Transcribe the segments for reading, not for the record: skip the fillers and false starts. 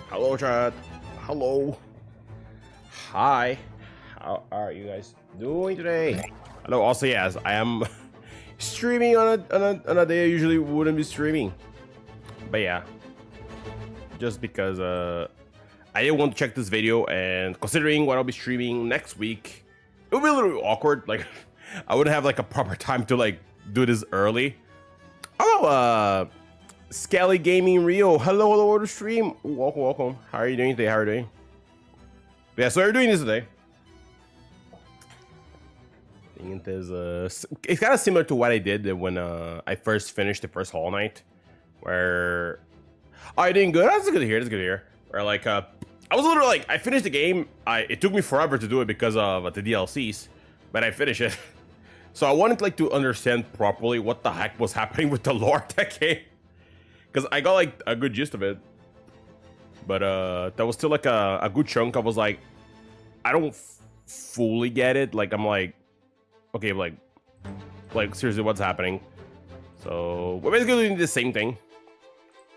Hello, chat. Hello. Hi. How are you guys doing today? Hello. Also, yes, I am streaming on a day I usually wouldn't be streaming. But yeah, just because I didn't want to check this video, and considering what I'll be streaming next week, it would be a little awkward. Like, I wouldn't have like a proper time to like do this early. Oh, Skelly Gaming Rio. Hello to stream. Welcome. How are you doing today? How are you doing? Yeah, so we're doing this today. I think it's kind of similar to what I did when I first finished the first Hollow Knight, where I did good. That's good to hear. That's good to hear. Where like I was literally like, I finished the game. It took me forever to do it because of the DLCs, but I finished it. So I wanted like to understand properly what the heck was happening with the lore of that game, because I got like a good gist of it, but that was still like a good chunk. I was like, I don't fully get it. Like I'm like, okay, like seriously, what's happening? So we're basically doing the same thing,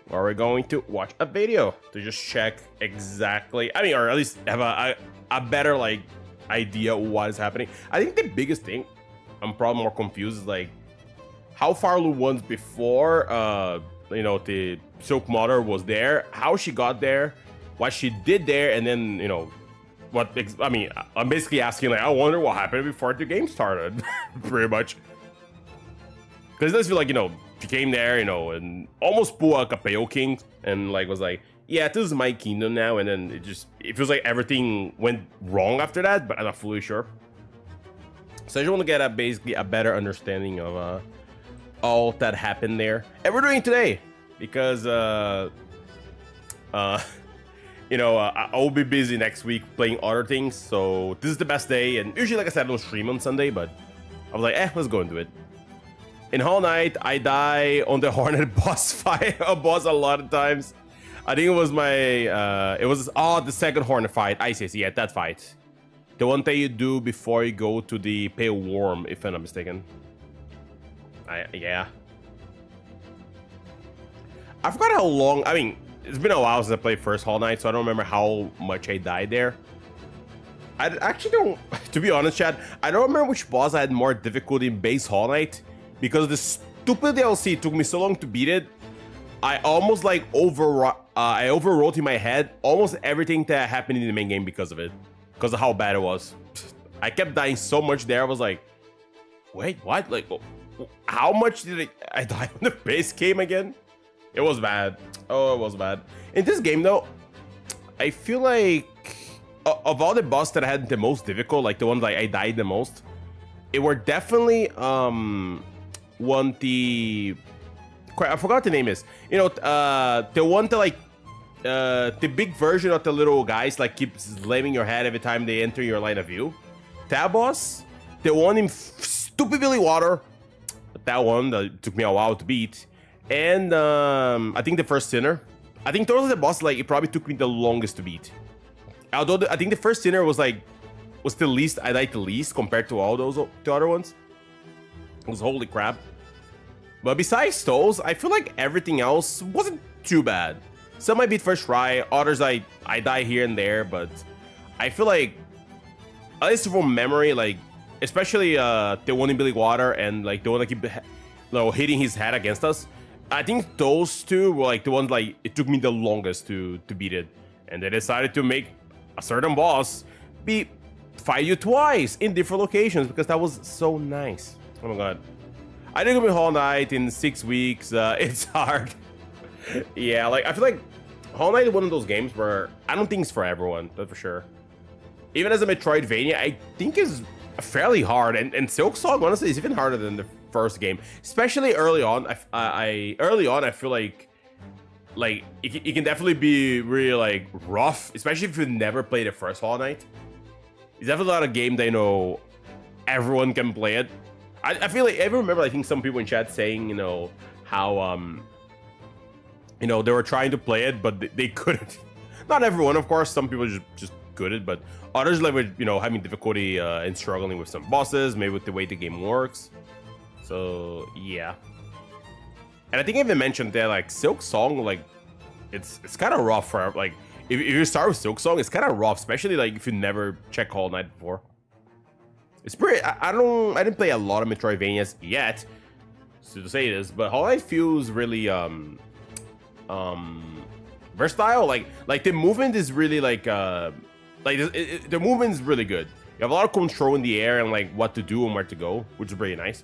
where we're going to watch a video to just check exactly. I mean, or at least have a better like idea of what is happening. I think the biggest thing I'm probably more confused is like how far Lu was before you know, the Silk Mother was there, how she got there, what she did there, and then, you know, what, I mean, I'm basically asking, like, I wonder what happened before the game started, pretty much. Because it does feel like, you know, she came there, you know, and almost pulled a Capeo King, and, like, was like, yeah, this is my kingdom now, and then it feels like everything went wrong after that, but I'm not fully sure. So I just want to get basically a better understanding of, all that happened there, and we're doing it today because you know, I'll be busy next week playing other things, so this is the best day. And usually, like I said, I don't stream on Sunday, but I was like, let's go and do it. In Hollow Knight, I die on the Hornet boss fight, a boss a lot of times. I think it was my the second Hornet fight. I see, yeah, that fight, the one that you do before you go to the Pale Worm, if I'm not mistaken. Yeah. I forgot how long. I mean, it's been a while since I played first Hollow Knight, so I don't remember how much I died there. I actually don't. To be honest, Chad, I don't remember which boss I had more difficulty in base Hollow Knight, because the stupid DLC took me so long to beat it. I almost like I overwrote in my head almost everything that happened in the main game because of it, because of how bad it was. I kept dying so much there. I was like, wait, what? Like, how much did I die on the base game again? It was bad. Oh, it was bad. In this game, though, I feel like of all the bosses that I had the most difficult, like the ones like I died the most, it were definitely I forgot the name is. You know, the one that like the big version of the little guys like keeps slamming your head every time they enter your line of view. That boss, the one in stupid Billy Water. That one that took me a while to beat, and I think the first Sinner. I think those are the boss like it probably took me the longest to beat. Although I think the first Sinner was the least I liked the least compared to all those the other ones. It was holy crap. But besides those, I feel like everything else wasn't too bad. Some I beat first try, others I die here and there, but I feel like, at least from memory, like, especially the one in Billy Water and like the one that keep hitting his head against us. I think those two were like the ones like it took me the longest to beat it. And they decided to make a certain boss fight you twice in different locations because that was so nice. Oh my god. I did it with Hollow Knight in 6 weeks. It's hard. Yeah, like I feel like Hollow Knight is one of those games where I don't think it's for everyone, that's for sure. Even as a Metroidvania, I think is fairly hard, and Silksong honestly is even harder than the first game, especially early on. I feel like it can definitely be really like rough, especially if you've never played the first Hollow Knight. It's definitely not a game that, you know, everyone can play it. I feel like I remember, I think some people in chat saying, you know, how you know, they were trying to play it but they couldn't. Not everyone, of course. Some people just couldn't, but others like were, you know, having difficulty and struggling with some bosses, maybe with the way the game works. So yeah. And I think I even mentioned that like Silksong, like it's kind of rough for like if you start with Silksong, it's kind of rough, especially like if you never check Hollow Knight before. It's pretty. I didn't play a lot of Metroidvanias yet, so to say this, but Hollow Knight feels really versatile. Like the movement is really like the movement is really good. You have a lot of control in the air and like what to do and where to go, which is pretty nice.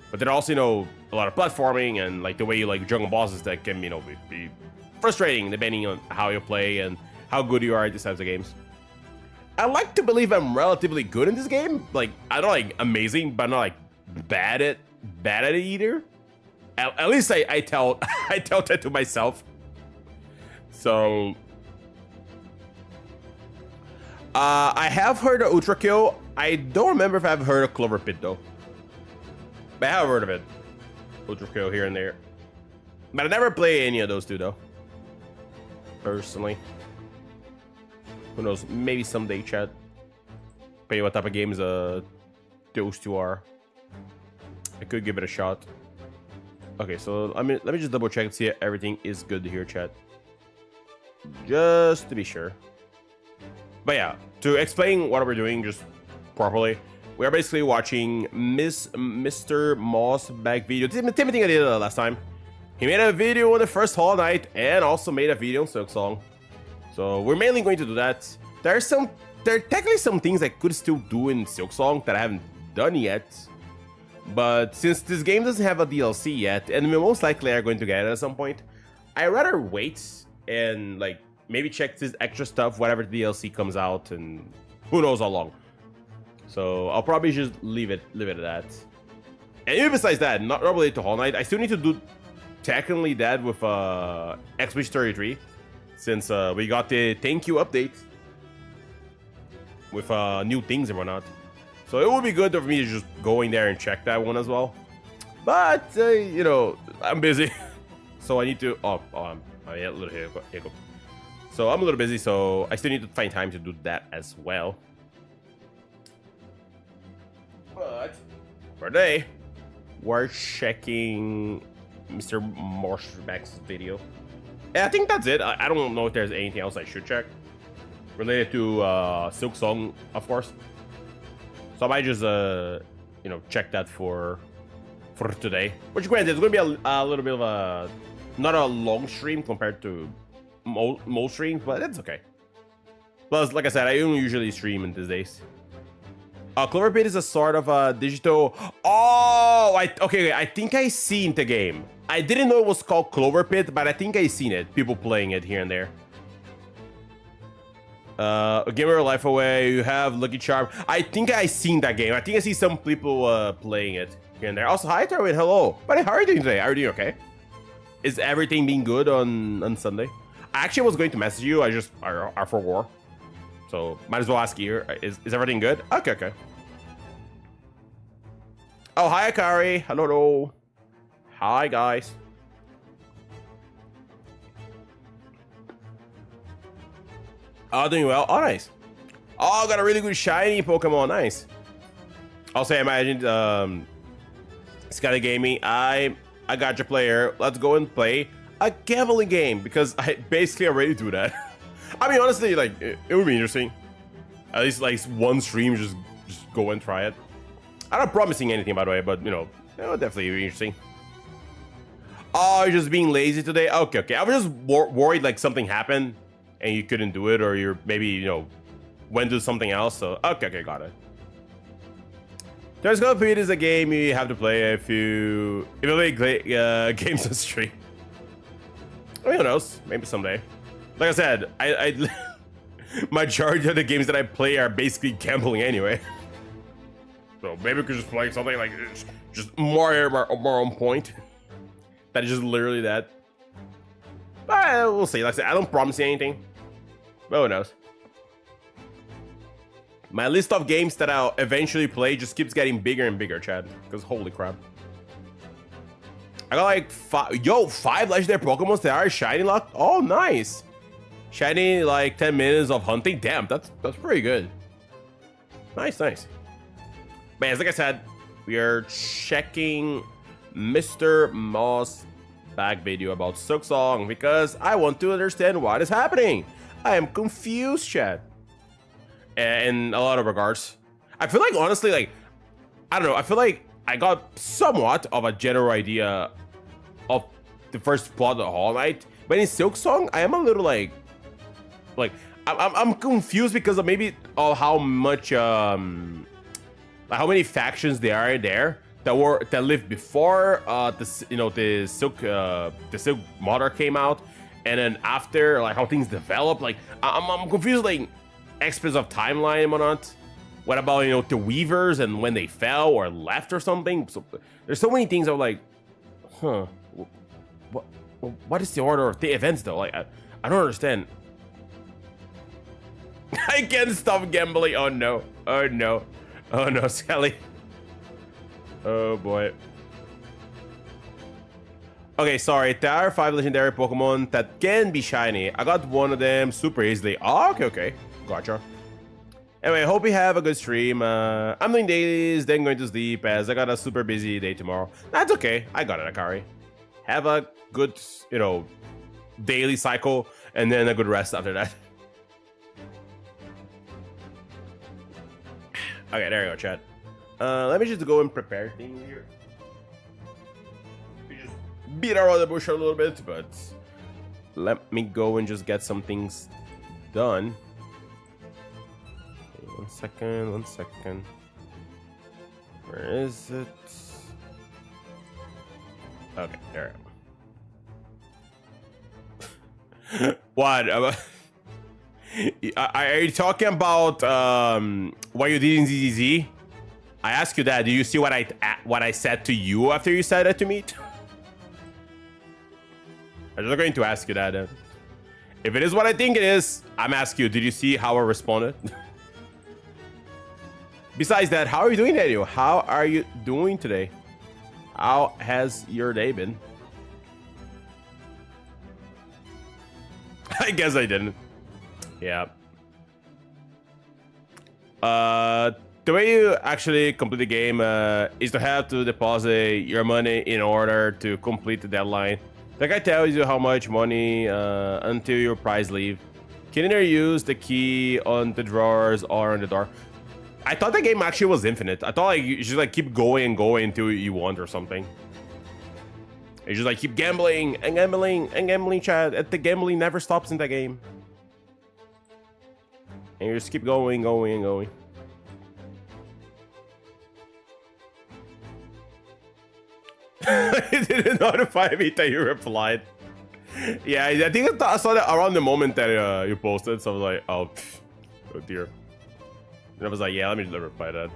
But then also, a lot of platforming and like the way you like jungle bosses that can, be frustrating depending on how you play and how good you are at these types of games. I like to believe I'm relatively good in this game. Like, I'm not like amazing, but I'm not like bad at it either. At least I tell I tell that to myself. So I have heard of Ultra Kill. I don't remember if I've heard of Clover Pit though. But I have heard of it. Ultra Kill here and there. But I never play any of those two though. Personally. Who knows? Maybe someday, chat. Tell you what type of games those two are. I could give it a shot. Okay, so let me just double check and see if everything is good here, chat. Just to be sure. But yeah, to explain what we're doing just properly, we are basically watching Mr. Moss back video. Same thing I did last time. He made a video on the first Hollow Knight and also made a video on Silksong. So we're mainly going to do that. There are technically some things I could still do in Silksong that I haven't done yet. But since this game doesn't have a DLC yet, and we most likely are going to get it at some point, I'd rather wait and like maybe check this extra stuff whenever the DLC comes out, and who knows how long. So I'll probably just leave it at that. And even besides that, not related to Hollow Knight, I still need to do technically that with X-Wish 33, since we got the thank you update with new things and whatnot. So it would be good for me to just go in there and check that one as well. But I'm busy, so I need to. I had a little hiccup. So I'm a little busy, so I still need to find time to do that as well. But for today, we're checking Mr. Marshback's video. And I think that's it. I don't know if there's anything else I should check related to Silksong, of course. So I might just check that for today. Which granted, it's gonna be a little bit of a not a long stream compared to most streams, but it's okay. Plus, like I said, I don't usually stream in these days. Clover Pit is a sort of a digital. Oh, okay. I think I seen the game. I didn't know it was called Clover Pit, but I think I seen it. People playing it here and there. Give Your Life Away. You have Lucky Charm. I think I seen that game. I think I see some people playing it here and there. Also, hi Tarwin. Hello. But how are you doing today? Are you doing okay? Is everything being good on Sunday? I actually was going to message you. I just are for war. So might as well ask you. Is everything good? Okay. Oh, hi Akari. Hello. Hi guys. Oh, doing well. Oh, nice. Oh, got a really good shiny Pokemon. Nice. Also, I imagined Scotty Gaming. I got your player. Let's go and play a gambling game because I basically already do that. I mean, honestly, like it would be interesting. At least like one stream, just go and try it. I'm not promising anything, by the way, but it would definitely be interesting. Oh, you're just being lazy today. Okay. I was just worried like something happened and you couldn't do it, or you're maybe went to something else. So okay, got it. There's Go Pete is a game you have to play if you play games on stream. I mean, who knows? Maybe someday. Like I said, I majority of the games that I play are basically gambling anyway. So maybe we could just play something like just more on point. That is just literally that. But we'll see. Like I said, I don't promise you anything. But who knows? My list of games that I'll eventually play just keeps getting bigger and bigger, Chad. Because holy crap. I got like 5 legendary Pokemons that are shiny locked. Oh, nice. Shiny like 10 minutes of hunting. Damn, that's pretty good. Nice. But as like I said, we are checking Mr. Moss back video about Silksong because I want to understand what is happening. I am confused, chat. In a lot of regards. I feel like, honestly, like, I don't know. I feel like I got somewhat of a general idea of the first plot of Hollow Knight. But in Silksong, I am a little like I'm confused because of maybe of how much how many factions there are there that lived before the Silk modder came out, and then after, like, how things developed. Like, I'm confused, like, aspects of timeline and whatnot. What about the Weavers and when they fell or left or something? So there's so many things I'm like, huh, what is the order of the events though? Like, I don't understand. I can't stop gambling. Oh no. Oh no. Oh no, Sally. Oh boy. Okay, sorry. There are 5 legendary Pokemon that can be shiny. I got one of them super easily. Oh, okay. Gotcha. Anyway, hope you have a good stream. I'm doing dailies, then going to sleep as I got a super busy day tomorrow. That's okay. I got it, Akari. Have a good, daily cycle, and then a good rest after that. Okay, there you go, chat. Let me just go and prepare things here. We just beat around the bush a little bit, but let me go and just get some things done. Okay, 1 second, 1 second. Where is it? Okay, there we go. What? Are you talking about what you did in ZZZ? I asked you that. Do you see what I said to you after you said that to me? I'm just going to ask you that. If it is what I think it is, I'm asking you. Did you see how I responded? Besides that, how are you doing, Daniel? How are you doing today? How has your day been? I guess I didn't. Yeah. The way you actually complete the game is to have to deposit your money in order to complete the deadline. The guy tells you how much money until your prize leave. Can either use the key on the drawers or on the door. I thought the game actually was infinite. I thought, like, you should, like, keep going and going until you want or something. You just, like, keep gambling and gambling and gambling, chat. The gambling never stops in the game. And you just keep going, going, and going. It didn't notify me that you replied. Yeah, I think I saw that around the moment that you posted, so I was like, oh dear. And I was like, yeah, let me just reply that.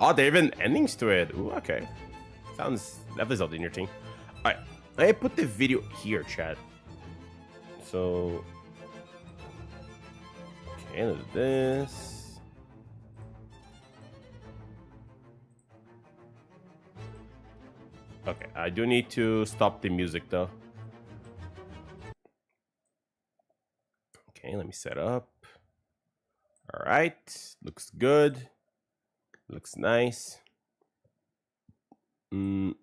Oh, there are even endings to it. Ooh, okay. Definitely something interesting. Alright, I put the video here, chat. So, okay, look at this. Okay, I do need to stop the music though. Okay, let me set up. All right, looks good. Looks nice. And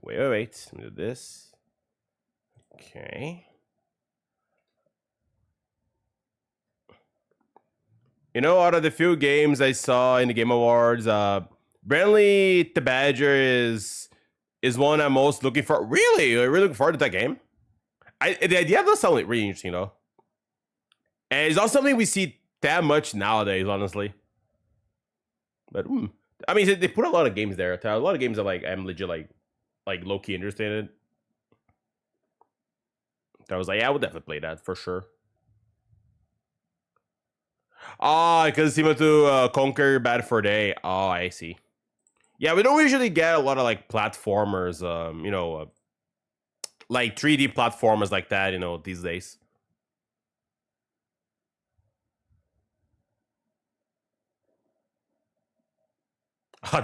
wait. Let me do this. Okay. Out of the few games I saw in the Game Awards, Brandley the Badger is one I'm most looking for. Really, I'm really looking forward to that game. The idea does sound like really interesting, though. And it's not something we see that much nowadays, honestly. But I mean, they put a lot of games there. A lot of games that, like, I'm legit like low-key interested in. I was like, yeah, I would definitely play that for sure. Oh, because it's similar to Conquer Bad for Day. Oh, I see. Yeah, we don't usually get a lot of, like, platformers, like 3D platformers like that, these days.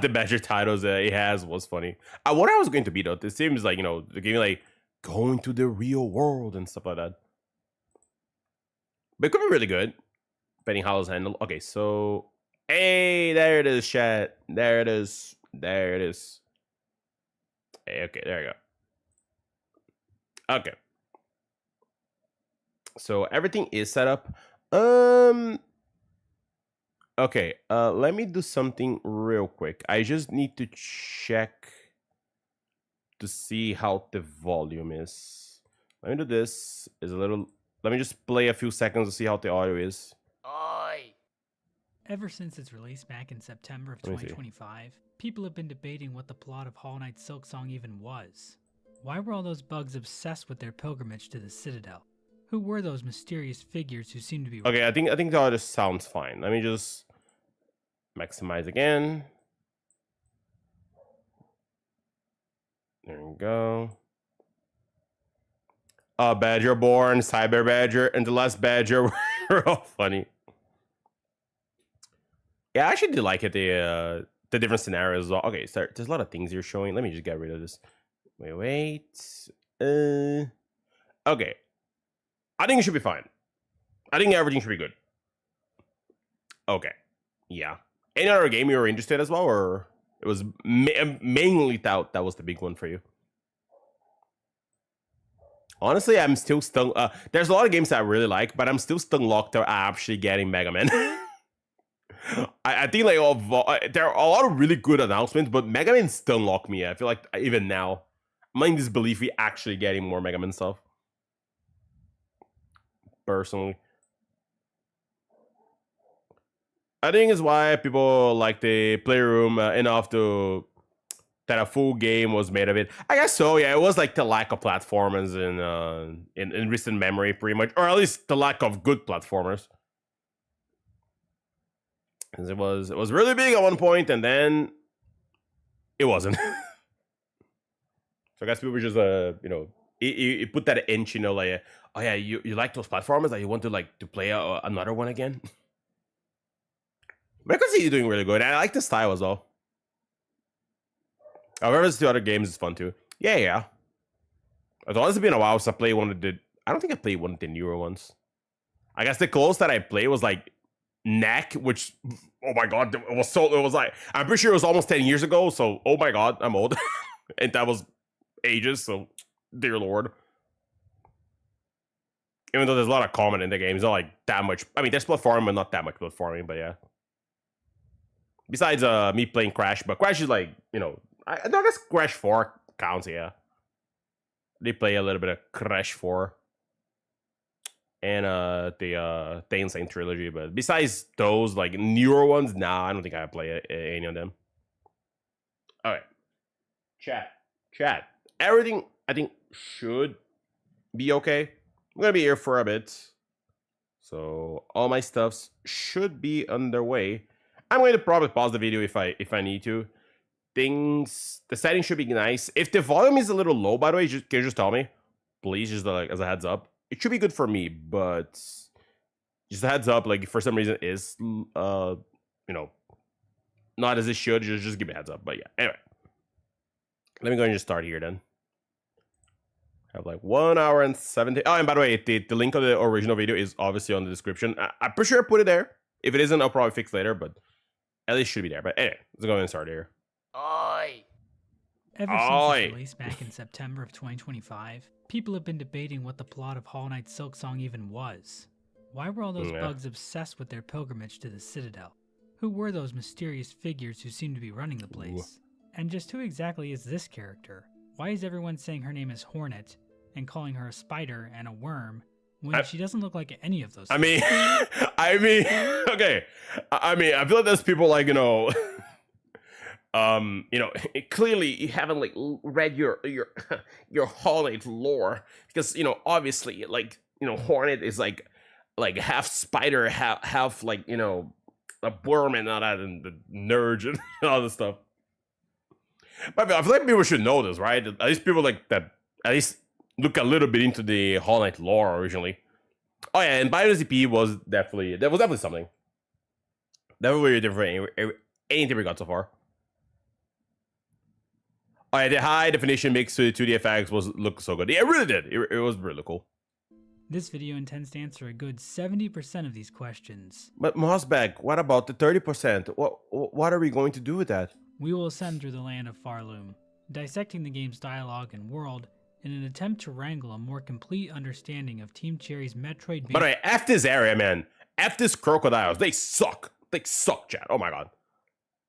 The Badger titles it has was funny. What I was going to be, though, it seems like, the game, like, going to the real world and stuff like that. But it could be really good, depending how it's handled. Okay, so, hey, there it is, chat. There it is. There it is. Hey, okay, there you go. Okay. So everything is set up. Okay, let me do something real quick. I just need to check to see how the volume is. Let me do this. Is a little. Let me just play a few seconds to see how the audio is. Oi. Ever since its release back in September of 2025, people have been debating what the plot of Hollow Knight Silksong even was. Why were all those bugs obsessed with their pilgrimage to the Citadel? Who were those mysterious figures who seemed to be... Okay, I think the audio sounds fine. Let me just maximize again. There we go. Badger Born, Cyber Badger, and the last Badger were all funny. Yeah, I actually did like it, the different scenarios as well. Okay, so there's a lot of things you're showing. Let me just get rid of this. Wait. Okay. I think it should be fine. I think everything should be good. Okay. Yeah. Any other game you were interested as well, or it was mainly that was the big one for you? Honestly, I'm still stung. There's a lot of games that I really like, but I'm still stung locked to actually getting Mega Man. I think like there are a lot of really good announcements, but Mega Man still lock me. I feel like even now, I'm in disbelief we actually getting more Mega Man stuff. Personally, I think it's why people like the playroom enough to that a full game was made of it. I guess so. Yeah, it was like the lack of platformers in recent memory, pretty much, or at least the lack of good platformers. Because it was really big at one point, and then it wasn't. So I guess people just it put that inch, like oh yeah, you like those platformers that you want to like to play another one again. But I can see you doing really good, and I like the style as well. However, the other games is fun too. Yeah. It's honestly been a while since I played one of the. I don't think I played one of the newer ones. I guess the closest that I played was like Neck, which oh my god, it was like I'm pretty sure it was almost 10 years ago. So oh my god, I'm old, and that was ages. So dear lord. Even though there's a lot of comment in the game, it's not like that much. I mean, there's platforming, but not that much platforming. But yeah. Besides me playing Crash, but Crash is like I guess Crash 4 counts. Yeah. They play a little bit of Crash 4. And the Insane trilogy, but besides those like newer ones, nah, I don't think I play any of them. All right, chat. Everything I think should be okay. I'm gonna be here for a bit, so all my stuffs should be underway. I'm going to probably pause the video if I need to. The settings should be nice. If the volume is a little low, by the way, can you just tell me, please, just like as a heads up. It should be good for me, but just a heads up, like if for some reason it is not as it should, just give me a heads up. But yeah, anyway. Let me go and just start here then. I have like 1 hour and 17. Oh, and by the way, the link of the original video is obviously on the description. I'm pretty sure I put it there. If it isn't, I'll probably fix later, but at least it should be there. But anyway, let's go and start here. Oi! Ever since its release back in September of 2025, people have been debating what the plot of Hollow Knight Silksong even was. Why were all those bugs obsessed with their pilgrimage to the Citadel? Who were those mysterious figures who seemed to be running the place? And just who exactly is this character? Why is everyone saying her name is Hornet and calling her a spider and a worm when she doesn't look like any of those things? I mean, okay. I feel like there's people like, clearly you haven't like read your Hollow Knight lore, because obviously like Hornet is like half spider, half like a worm and all that, and the nerd and all this stuff. But I feel like people should know this, right? At least people like that at least look a little bit into the Hollow Knight lore originally. Oh yeah, and BioZP was definitely something. Definitely different anything we got so far. Oh yeah, the high definition mix to the effects looked so good. Yeah, it really did. It was really cool. This video intends to answer a good 70% of these questions. But Mossbag, what about the 30%? What are we going to do with that? We will ascend through the land of Farloom, dissecting the game's dialogue and world, in an attempt to wrangle a more complete understanding of Team Cherry's Metroidvania. By the way, F this area, man. F this crocodiles. They suck. They suck, chat. Oh my god.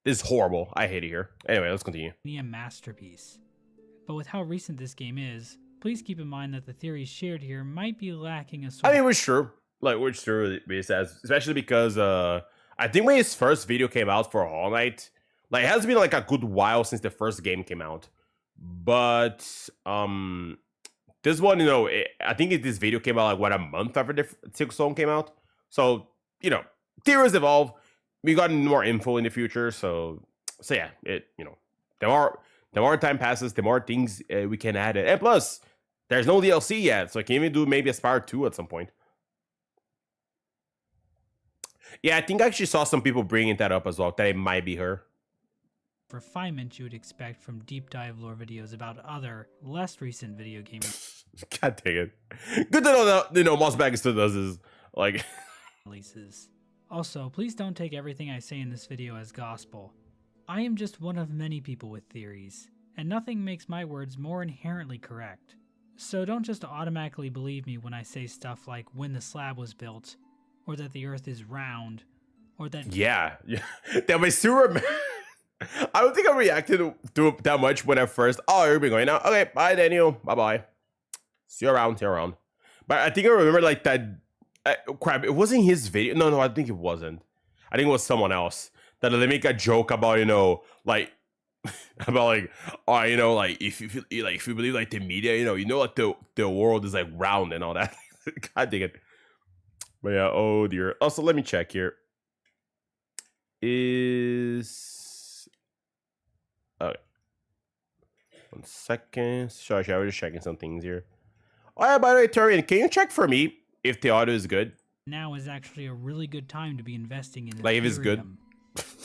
This is horrible. I hate it here. Anyway, let's continue. A masterpiece. But with how recent this game is, please keep in mind that the theories shared here might be lacking a sort I mean, which true. Like, which true, it says. Especially because, I think when his first video came out for Hollow Knight, like, it has been, like, a good while since the first game came out. But, this one, you know, I think this video came out, like, what, a month after the Silksong came out? So, you know, theories evolve. We got more info in the future, so yeah, you know, the more time passes, the more things we can add. And plus, there's no DLC yet, so I can even do maybe Aspire 2 at some point. Yeah, I think I actually saw some people bringing that up as well, that it might be her. Refinement you would expect from deep dive lore videos about other, less recent video games. God dang it. Good to know that, you know, Mossbag still does this, like... releases. Also, please don't take everything I say in this video as gospel. I am just one of many people with theories, and nothing makes my words more inherently correct. So don't just automatically believe me when I say stuff like when the slab was built, or that the earth is round, or that... Yeah. That was super... I don't think I reacted to it that much when I first... Oh, you're going now? Okay, bye, Daniel. Bye-bye. See you around, But I think I remember, like, that... crap, it wasn't his video. No, I think it wasn't. I think it was someone else that they make a joke about, you know, like about like, oh, you know, like if you believe like the media, you know, like the world is like round and all that. God dang it. But yeah, oh dear. Also, let me check here. Okay. 1 second. Sorry, I was just checking some things here. Oh yeah, by the way, Turian, can you check for me if the audio is good? Now is actually a really good time to be investing in Ethereum. Like if it's good?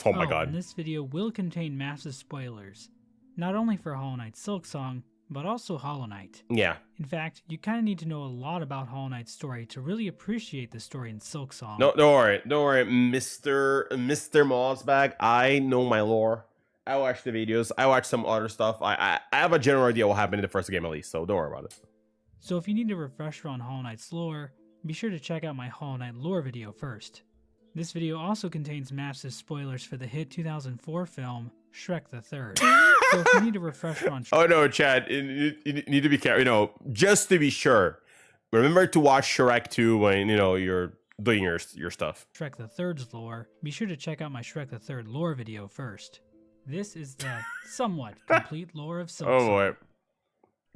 Oh my god. And this video will contain massive spoilers. Not only for Hollow Knight Silksong, but also Hollow Knight. Yeah. In fact, you kind of need to know a lot about Hollow Knight's story to really appreciate the story in Silksong. No, don't worry, Mr. Mossbag. I know my lore. I watch the videos. I watch some other stuff. I have a general idea what happened in the first game at least, so don't worry about it. So if you need a refresher on Hollow Knight's lore, be sure to check out my Hollow Knight lore video first. This video also contains massive spoilers for the hit 2004 film, Shrek the Third. So if you need a refresher on Shrek... Oh no, Chad, you need to be careful, you know, just to be sure. Remember to watch Shrek 2 when, you know, you're doing your stuff. Shrek the Third's lore, be sure to check out my Shrek the Third lore video first. This is the somewhat complete lore of Silksong. Oh boy.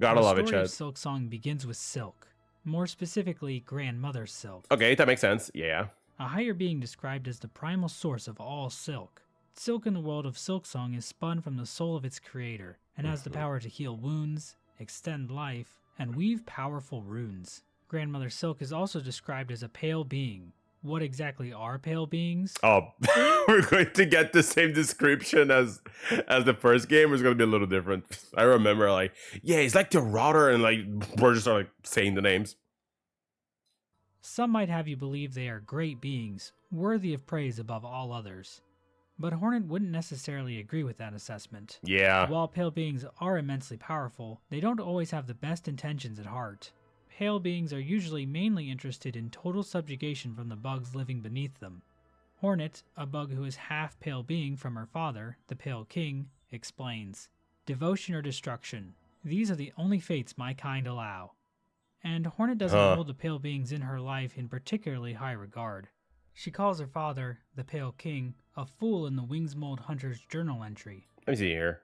Gotta love it, Chad. The story of Silksong begins with Silk. More specifically, Grandmother Silk. Okay, that makes sense. Yeah. A higher being described as the primal source of all silk. Silk in the world of Silksong is spun from the soul of its creator, and has the power to heal wounds, extend life, and weave powerful runes. Grandmother Silk is also described as a pale being. What exactly are pale beings? Oh, we're going to get the same description as the first game. It's going to be a little different. I remember, like, yeah, it's like the router, and like we're just like saying the names. Some might have you believe they are great beings, worthy of praise above all others. But Hornet wouldn't necessarily agree with that assessment. Yeah. While pale beings are immensely powerful, they don't always have the best intentions at heart. Pale beings are usually mainly interested in total subjugation from the bugs living beneath them. Hornet, a bug who is half pale being from her father, the Pale King, explains, "Devotion or destruction. These are the only fates my kind allow." And Hornet doesn't hold the pale beings in her life in particularly high regard. She calls her father, the Pale King, a fool in the Wingsmold Hunter's journal entry. Let me see here.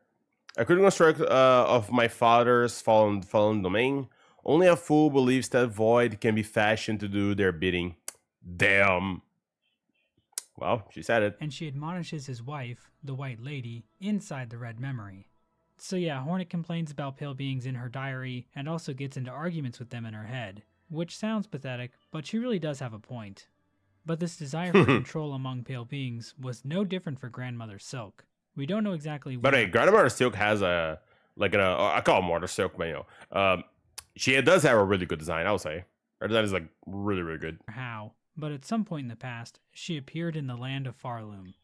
A critical strike of my father's fallen domain. Only a fool believes that void can be fashioned to do their bidding. Damn. Well, she said it. And she admonishes his wife, the White Lady, inside the Red Memory. So yeah, Hornet complains about pale beings in her diary, and also gets into arguments with them in her head. Which sounds pathetic, but she really does have a point. But this desire for control among pale beings was no different for Grandmother Silk. We don't know exactly what... But hey, Grandmother Silk has I call her Mother Silk, but you know, she does have a really good design, I would say. Her design is like really, really good. How? But at some point in the past, she appeared in the land of Farloom.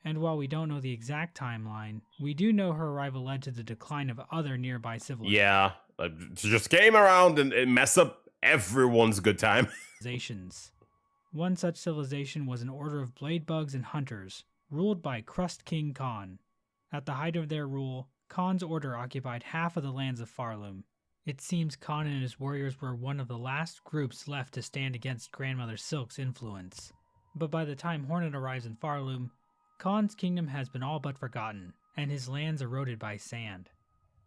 And while we don't know the exact timeline, we do know her arrival led to the decline of other nearby civilizations. Yeah, just came around and mess up everyone's good time. Civilizations. One such civilization was an order of blade bugs and hunters, ruled by Crust King Khan. At the height of their rule, Khan's order occupied half of the lands of Farloom. It seems Khan and his warriors were one of the last groups left to stand against Grandmother Silk's influence. But by the time Hornet arrives in Farloom, Khan's kingdom has been all but forgotten, and his lands eroded by sand.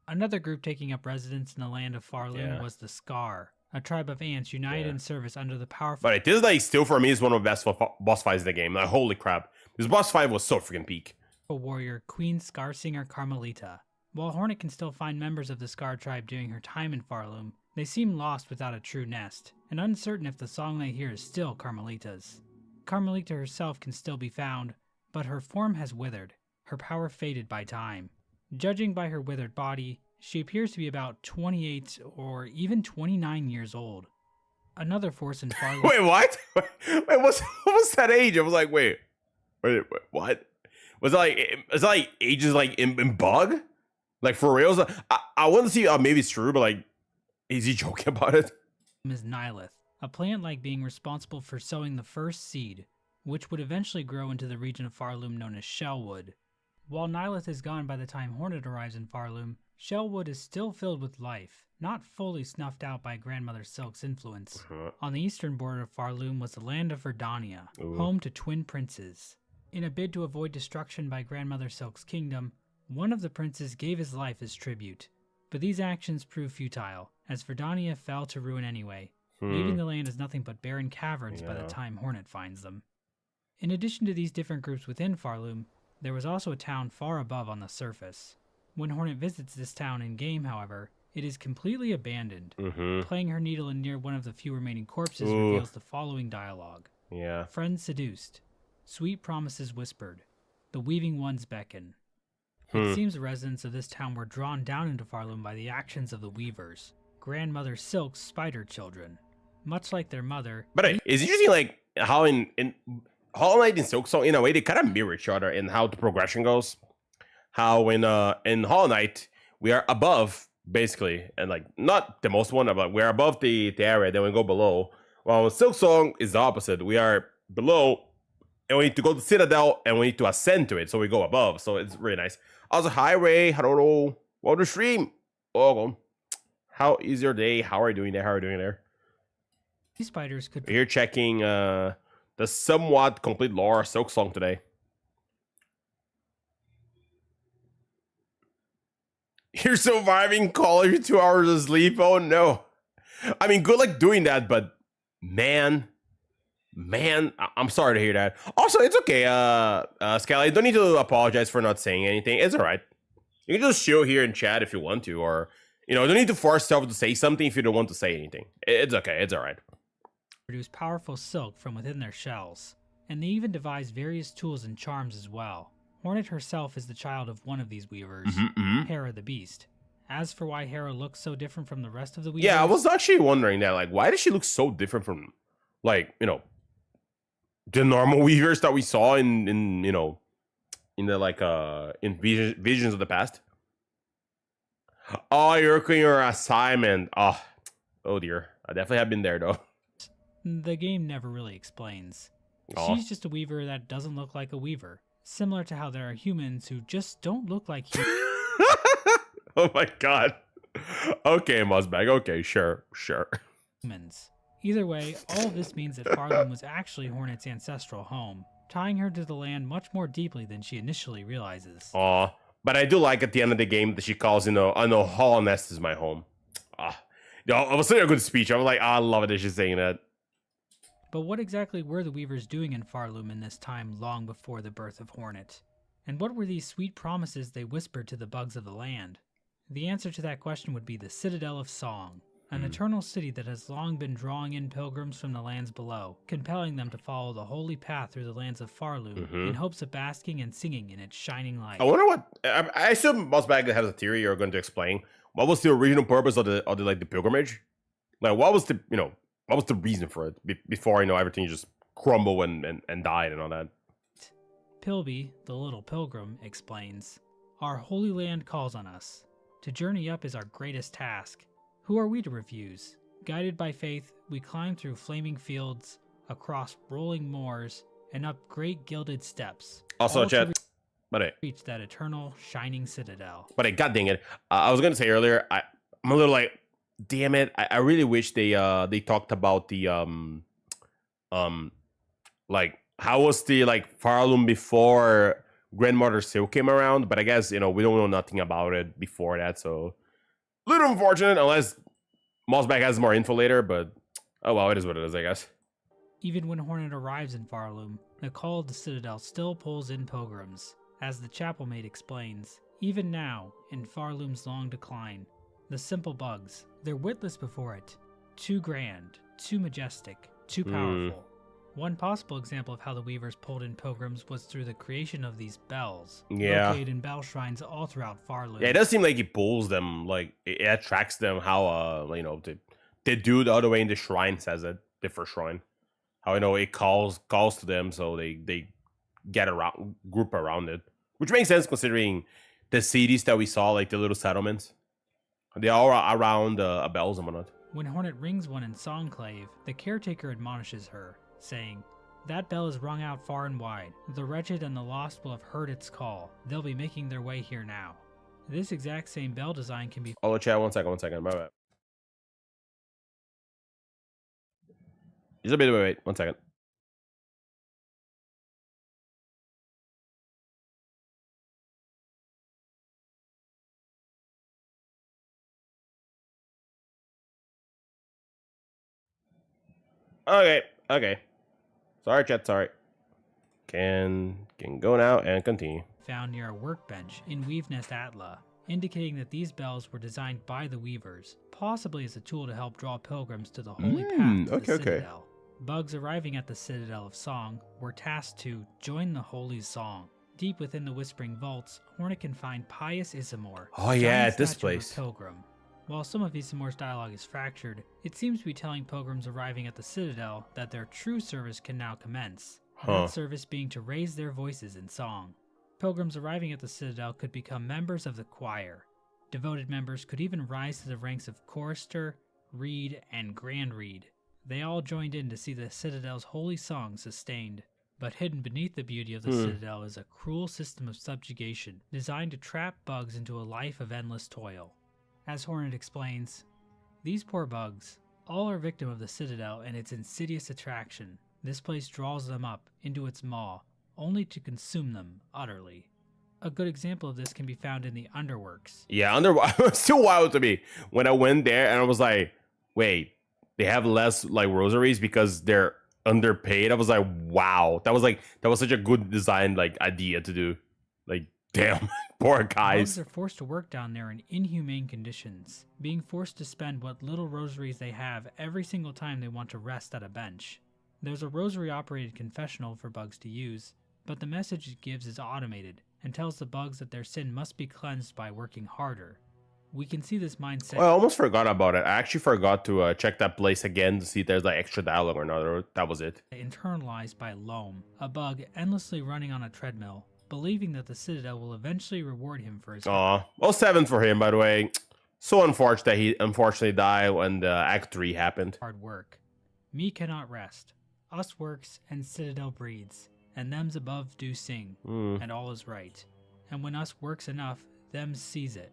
Another group taking up residence in the land of Farloom was the Scar, a tribe of ants united in service under the powerful... But this like still for me is one of the best boss fights in the game. Like, holy crap. This boss fight was so freaking peak. Warrior Queen Scarsinger Carmelita. While Hornet can still find members of the Scar tribe during her time in Farloom, they seem lost without a true nest, and uncertain if the song they hear is still Carmelita's. Carmelita herself can still be found, but her form has withered, her power faded by time. Judging by her withered body, she appears to be about 28 or even 29 years old. Another force in Farloom... Wait, what? Wait, what was that age? I was like, wait, what? Was it like ages like in bug? Like for reals? I want to see, maybe it's true, but like, is he joking about it? Is Nihilith, a plant-like being responsible for sowing the first seed, which would eventually grow into the region of Farloom known as Shellwood. While Nihilith is gone by the time Hornet arrives in Farloom, Shellwood is still filled with life, not fully snuffed out by Grandmother Silk's influence. On the eastern border of Farloom was the land of Verdania, home to twin princes. In a bid to avoid destruction by Grandmother Silk's kingdom, one of the princes gave his life as tribute, but these actions proved futile, as Verdania fell to ruin anyway, leaving the land as nothing but barren caverns by the time Hornet finds them. In addition to these different groups within Farloom, there was also a town far above on the surface. When Hornet visits this town in-game, however, it is completely abandoned. Playing her needle in near one of the few remaining corpses reveals the following dialogue. Friends seduced. Sweet promises whispered. The weaving ones beckon. It seems the residents of this town were drawn down into Farloom by the actions of the Weavers, Grandmother Silk's spider children. Much like their mother... But it's interesting like how in Hollow Knight and Silksong, in a way, they kind of mirror each other in how the progression goes. How in Hollow Knight, we are above, basically, and like, not the most one, but we're above the area, then we go below. While in Silksong is the opposite. We are below, and we need to go to Citadel, and we need to ascend to it, so we go above. So it's really nice. Also, hi Ray, hello, welcome to stream. Welcome. How is your day? How are you doing there? How are you doing there? These spiders could... We're here checking the somewhat complete lore of Silksong today. You're surviving college 2 hours of sleep? Oh no. I mean, good luck doing that, but man, I'm sorry to hear that. Also, it's okay, Skelly, you don't need to apologize for not saying anything. It's all right. You can just chill here and chat if you want to, or, you know, you don't need to force yourself to say something if you don't want to say anything. It's okay, it's all right. Produce powerful silk from within their shells, and they even devise various tools and charms as well. Hornet herself is the child of one of these weavers, Hera the Beast. As for why Hera looks so different from the rest of the weavers... Yeah, I was actually wondering that, like, why does she look so different from, like, you know, the normal weavers that we saw in you know, in the, like, in visions of the past? Oh, you're working your assignment. Oh dear. I definitely have been there, though. The game never really explains. She's just a weaver that doesn't look like a weaver. Similar to how there are humans who just don't look like humans. Oh my god. Okay, Muzbag. Okay, sure. Either way, all of this means that Farloom was actually Hornet's ancestral home, tying her to the land much more deeply than she initially realizes. Aw, but I do like at the end of the game that she calls, you know, Hall Nest is my home. You know, it was such a good speech. I was like, I love it that she's saying that. But what exactly were the Weavers doing in Farloom in this time long before the birth of Hornet? And what were these sweet promises they whispered to the bugs of the land? The answer to that question would be the Citadel of Song, an eternal city that has long been drawing in pilgrims from the lands below, compelling them to follow the holy path through the lands of Farloom in hopes of basking and singing in its shining light. I wonder what... I assume Muzbag has a theory you're going to explain. What was the original purpose of the like the pilgrimage? Like, what was the, you know... What was the reason for it before, you know, everything just crumbled and died and all that? Pilby, the little pilgrim, explains, "Our holy land calls on us. To journey up is our greatest task. Who are we to refuse? Guided by faith, we climb through flaming fields, across rolling moors, and up great gilded steps. Also, chat. Reach that eternal, shining citadel. But god dang it. I was going to say earlier, I'm a little like, damn it. I really wish they talked about the, like, how was the, like, Farloom before Grandmother Silk came around? But I guess, we don't know nothing about it before that, so a little unfortunate, unless Mossback has more info later, but oh well, it is what it is, I guess. Even when Hornet arrives in Farloom, the call of the Citadel still pulls in pilgrims. As the chapel maid explains, even now, in Farloom's long decline, the simple bugs, they're witless before it. Too grand, too majestic, too powerful. One possible example of how the Weavers pulled in pilgrims was through the creation of these bells, located in bell shrines all throughout Farloom. Yeah, it does seem like it pulls them, like, it attracts them how, the dude all the way in the shrine says it, the first shrine. How, it calls to them, so they get around, group around it. Which makes sense considering the cities that we saw, like the little settlements. They're all around bells and whatnot. When Hornet rings one in Songclave, the caretaker admonishes her, saying, "That bell is rung out far and wide. The wretched and the lost will have heard its call. They'll be making their way here now." This exact same bell design can be... Oh, chat, one second, my bad. Just a bit, wait, 1 second. Okay. Sorry, chat, sorry. Can go now and continue. Found near a workbench in Weavenest Atla, indicating that these bells were designed by the Weavers, possibly as a tool to help draw pilgrims to the holy path to the Citadel. Bugs arriving at the Citadel of Song were tasked to join the Holy Song. Deep within the Whispering Vaults, Hornet can find Pious Isamor. Oh yeah, at this place. Pilgrim. While some of Isamor's dialogue is fractured, it seems to be telling pilgrims arriving at the Citadel that their true service can now commence. That service being to raise their voices in song. Pilgrims arriving at the Citadel could become members of the choir. Devoted members could even rise to the ranks of chorister, reed, and grand reed. They all joined in to see the Citadel's holy song sustained. But hidden beneath the beauty of the Citadel is a cruel system of subjugation designed to trap bugs into a life of endless toil. As Hornet explains, these poor bugs, all are victim of the Citadel and its insidious attraction. This place draws them up into its maw, only to consume them utterly. A good example of this can be found in the Underworks. Yeah, it was still wild to me when I went there and I was like, wait, they have less like rosaries because they're underpaid. I was like, wow, that was such a good design like idea to do. Like, damn, poor guys. Bugs are forced to work down there in inhumane conditions, being forced to spend what little rosaries they have every single time they want to rest at a bench. There's a rosary-operated confessional for bugs to use, but the message it gives is automated and tells the bugs that their sin must be cleansed by working harder. We can see this mindset... Well, I almost forgot about it. I actually forgot to check that place again to see if there's like extra dialogue or not. That was it. Internalized by Loam, a bug endlessly running on a treadmill, believing that the Citadel will eventually reward him for his... Aw. Well, 7 for him, by the way. So unfortunate that he unfortunately died when Act 3 happened. Hard work. Me cannot rest. Us works and Citadel breeds, and them's above do sing, and all is right. And when us works enough, them sees it.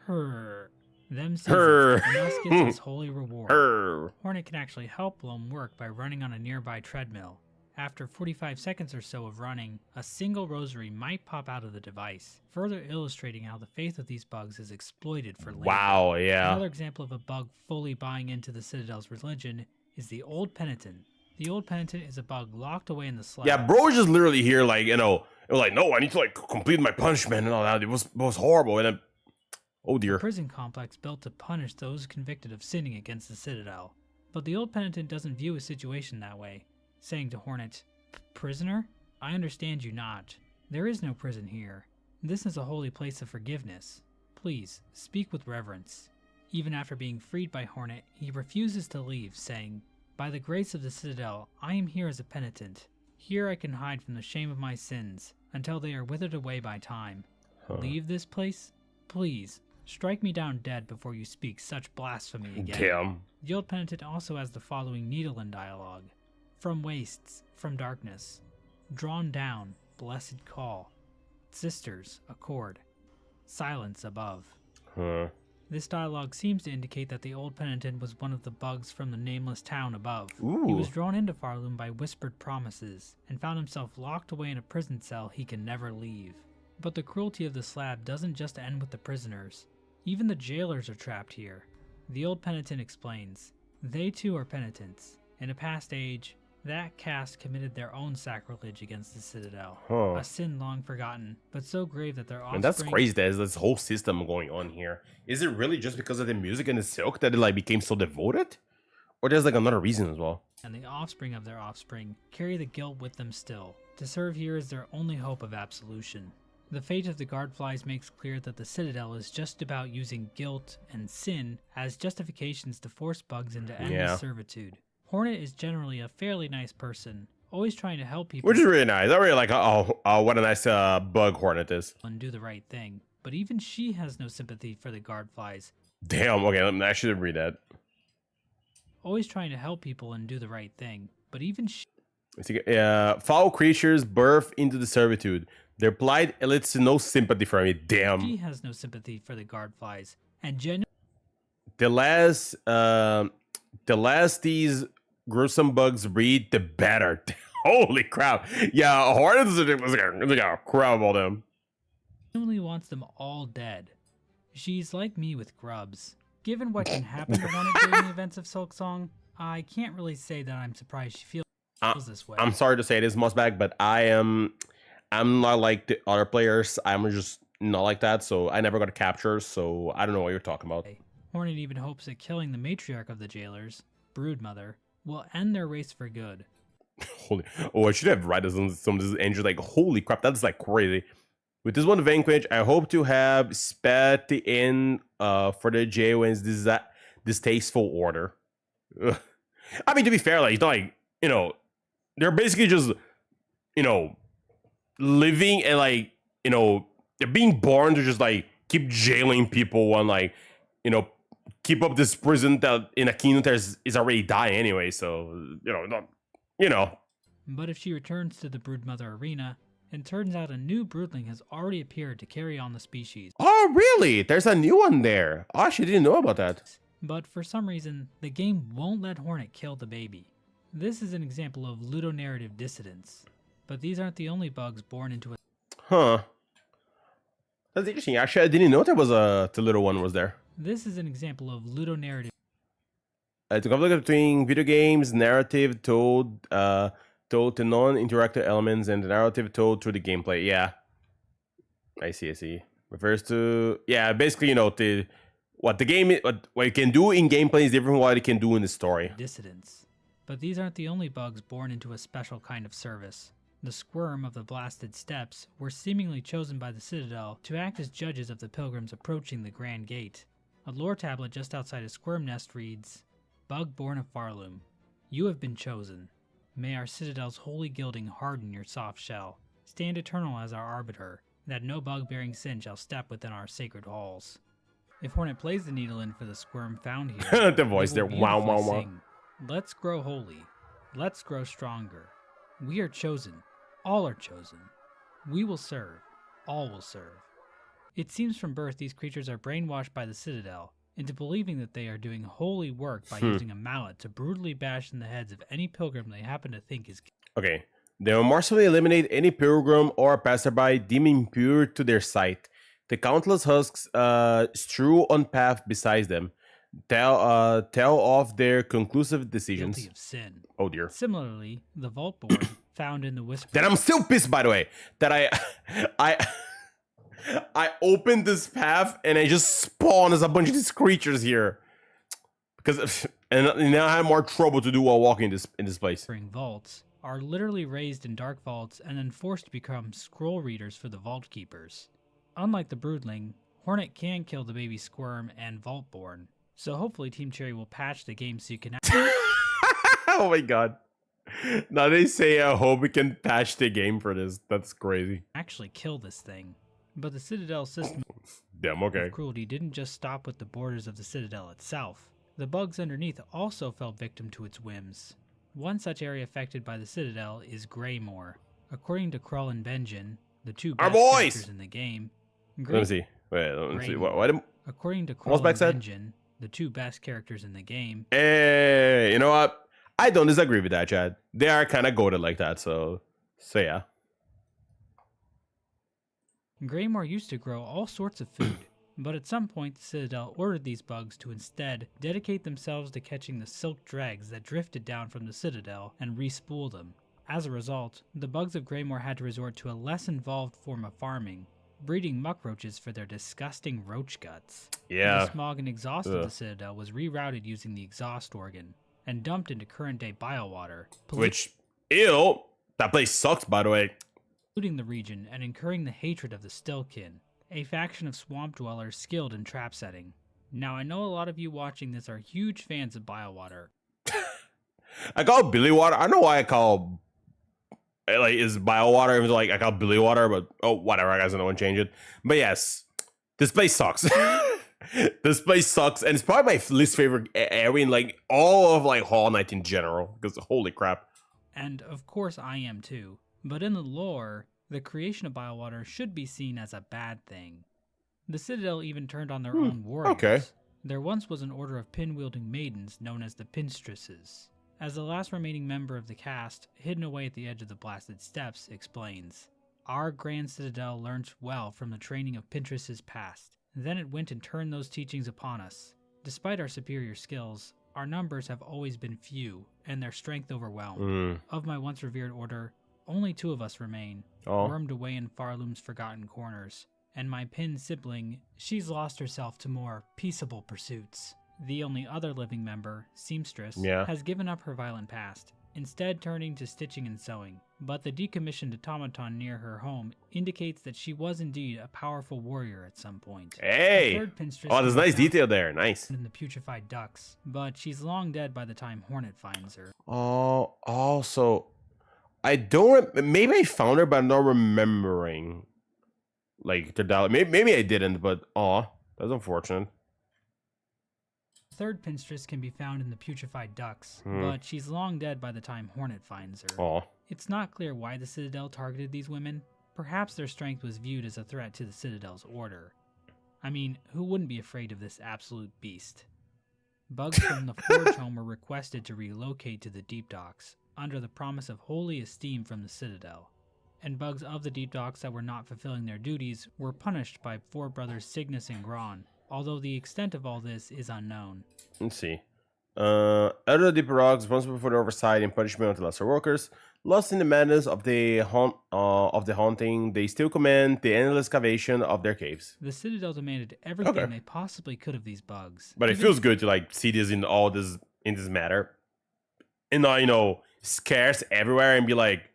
Them sees it, and us gets his holy reward. Hornet can actually help Loam work by running on a nearby treadmill. After 45 seconds or so of running, a single rosary might pop out of the device, further illustrating how the faith of these bugs is exploited for labor. Wow, yeah. Another example of a bug fully buying into the Citadel's religion is the Old Penitent. The Old Penitent is a bug locked away in the slab. Yeah, bro was just literally here like, it was like, no, I need to like complete my punishment and all that. It was horrible. And then, oh dear. A prison complex built to punish those convicted of sinning against the Citadel. But the Old Penitent doesn't view his situation that way, saying to Hornet, "Prisoner, I understand you not. There is no prison here. This is a holy place of forgiveness. Please, speak with reverence." Even after being freed by Hornet, he refuses to leave, saying, "By the grace of the Citadel, I am here as a penitent. Here I can hide from the shame of my sins, until they are withered away by time. Leave this place? Please, Strike me down dead before you speak such blasphemy again. Damn. The old penitent also has the following Needlein dialogue. From wastes, from darkness. Drawn down, blessed call. Sisters, accord. Silence above. Huh. This dialogue seems to indicate that the old penitent was one of the bugs from the nameless town above. Ooh. He was drawn into Farloom by whispered promises, and found himself locked away in a prison cell he can never leave. But the cruelty of the slab doesn't just end with the prisoners. Even the jailers are trapped here. The old penitent explains. They too are penitents. In a past age, that caste committed their own sacrilege against the Citadel. Huh. A sin long forgotten, but so grave that their offspring... And that's crazy. There's this whole system going on here. Is it really just because of the music and the silk that it like became so devoted? Or there's like another reason as well? And the offspring of their offspring carry the guilt with them still. To serve here is their only hope of absolution. The fate of the Guardflies makes clear that the Citadel is just about using guilt and sin as justifications to force bugs into endless servitude. Hornet is generally a fairly nice person, always trying to help people. Which is really nice. I really like what a nice bug Hornet is. And do the right thing. But even she has no sympathy for the Guardflies. Damn, okay, I should read that. Always trying to help people and do the right thing. But even she... Foul creatures birth into the servitude. Their plight elicits no sympathy from me. Damn. She has no sympathy for the Guardflies. And the less these gruesome bugs breed, the better. Holy crap. Yeah, Hornet is like a crap about them. Genuinely wants them all dead. She's like me with grubs. Given what can happen to Hornet during the events of Silksong, I can't really say that I'm surprised she feels this way. I'm sorry to say this, Mossbag, but I'm not like the other players. I'm just not like that, so I never got captures, so I don't know what you're talking about. Hornet even hopes that killing the matriarch of the jailers, Broodmother, will end their race for good. Holy, I should have read some of this angel. Like, holy crap, that's like crazy. With this one vanquish, I hope to have sped the end for the J-Wins distasteful order. Ugh. I mean, to be fair, like, it's not like, you know, they're basically just, you know, living and like, you know, they're being born to just like keep jailing people and like, you know, keep up this prison that in a kingdom that is already dying anyway. So, you know, not, you know. But if she returns to the Broodmother arena, it turns out a new broodling has already appeared to carry on the species. Oh, really? There's a new one there. Oh, she didn't know about that. But for some reason, the game won't let Hornet kill the baby. This is an example of ludonarrative dissidence. But these aren't the only bugs born into a... Huh. That's interesting. Actually, I didn't know there was the little one was there. This is an example of ludonarrative... It's a conflict between video games, narrative told to non-interactive elements, and the narrative told through the gameplay. Yeah. I see. Refers to... Yeah, basically, you know, what you can do in gameplay is different from what you can do in the story. Dissidents. But these aren't the only bugs born into a special kind of service. The Squirm of the Blasted Steppes were seemingly chosen by the Citadel to act as judges of the pilgrims approaching the Grand Gate. A lore tablet just outside a Squirm nest reads, Bug born of Farloom, you have been chosen. May our Citadel's holy gilding harden your soft shell. Stand eternal as our arbiter, that no bug-bearing sin shall step within our sacred halls. If Hornet plays the Needlein for the Squirm found here, the voice there, wow. Sing, let's grow holy. Let's grow stronger. We are chosen. All are chosen. We will serve. All will serve. It seems from birth these creatures are brainwashed by the Citadel into believing that they are doing holy work by using a mallet to brutally bash in the heads of any pilgrim they happen to think is... Okay. They will mercifully eliminate any pilgrim or passerby deemed impure to their sight. The countless husks strew on path beside them. Tell of their conclusive decisions. Guilty of sin. Oh dear. Similarly, the Vault Board found in the Whisper... That I'm still pissed, by the way, that I opened this path and I just spawned as a bunch of these creatures here. Because and now I have more trouble to do while walking in this place. Vaults are literally raised in dark vaults and then forced to become scroll readers for the Vault Keepers. Unlike the Broodling, Hornet can kill the baby Squirm and Vaultborn, so hopefully Team Cherry will patch the game so you can... Oh my god. Now they say I hope we can patch the game for this. That's crazy. Actually kill this thing. But the Citadel system... Damn, okay. Cruelty didn't just stop with the borders of the Citadel itself. The bugs underneath also fell victim to its whims. One such area affected by the Citadel is Greymoor. According to Krull and Benjin, the two best characters in the game... Let me see. Wait, let me see. What According to Krull and Benjin, the two best characters in the game... Hey, you know what? I don't disagree with that, Chad. They are kind of goated like that, so yeah. Greymoor used to grow all sorts of food, but at some point the Citadel ordered these bugs to instead dedicate themselves to catching the silk dregs that drifted down from the Citadel and re-spool them. As a result, the bugs of Greymoor had to resort to a less involved form of farming, breeding muckroaches for their disgusting roach guts. Yeah. The smog and exhaust of the Citadel was rerouted using the exhaust organ and dumped into current-day biowater. Which, ew, that place sucks, by the way. Polluting the region and incurring the hatred of the Stillkin, a faction of swamp dwellers skilled in trap setting. Now, I know a lot of you watching this are huge fans of biowater. I call it Billy Water. I don't know why I call is biowater. It was like I call it Billy Water, but oh, whatever. I guess no one change it. But yes, this place sucks. This place sucks, and it's probably my least favorite area in like all of like Hollow Knight in general. Because holy crap. And of course, I am too. But in the lore, the creation of biowater should be seen as a bad thing. The Citadel even turned on their own warriors. Okay. There once was an order of pin-wielding maidens known as the Pinstresses. As the last remaining member of the cast, hidden away at the edge of the blasted steppes, explains, "Our Grand Citadel learnt well from the training of Pinstresses past. Then it went and turned those teachings upon us. Despite our superior skills, our numbers have always been few, and their strength overwhelmed. Of my once revered order, only 2 of us remain, wormed away in Farloom's forgotten corners, and my Pin sibling, she's lost herself to more peaceable pursuits. The only other living member, Seamstress, has given up her violent past, instead turning to stitching and sewing, but the decommissioned automaton near her home indicates that she was indeed a powerful warrior at some point. Hey! Oh, there's nice detail there, nice. In the putrefied ducks, but she's long dead by the time Hornet finds her. Oh, also... I don't. Maybe I found her, but I'm not remembering. Like to dial. Maybe I didn't, but that's unfortunate. Third Pinstress can be found in the putrefied ducks, but she's long dead by the time Hornet finds her. It's not clear why the Citadel targeted these women. Perhaps their strength was viewed as a threat to the Citadel's order. I mean, who wouldn't be afraid of this absolute beast? Bugs from the Forge Home were requested to relocate to the Deep Docks, under the promise of holy esteem from the Citadel, and bugs of the Deep Docks that were not fulfilling their duties were punished by 4 brothers Cygnus and Gron, although the extent of all this is unknown. Let's see. Other Deep Rocks responsible for the oversight and punishment of the lesser workers, lost in the madness of the haunting, they still command the endless excavation of their caves. The Citadel demanded everything they possibly could of these bugs. But it feels good to like see this in all this matter, and not scarce everywhere and be like,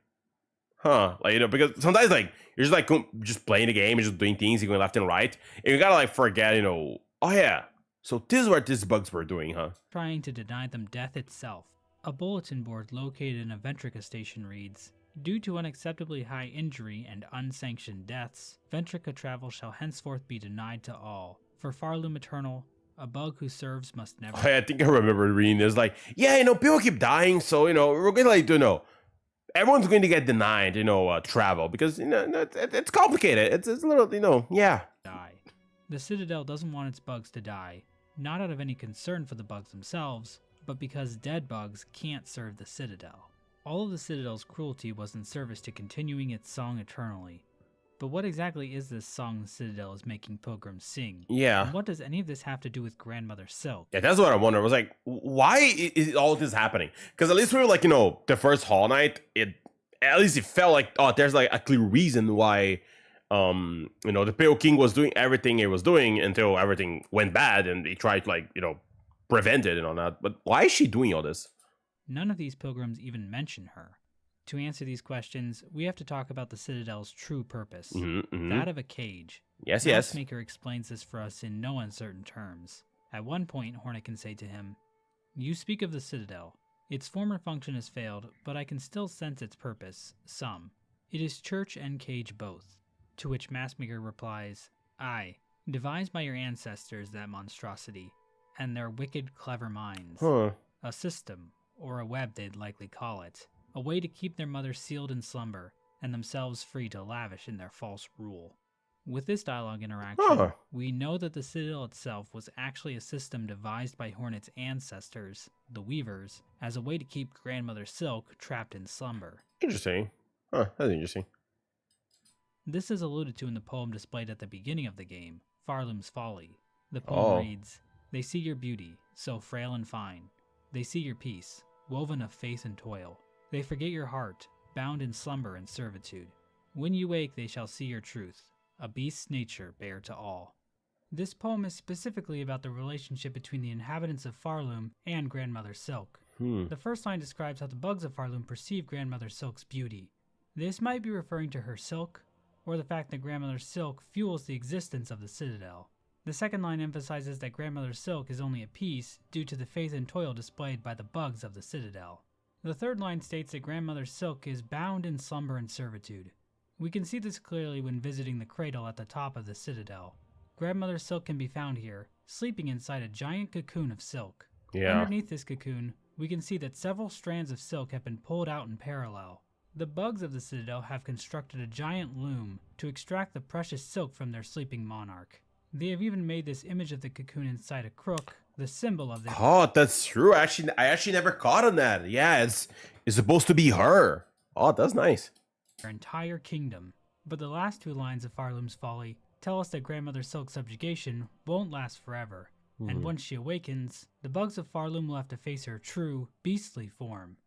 like because sometimes like you're just like just playing the game and just doing things, you're going left and right, and you gotta like forget, oh yeah, so this is what these bugs were doing, trying to deny them death itself. A bulletin board located in a Ventrica station reads, "Due to unacceptably high injury and unsanctioned deaths, Ventrica travel shall henceforth be denied to all. For Farloom Eternal, a bug who serves must never..." I think I remember reading this, like, people keep dying, so, we're going to, like, everyone's going to get denied, travel, because, it's complicated. It's a little, Die. The Citadel doesn't want its bugs to die, not out of any concern for the bugs themselves, but because dead bugs can't serve the Citadel. All of the Citadel's cruelty was in service to continuing its song eternally. But what exactly is this song the Citadel is making pilgrims sing? Yeah. And what does any of this have to do with Grandmother Silk? Yeah, that's what I wonder. I was like, why is all this happening? Because at least we were like, the first Hollow Knight, at least it felt like, there's like a clear reason why, the Pale King was doing everything he was doing until everything went bad and he tried to like, prevent it and all that. But why is she doing all this? None of these pilgrims even mention her. To answer these questions, we have to talk about the Citadel's true purpose, that of a cage. Yes. Maker explains this for us in no uncertain terms. At one point, Hornet can say to him, "You speak of the Citadel. Its former function has failed, but I can still sense its purpose, some. It is church and cage both." To which Maskmaker replies, "Aye, Devised by your ancestors, that monstrosity, and their wicked, clever minds. Huh. A system, or a web they'd likely call it. A way to keep their mother sealed in slumber, and themselves free to lavish in their false rule. With this dialogue interaction, we know that the Citadel itself was actually a system devised by Hornet's ancestors, the Weavers, as a way to keep Grandmother Silk trapped in slumber. Interesting. Huh, that's interesting. This is alluded to in the poem displayed at the beginning of the game, Farloom's Folly. The poem reads, "They see your beauty, so frail and fine. They see your peace, woven of faith and toil. They forget your heart, bound in slumber and servitude. When you wake, they shall see your truth, a beast's nature bare to all." This poem is specifically about the relationship between the inhabitants of Farloom and Grandmother Silk. The first line describes how the bugs of Farloom perceive Grandmother Silk's beauty. This might be referring to her silk, or the fact that Grandmother Silk fuels the existence of the Citadel. The second line emphasizes that Grandmother Silk is only a piece due to the faith and toil displayed by the bugs of the Citadel. The third line states that Grandmother Silk is bound in slumber and servitude. We can see this clearly when visiting the cradle at the top of the Citadel. Grandmother Silk can be found here, sleeping inside a giant cocoon of silk. Underneath this cocoon, we can see that several strands of silk have been pulled out in parallel. The bugs of the Citadel have constructed a giant loom to extract the precious silk from their sleeping monarch. They have even made this image of the cocoon inside a crook, the symbol of their... Oh, that's true. I actually never caught on that. Yeah, it's supposed to be her. Oh, that's nice. ...their entire kingdom. But the last two lines of Farloom's Folly tell us that Grandmother Silk's subjugation won't last forever. And once she awakens, the bugs of Farloom will have to face her true, beastly form.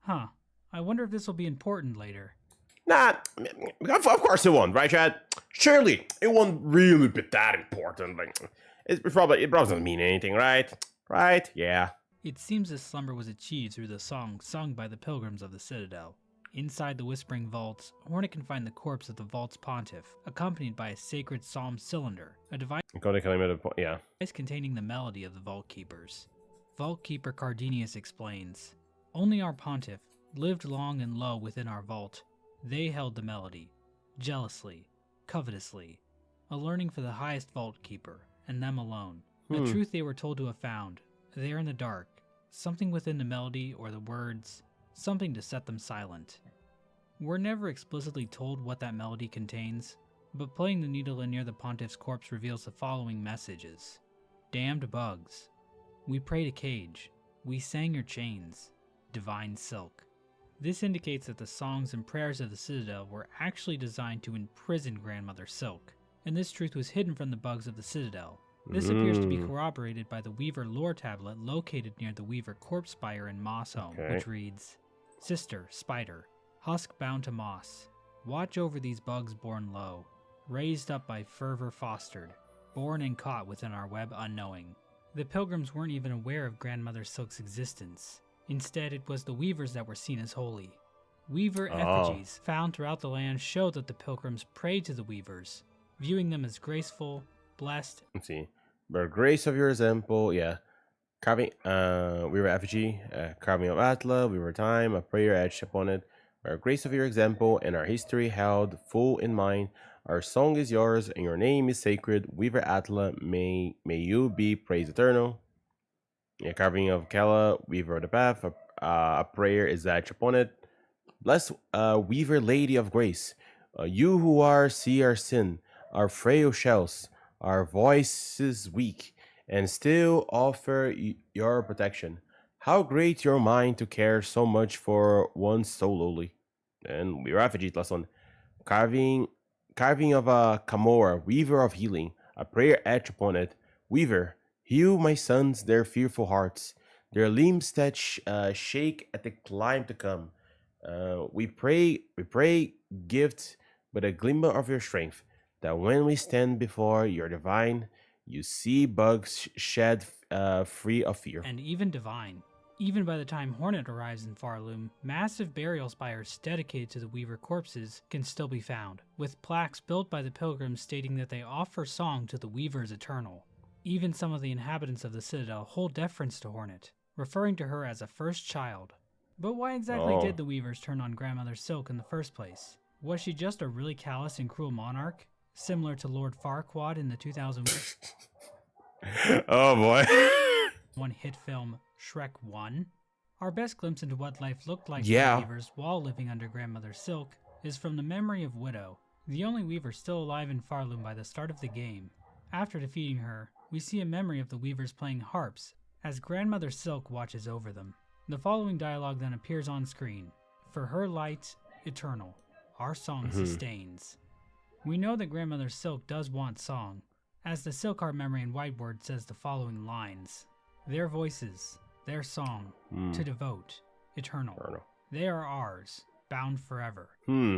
Huh. I wonder if this will be important later. Nah, of course it won't, right, Chad? Surely it won't really be that important. Like, it probably doesn't mean anything, right? Right? Yeah. It seems this slumber was achieved through the song sung by the pilgrims of the Citadel. Inside the Whispering Vaults, Hornet can find the corpse of the Vault's pontiff, accompanied by a sacred psalm cylinder, a device containing the melody of the Vault Keepers. Vault Keeper Cardenius explains, "Only our pontiff lived long and low within our vault. They held the melody, jealously, covetously, a learning for the highest Vault Keeper, and them alone. A truth they were told to have found, there in the dark, something within the melody or the words, something to set them silent." We're never explicitly told what that melody contains, but playing the needle in near the pontiff's corpse reveals the following messages. Damned bugs. We prayed a cage. We sang your chains. Divine silk. This indicates that the songs and prayers of the Citadel were actually designed to imprison Grandmother Silk, and this truth was hidden from the bugs of the Citadel. This appears to be corroborated by the Weaver lore tablet located near the Weaver corpse spire in Moss Home, which reads, "Sister, spider, husk bound to moss, watch over these bugs born low, raised up by fervor fostered, born and caught within our web unknowing." The pilgrims weren't even aware of Grandmother Silk's existence. Instead, it was the Weavers that were seen as holy. Weaver effigies found throughout the land show that the pilgrims prayed to the Weavers, viewing them as graceful, blessed. Let's see. By grace of your example, carving, Weaver effigy, carving of Atla, Weaver time, a prayer etched upon it. By grace of your example and our history held full in mind, our song is yours and your name is sacred. Weaver Atla, may you be praised eternal. Carving of Kella, Weaver of the Path, a prayer is etched upon it. Bless Weaver Lady of Grace, you who are see our sin, our frail shells, our voices weak, and still offer your protection. How great your mind to care so much for one so lowly. And Weaver effigy, last one. Carving of a Camorra, Weaver of Healing, a prayer etched upon it. Weaver, heal my sons, their fearful hearts, their limbs that shake at the climb to come. We pray, gift but a glimmer of your strength, that when we stand before your divine, you see bugs shed free of fear. And even divine. Even by the time Hornet arrives in Farloom, massive burial spires dedicated to the Weaver corpses can still be found, with plaques built by the pilgrims stating that they offer song to the Weavers eternal. Even some of the inhabitants of the Citadel hold deference to Hornet, referring to her as a first child. But why exactly did the Weavers turn on Grandmother Silk in the first place? Was she just a really callous and cruel monarch? similar to Lord Farquaad in the 2001 Oh boy. hit film Shrek 1. Our best glimpse into what life looked like for Yeah. the Weavers while living under Grandmother Silk is from the memory of Widow, the only Weaver still alive in Farloom by the start of the game. After defeating her, we see a memory of the Weavers playing harps as Grandmother Silk watches over them. The following dialogue then appears on screen. For her light, eternal. Our song sustains. We know that Grandmother Silk does want song, as the Silkheart memory in Whiteboard says the following lines. Their voices, their song, to devote, eternal. They are ours, bound forever.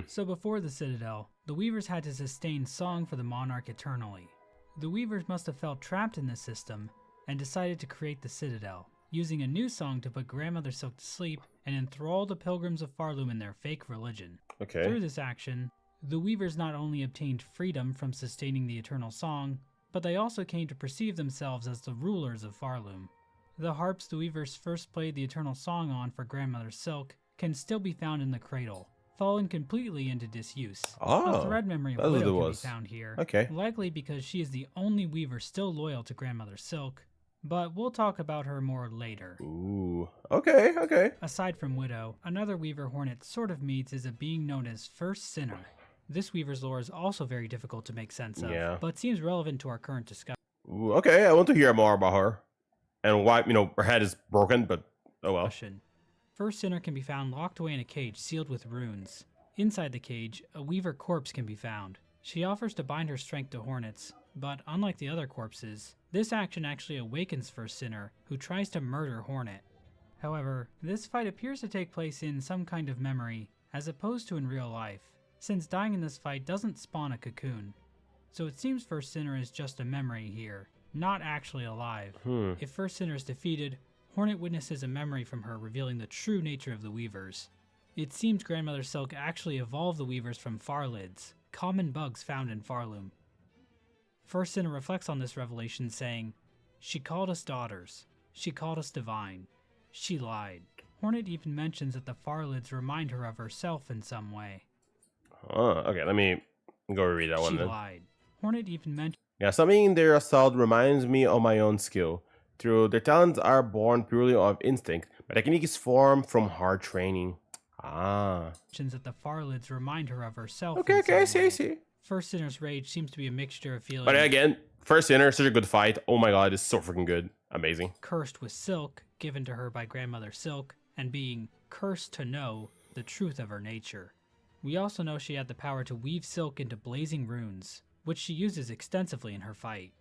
So before the Citadel, the Weavers had to sustain song for the Monarch eternally. The Weavers must have felt trapped in this system and decided to create the Citadel, using a new song to put Grandmother Silk to sleep and enthrall the pilgrims of Farloom in their fake religion. Okay. Through this action, the Weavers not only obtained freedom from sustaining the eternal song, but they also came to perceive themselves as the rulers of Farloom. The harps the Weavers first played the eternal song on for Grandmother Silk can still be found in the cradle, fallen completely into disuse. Oh, a thread memory of that's what Widow it can was. be found here, Okay. likely because she is the only Weaver still loyal to Grandmother Silk, but we'll talk about her more later. Ooh. Okay, okay. Aside from Widow, another Weaver Hornet sort of meets is a being known as First Sinner. This Weaver's lore is also very difficult to make sense of, but seems relevant to our current discussion. Ooh, okay, I want to hear more about her. And why, her head is broken, but oh well. First Sinner can be found locked away in a cage sealed with runes. Inside the cage, a Weaver corpse can be found. She offers to bind her strength to Hornets, but unlike the other corpses, this action actually awakens First Sinner, who tries to murder Hornet. However, this fight appears to take place in some kind of memory, as opposed to in real life, since dying in this fight doesn't spawn a cocoon. So it seems First Sinner is just a memory here, not actually alive. If First Sinner is defeated, Hornet witnesses a memory from her revealing the true nature of the Weavers. It seems Grandmother Silk actually evolved the Weavers from Farlids, common bugs found in Farloom. First Sinner reflects on this revelation saying, "She called us daughters. She called us divine. She lied." Hornet even mentions that the Farlids remind her of herself in some way. Okay, let me go read that one then. She lied. Hornet even mentions... Yeah, something in their assault reminds me of my own skill. True, their talents are born purely of instinct, but technique is formed from hard training. That the Farlids remind her of herself. Okay, I see. First Sinner's rage seems to be a mixture of feeling... But again, First Sinner, such a good fight. Oh my god, it's so freaking good. Amazing. Cursed with silk, given to her by Grandmother Silk, and being cursed to know the truth of her nature. We also know she had the power to weave silk into blazing runes, which she uses extensively in her fight.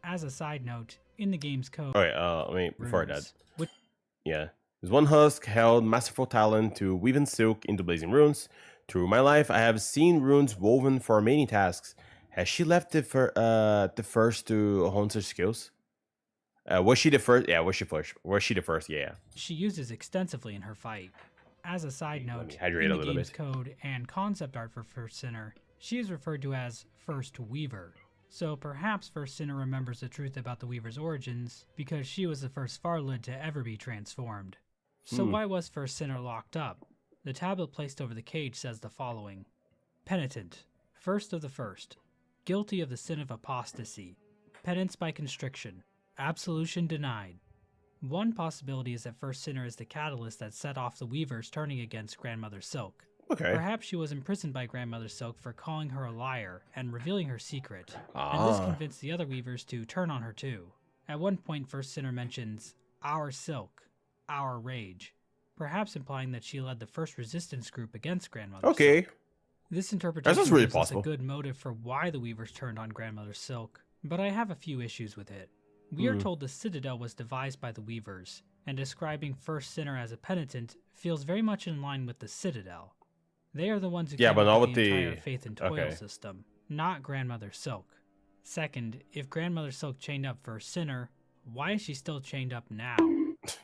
As a side note, in the game's code... before that. Yeah. There's one husk held masterful talent to weave in silk into blazing runes. Through my life, I have seen runes woven for many tasks. Has she left the first to hone such skills? Was she the first? Yeah, was she the first? Yeah. She uses extensively in her fight. As a side note, in the game's code and concept art for First Sinner, she is referred to as First Weaver. So perhaps First Sinner remembers the truth about the Weaver's origins because she was the first Farlid to ever be transformed. So why was First Sinner locked up? The tablet placed over the cage says the following. Penitent, first of the first, guilty of the sin of apostasy, penance by constriction, absolution denied. One possibility is that First Sinner is the catalyst that set off the Weavers turning against Grandmother Silk. Okay. Perhaps she was imprisoned by Grandmother Silk for calling her a liar and revealing her secret, and this convinced the other Weavers to turn on her too. At one point, First Sinner mentions, "Our Silk, our rage," perhaps implying that she led the first resistance group against Grandmother Silk. This interpretation That's really gives us possible. a good motive for why the Weavers turned on Grandmother Silk, but I have a few issues with it. We are told the Citadel was devised by the Weavers, and describing First Sinner as a penitent feels very much in line with the Citadel. They are the ones who came up with the entire faith and toil system, not Grandmother Silk. Second, if Grandmother Silk chained up First Sinner, why is she still chained up now?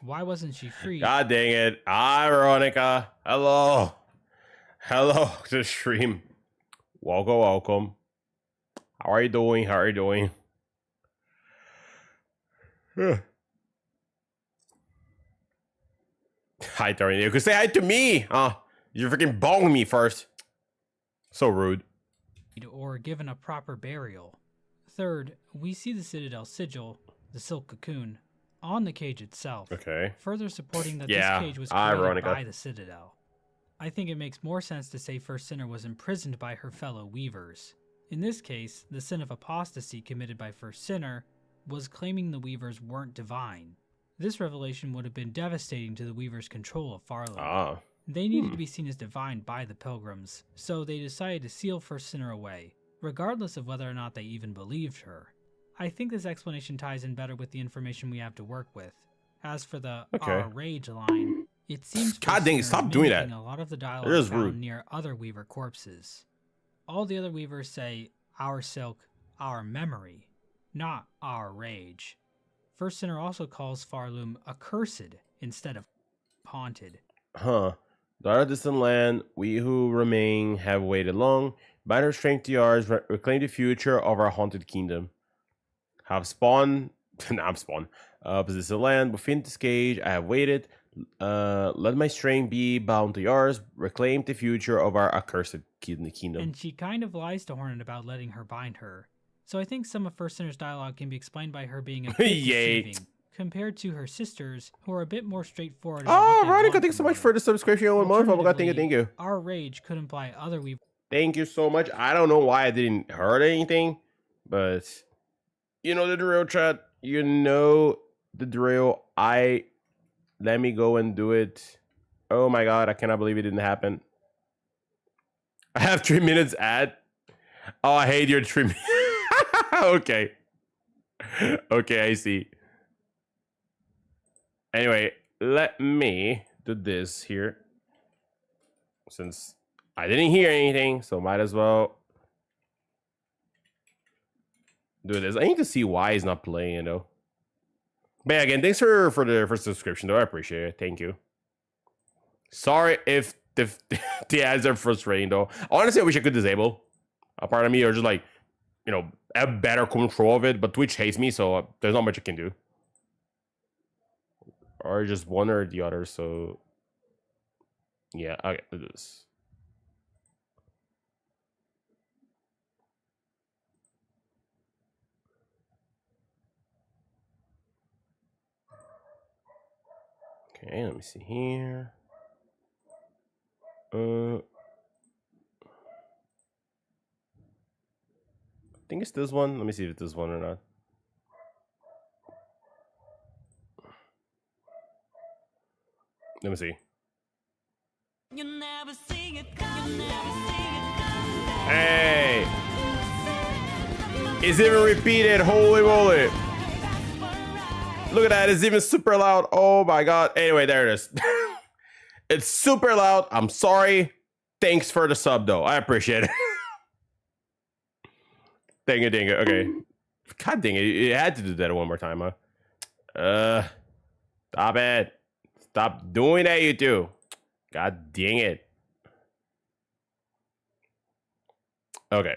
Why wasn't she free? God dang it. Hi, Veronica. Hello to the stream. Welcome. How are you doing? Hi, Tony. You could say hi to me. You freaking bonged me first. So rude. or given a proper burial. Third, we see the Citadel sigil, the silk cocoon, on the cage itself, Okay. further supporting that Yeah, this cage was created Veronica. by the Citadel. I think it makes more sense to say First Sinner was imprisoned by her fellow Weavers. In this case, the sin of apostasy committed by First Sinner was claiming the Weavers weren't divine. This revelation would have been devastating to the Weavers' control of Farloom. They needed to be seen as divine by the Pilgrims, so they decided to seal First Sinner away, regardless of whether or not they even believed her. I think this explanation ties in better with the information we have to work with. As for the Our Rage line, it seems God dang it, stop doing that. A lot of the dialogue found rude. near other Weaver corpses. All the other Weavers say, our silk, our memory, not our rage. First Sinner also calls Farloom accursed instead of haunted. Daughter of distant land, we who remain have waited long. Bind our strength to yours, reclaim the future of our haunted kingdom. Have spawned, possess the land within this cage. I have waited. Let my strength be bound to yours. Reclaim the future of our accursed kingdom. And she kind of lies to Hornet about letting her bind her. So I think some of First Sinner's dialogue can be explained by her being a bit deceiving, compared to her sisters, who are a bit more straightforward. Veronica, thanks so much for the subscription one month. Oh my god, thank you. Our rage could imply other Weavers. Thank you so much. I don't know why I didn't heard anything, but you know the drill, chat. You know the drill. Let me go and do it. Oh my god, I cannot believe it didn't happen. I have 3 minutes ad. Oh, I hate your 3 minutes. Okay. Okay, I see. Anyway, let me do this here. Since I didn't hear anything, so might as well do this. I need to see why he's not playing, though. But yeah, again, thanks for the subscription, though. I appreciate it. Thank you. Sorry if the ads are frustrating, though. Honestly, I wish I could disable a part of me, or just like, you know, have better control of it. But Twitch hates me, so there's not much I can do. Or just one or the other. So yeah, okay, do this. Okay, let me see here. I think it's this one. Let me see if it's this one or not. Let me see. Hey! It's even repeated. Holy moly. Look at that. It's even super loud. Oh my god. Anyway, there it is. It's super loud. I'm sorry. Thanks for the sub, though. I appreciate it. Dang it, dang it. Okay. God dang it. You had to do that one more time, huh? Stop it. Stop doing that, you two. God dang it. Okay.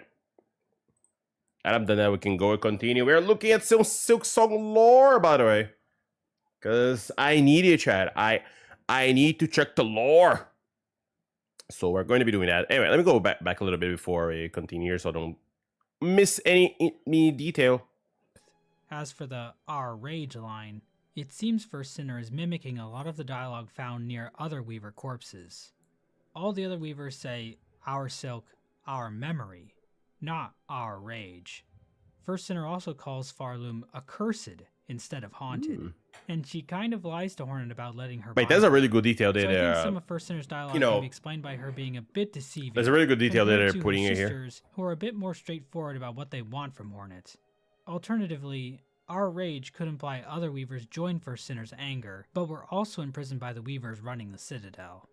And I'm done now. We can go and continue. We're looking at some Silksong lore, by the way. Because I need it, Chad. I need to check the lore. So we're going to be doing that. Anyway, let me go back a little bit before we continue so I don't miss any detail. As for the Our Rage line, it seems First Sinner is mimicking a lot of the dialogue found near other Weaver corpses. All the other Weavers say, our silk, our memory, not our rage. First Sinner also calls Farloom accursed instead of haunted. And she kind of lies to Hornet about letting her Wait, there's a really good detail there. So I think some of First Sinner's dialogue can be explained by her being a bit deceiving. There's a really good detail that they're putting in here. Who are a bit more straightforward about what they want from Hornet. Alternatively, our rage could imply other Weavers joined First Sinner's anger, but were also imprisoned by the Weavers running the Citadel.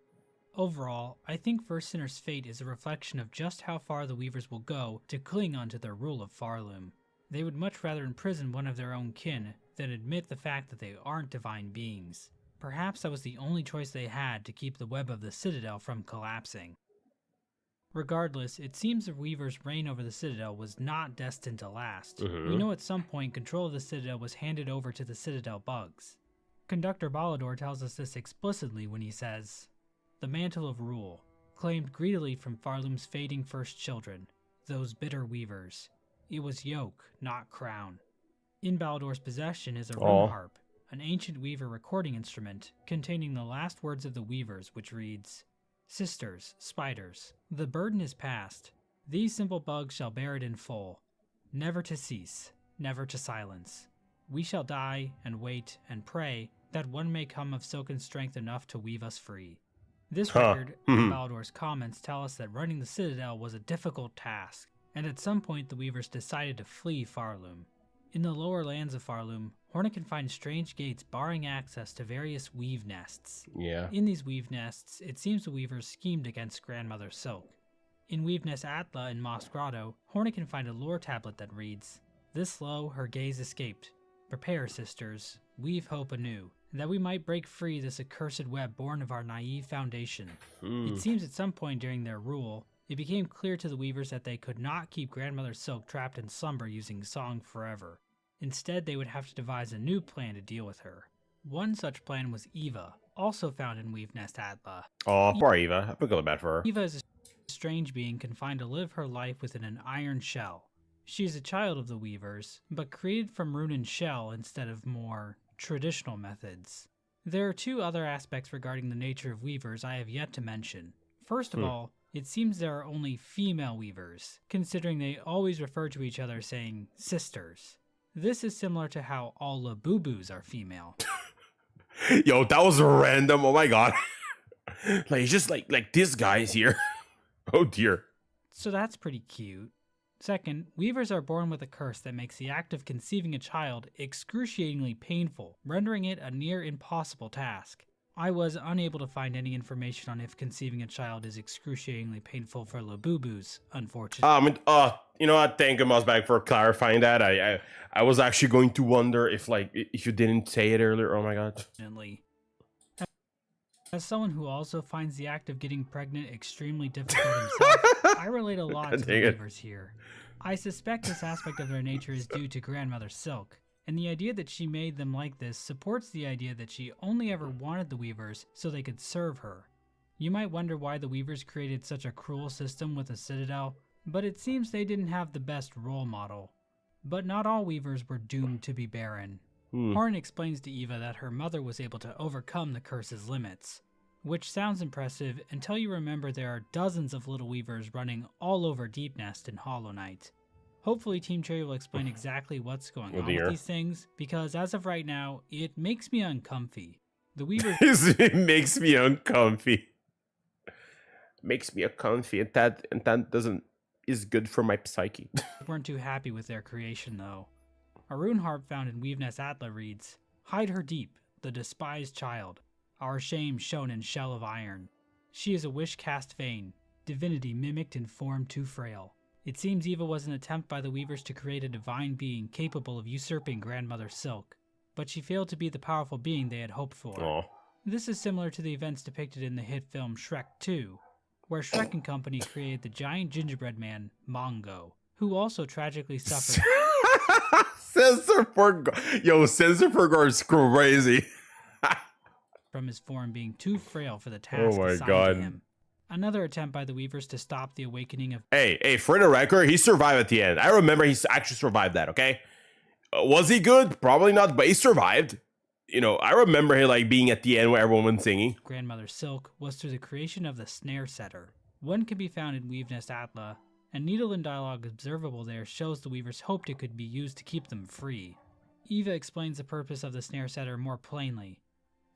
Overall, I think First Sinner's fate is a reflection of just how far the Weavers will go to cling onto their rule of Farloom. They would much rather imprison one of their own kin than admit the fact that they aren't divine beings. Perhaps that was the only choice they had to keep the web of the Citadel from collapsing. Regardless, it seems the Weaver's reign over the Citadel was not destined to last. We know at some point control of the Citadel was handed over to the Citadel bugs. Conductor Balador tells us this explicitly when he says, "The mantle of rule, claimed greedily from Farloom's fading first children, those bitter weavers. It was yoke, not crown. In Baldor's possession is a rune harp, an ancient weaver recording instrument containing the last words of the weavers, which reads, "Sisters, spiders, the burden is past. These simple bugs shall bear it in full. Never to cease, never to silence. We shall die and wait and pray that one may come of silken strength enough to weave us free." This record and Baldor's comments tell us that running the Citadel was a difficult task, and at some point the weavers decided to flee Farloom. In the lower lands of Farloom, Hornet can find strange gates barring access to various weave nests. Yeah. In these weave nests, it seems the weavers schemed against Grandmother Silk. In Weave Nest Atla in Moss Grotto, Hornet can find a lore tablet that reads, "This low her gaze escaped. Prepare, sisters, weave hope anew, that we might break free this accursed web born of our naive foundation." It seems at some point during their rule, it became clear to the weavers that they could not keep Grandmother Silk trapped in slumber using song forever. Instead, they would have to devise a new plan to deal with her. One such plan was Eva, also found in Weave Nest Atla. Oh, poor Eva. I feel kind of bad for her. Eva is a strange being confined to live her life within an iron shell. She is a child of the weavers, but created from rune and shell instead of more traditional methods. There are two other aspects regarding the nature of weavers I have yet to mention. First of all, it seems there are only female weavers, considering they always refer to each other saying sisters. This is similar to how all Labubus are female. Yo, that was random. Oh my god. Like, it's just like this guy's here. Oh dear. So that's pretty cute. Second, weavers are born with a curse that makes the act of conceiving a child excruciatingly painful, rendering it a near impossible task. I was unable to find any information on if conceiving a child is excruciatingly painful for Labubus, unfortunately. You know what? Thank you, Mosbag, for clarifying that. I was actually going to wonder if you didn't say it earlier. Oh my god. As someone who also finds the act of getting pregnant extremely difficult himself, I relate a lot to the weavers here. I suspect this aspect of their nature is due to Grandmother Silk, and the idea that she made them like this supports the idea that she only ever wanted the weavers so they could serve her. You might wonder why the weavers created such a cruel system with a citadel, but it seems they didn't have the best role model. But not all weavers were doomed to be barren. Horn explains to Eva that her mother was able to overcome the curse's limits, which sounds impressive until you remember there are dozens of little weavers running all over Deep Nest and Hollow Knight. Hopefully Team Cherry will explain exactly what's going on with these things, because as of right now, it makes me uncomfy. The weavers it makes me uncomfy. Makes me uncomfy, and that doesn't is good for my psyche. weren't too happy with their creation though. A rune harp found in Weave Nest Atla reads, "Hide her deep, the despised child, our shame shown in shell of iron. She is a wish cast vain, divinity mimicked in form too frail." It seems Eva was an attempt by the weavers to create a divine being capable of usurping Grandmother Silk, but she failed to be the powerful being they had hoped for. Aww. This is similar to the events depicted in the hit film Shrek 2, where Shrek and company created the giant gingerbread man, Mongo, who also tragically suffered Censor for Gore is crazy. from his form being too frail for the task assigned to him. Another attempt by the weavers to stop the awakening of... Hey, for the record, he survived at the end. I remember he actually survived that, okay? Was he good? Probably not, but he survived. You know, I remember him being at the end where everyone was singing. Grandmother Silk was through the creation of the Snare Setter. One can be found in Weave Nest Atla, and needle and dialogue observable there shows the weavers hoped it could be used to keep them free. Eva explains the purpose of the Snare Setter more plainly.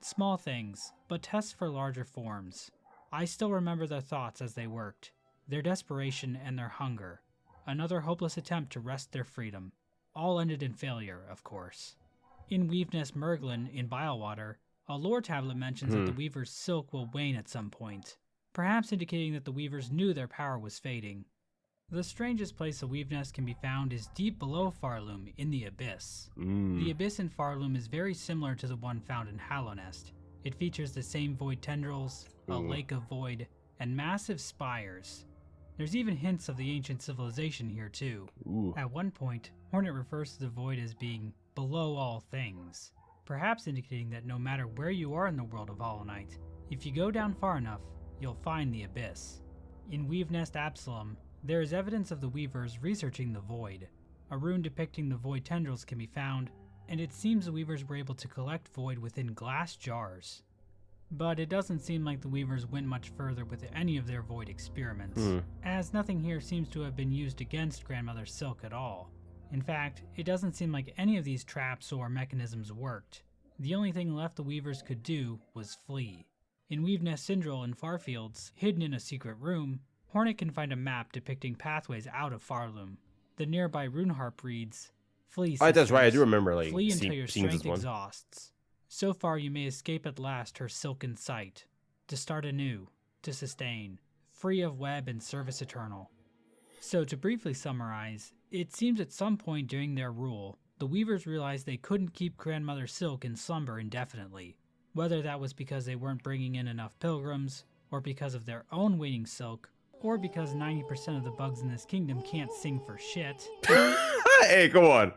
Small things, but tests for larger forms. I still remember their thoughts as they worked, their desperation and their hunger. Another hopeless attempt to wrest their freedom. All ended in failure, of course. In Weave Nest Merglin in Bilewater, a lore tablet mentions that the weaver's silk will wane at some point, perhaps indicating that the weavers knew their power was fading. The strangest place a weave nest can be found is deep below Farloom in the Abyss. The Abyss in Farloom is very similar to the one found in Hallownest. It features the same void tendrils, a lake of void, and massive spires. There's even hints of the ancient civilization here too. At one point, Hornet refers to the void as being below all things, perhaps indicating that no matter where you are in the world of Hollow Knight, if you go down far enough, you'll find the Abyss. In Weave Nest Absalom, There is evidence of the Weavers researching the Void. A rune depicting the Void tendrils can be found, and it seems the Weavers were able to collect Void within glass jars. But it doesn't seem like the Weavers went much further with any of their Void experiments, as nothing here seems to have been used against Grandmother Silk at all. In fact, it doesn't seem like any of these traps or mechanisms worked. The only thing left the Weavers could do was flee. In Weavenest Syndrome in Farfields, hidden in a secret room, Hornet can find a map depicting pathways out of Farloom. The nearby rune harp reads, "Flee, sisters, Oh, that's right. I do remember like flee until your seeing this strength one. exhausts. So far you may escape at last her silken sight. To start anew, to sustain, free of web and service eternal." So to briefly summarize, it seems at some point during their rule, the Weavers realized they couldn't keep Grandmother Silk in slumber indefinitely. Whether that was because they weren't bringing in enough pilgrims, or because of their own waiting silk, or because 90% of the bugs in this kingdom can't sing for shit. Hey, come on.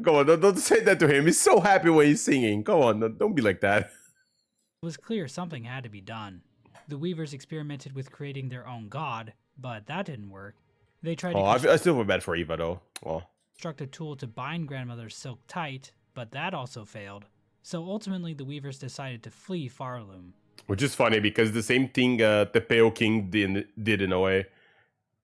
Come on, don't say that to him. He's so happy when he's singing. Come on, don't be like that. It was clear something had to be done. The Weavers experimented with creating their own god, but that didn't work. They tried to I still feel bad for Eva, though. Well, construct a tool to bind Grandmother Silk tight, but that also failed. So ultimately the Weavers decided to flee Farloom. which is funny because the same thing the Pale King did in a way.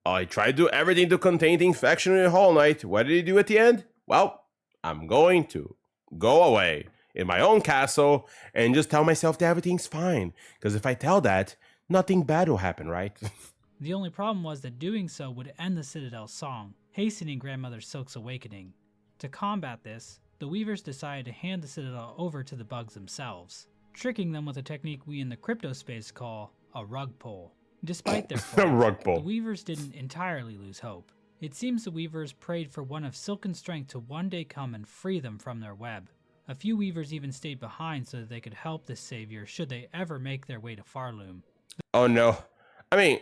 I tried to do everything to contain the infection in Hollow Knight. What did he do at the end? Well, I'm going to go away in my own castle and just tell myself that everything's fine. Because if I tell that, nothing bad will happen, right? The only problem was that doing so would end the Citadel's song, hastening Grandmother Silk's awakening. To combat this, the Weavers decided to hand the Citadel over to the bugs themselves, tricking them with a technique we in the crypto space call a rug pull. Despite their flaws, Rug pull. the Weavers didn't entirely lose hope. It seems the Weavers prayed for one of silken strength to one day come and free them from their web. A few Weavers even stayed behind so that they could help this savior should they ever make their way to Farloom. Oh no. I mean,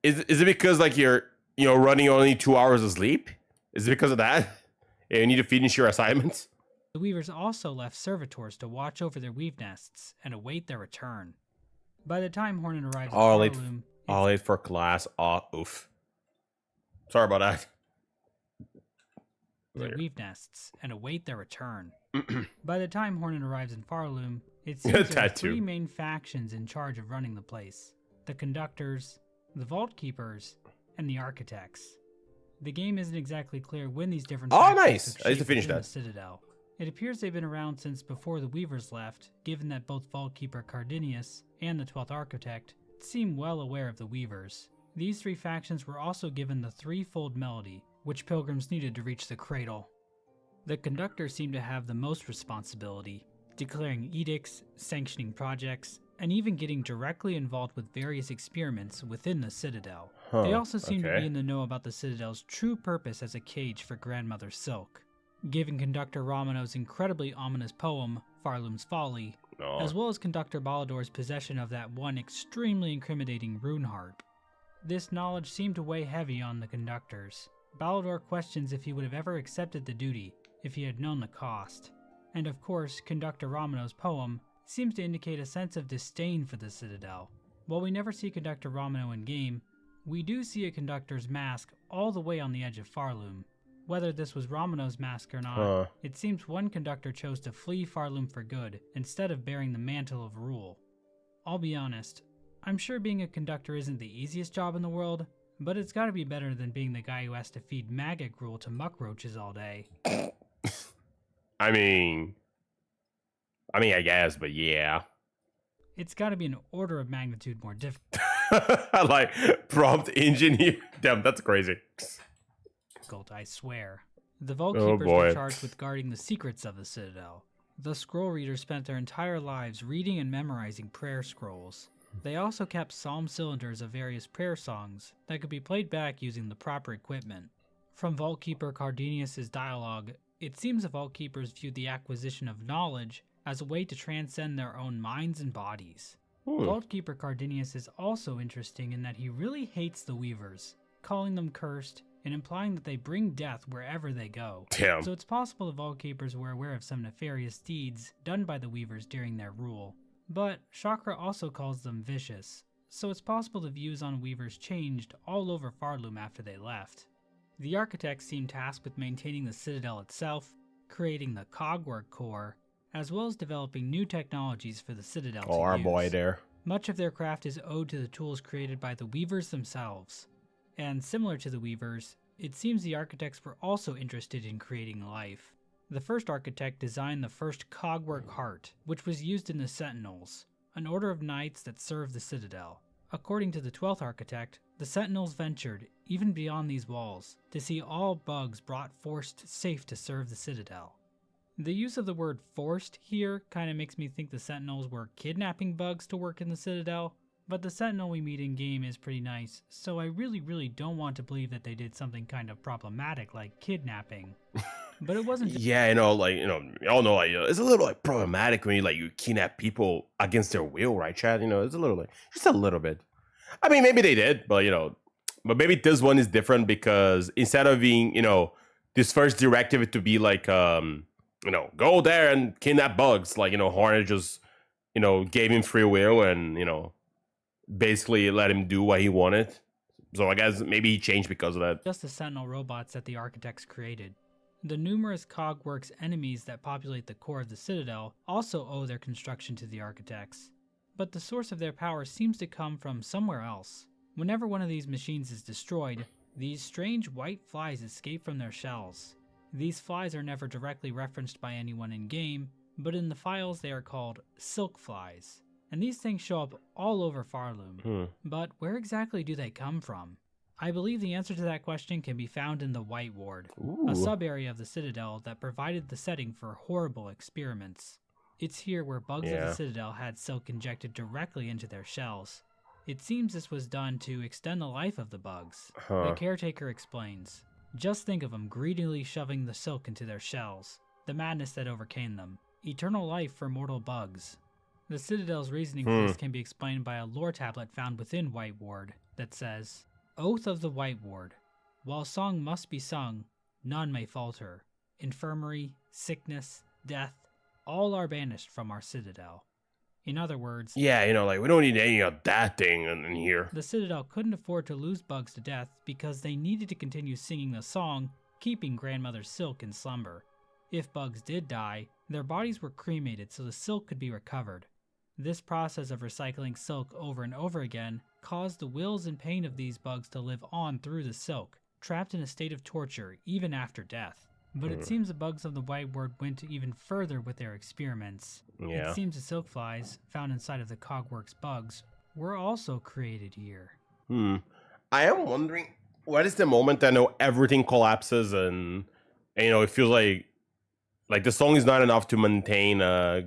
is it because like you're running only 2 hours of sleep? Is it because of that? You need to finish your assignments? The Weavers also left servitors to watch over their weave nests and await their return. By the time Hornet arrives at Farloom, late for class. Oh, oof. Sorry about that. their weave nests and await their return. By the time Hornet arrives in Farloom, it seems there are three main factions in charge of running the place: the Conductors, the Vault Keepers, and the Architects. The game isn't exactly clear when these different factions took I used to shape finish within that. the Citadel. It appears they've been around since before the Weavers left, given that both Vault Keeper Cardinius and the 12th Architect seem well aware of the Weavers. These three factions were also given the threefold melody, which pilgrims needed to reach the cradle. The Conductors seem to have the most responsibility, declaring edicts, sanctioning projects, and even getting directly involved with various experiments within the Citadel. They also seem to be in the know about the Citadel's true purpose as a cage for Grandmother Silk, giving Conductor Romano's incredibly ominous poem, Farloom's Folly, as well as Conductor Ballador's possession of that one extremely incriminating rune harp. This knowledge seemed to weigh heavy on the Conductors. Ballador questions if he would have ever accepted the duty if he had known the cost. And of course, Conductor Romano's poem seems to indicate a sense of disdain for the Citadel. While we never see Conductor Romano in-game, we do see a Conductor's mask all the way on the edge of Farloom. Whether this was Romano's mask or not, it seems one Conductor chose to flee Farloom for good instead of bearing the mantle of rule. I'll be honest, I'm sure being a Conductor isn't the easiest job in the world, but it's gotta be better than being the guy who has to feed maggot gruel to muckroaches all day. I mean, I guess, but yeah. It's gotta be an order of magnitude more difficult. Like, prompt engineer. Damn, that's crazy. I swear. The Vault Keepers were charged with guarding the secrets of the Citadel. The scroll readers spent their entire lives reading and memorizing prayer scrolls. They also kept psalm cylinders of various prayer songs that could be played back using the proper equipment. From Vault Keeper Cardinius' dialogue, it seems the Vault Keepers viewed the acquisition of knowledge as a way to transcend their own minds and bodies. Vault Keeper Cardinius is also interesting in that he really hates the Weavers, calling them cursed and implying that they bring death wherever they go. Damn. So it's possible the Vault Keepers were aware of some nefarious deeds done by the Weavers during their rule. But Chakra also calls them vicious, so it's possible the views on weavers changed all over Farloom after they left. The architects seemed tasked with maintaining the citadel itself, creating the cogwork core, as well as developing new technologies for the citadel to use. Our boy there. Much of their craft is owed to the tools created by the weavers themselves. And similar to the weavers, it seems the architects were also interested in creating life. The first architect designed the first cogwork heart, which was used in the Sentinels, an order of knights that served the citadel. According to the 12th architect, the Sentinels ventured, even beyond these walls, to see all bugs brought forced safe to serve the citadel. The use of the word forced here kinda makes me think the Sentinels were kidnapping bugs to work in the citadel, but the Sentinel we meet in game is pretty nice, so I really don't want to believe that they did something kind of problematic like kidnapping. But it wasn't. Yeah, you know, like, you know, we all know, like, it's a little like problematic when you kidnap people against their will, right, Chad? You know, it's a little like just a little bit. I mean, maybe they did, but but maybe this one is different because instead of being, this first directive to be like, go there and kidnap bugs, like, Hornet just, gave him free will and, basically let him do what he wanted. So I guess maybe he changed because of that. Just the Sentinel robots that the architects created. The numerous Cogworks enemies that populate the core of the Citadel also owe their construction to the architects. But the source of their power seems to come from somewhere else. Whenever one of these machines is destroyed, these strange white flies escape from their shells. These flies are never directly referenced by anyone in-game, but in the files they are called silk flies. And these things show up all over Farloom. But where exactly do they come from? I believe the answer to that question can be found in the White Ward, a sub-area of the Citadel that provided the setting for horrible experiments. It's here where bugs of the Citadel had silk injected directly into their shells. It seems this was done to extend the life of the bugs. The caretaker explains, "Just think of them greedily shoving the silk into their shells. The madness that overcame them. Eternal life for mortal bugs." The Citadel's reasoning for this can be explained by a lore tablet found within White Ward that says, "Oath of the White Ward. While song must be sung, none may falter. Infirmary, sickness, death, all are banished from our Citadel." In other words, we don't need any of that thing in here. The Citadel couldn't afford to lose bugs to death because they needed to continue singing the song, keeping Grandmother Silk in slumber. If bugs did die, their bodies were cremated so the silk could be recovered. This process of recycling silk over and over again caused the wills and pain of these bugs to live on through the silk, trapped in a state of torture even after death. But it seems the bugs of the White Ward went even further with their experiments. It seems the silk flies, found inside of the Cogworks bugs, were also created here. I am wondering, what is the moment I know everything collapses and it feels like the song is not enough to maintain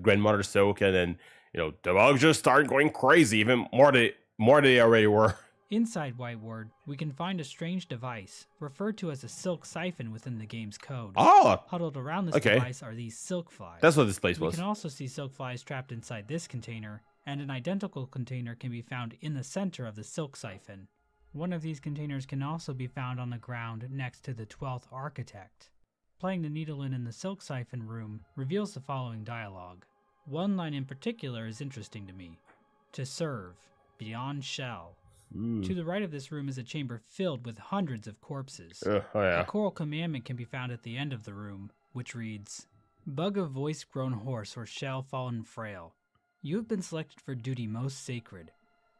Grandmother Silk, and then the bugs just start going crazy, even more they already were. Inside White Ward, we can find a strange device, referred to as a silk siphon within the game's code. Huddled around this device are these silk flies. That's what this place was. We can also see silk flies trapped inside this container, and an identical container can be found in the center of the silk siphon. One of these containers can also be found on the ground next to the 12th architect. Playing the needle in the silk siphon room reveals the following dialogue. One line in particular is interesting to me. "To serve, beyond shell." To the right of this room is a chamber filled with hundreds of corpses. A choral commandment can be found at the end of the room, which reads, "Bug of voice grown hoarse or shell fallen frail, you have been selected for duty most sacred.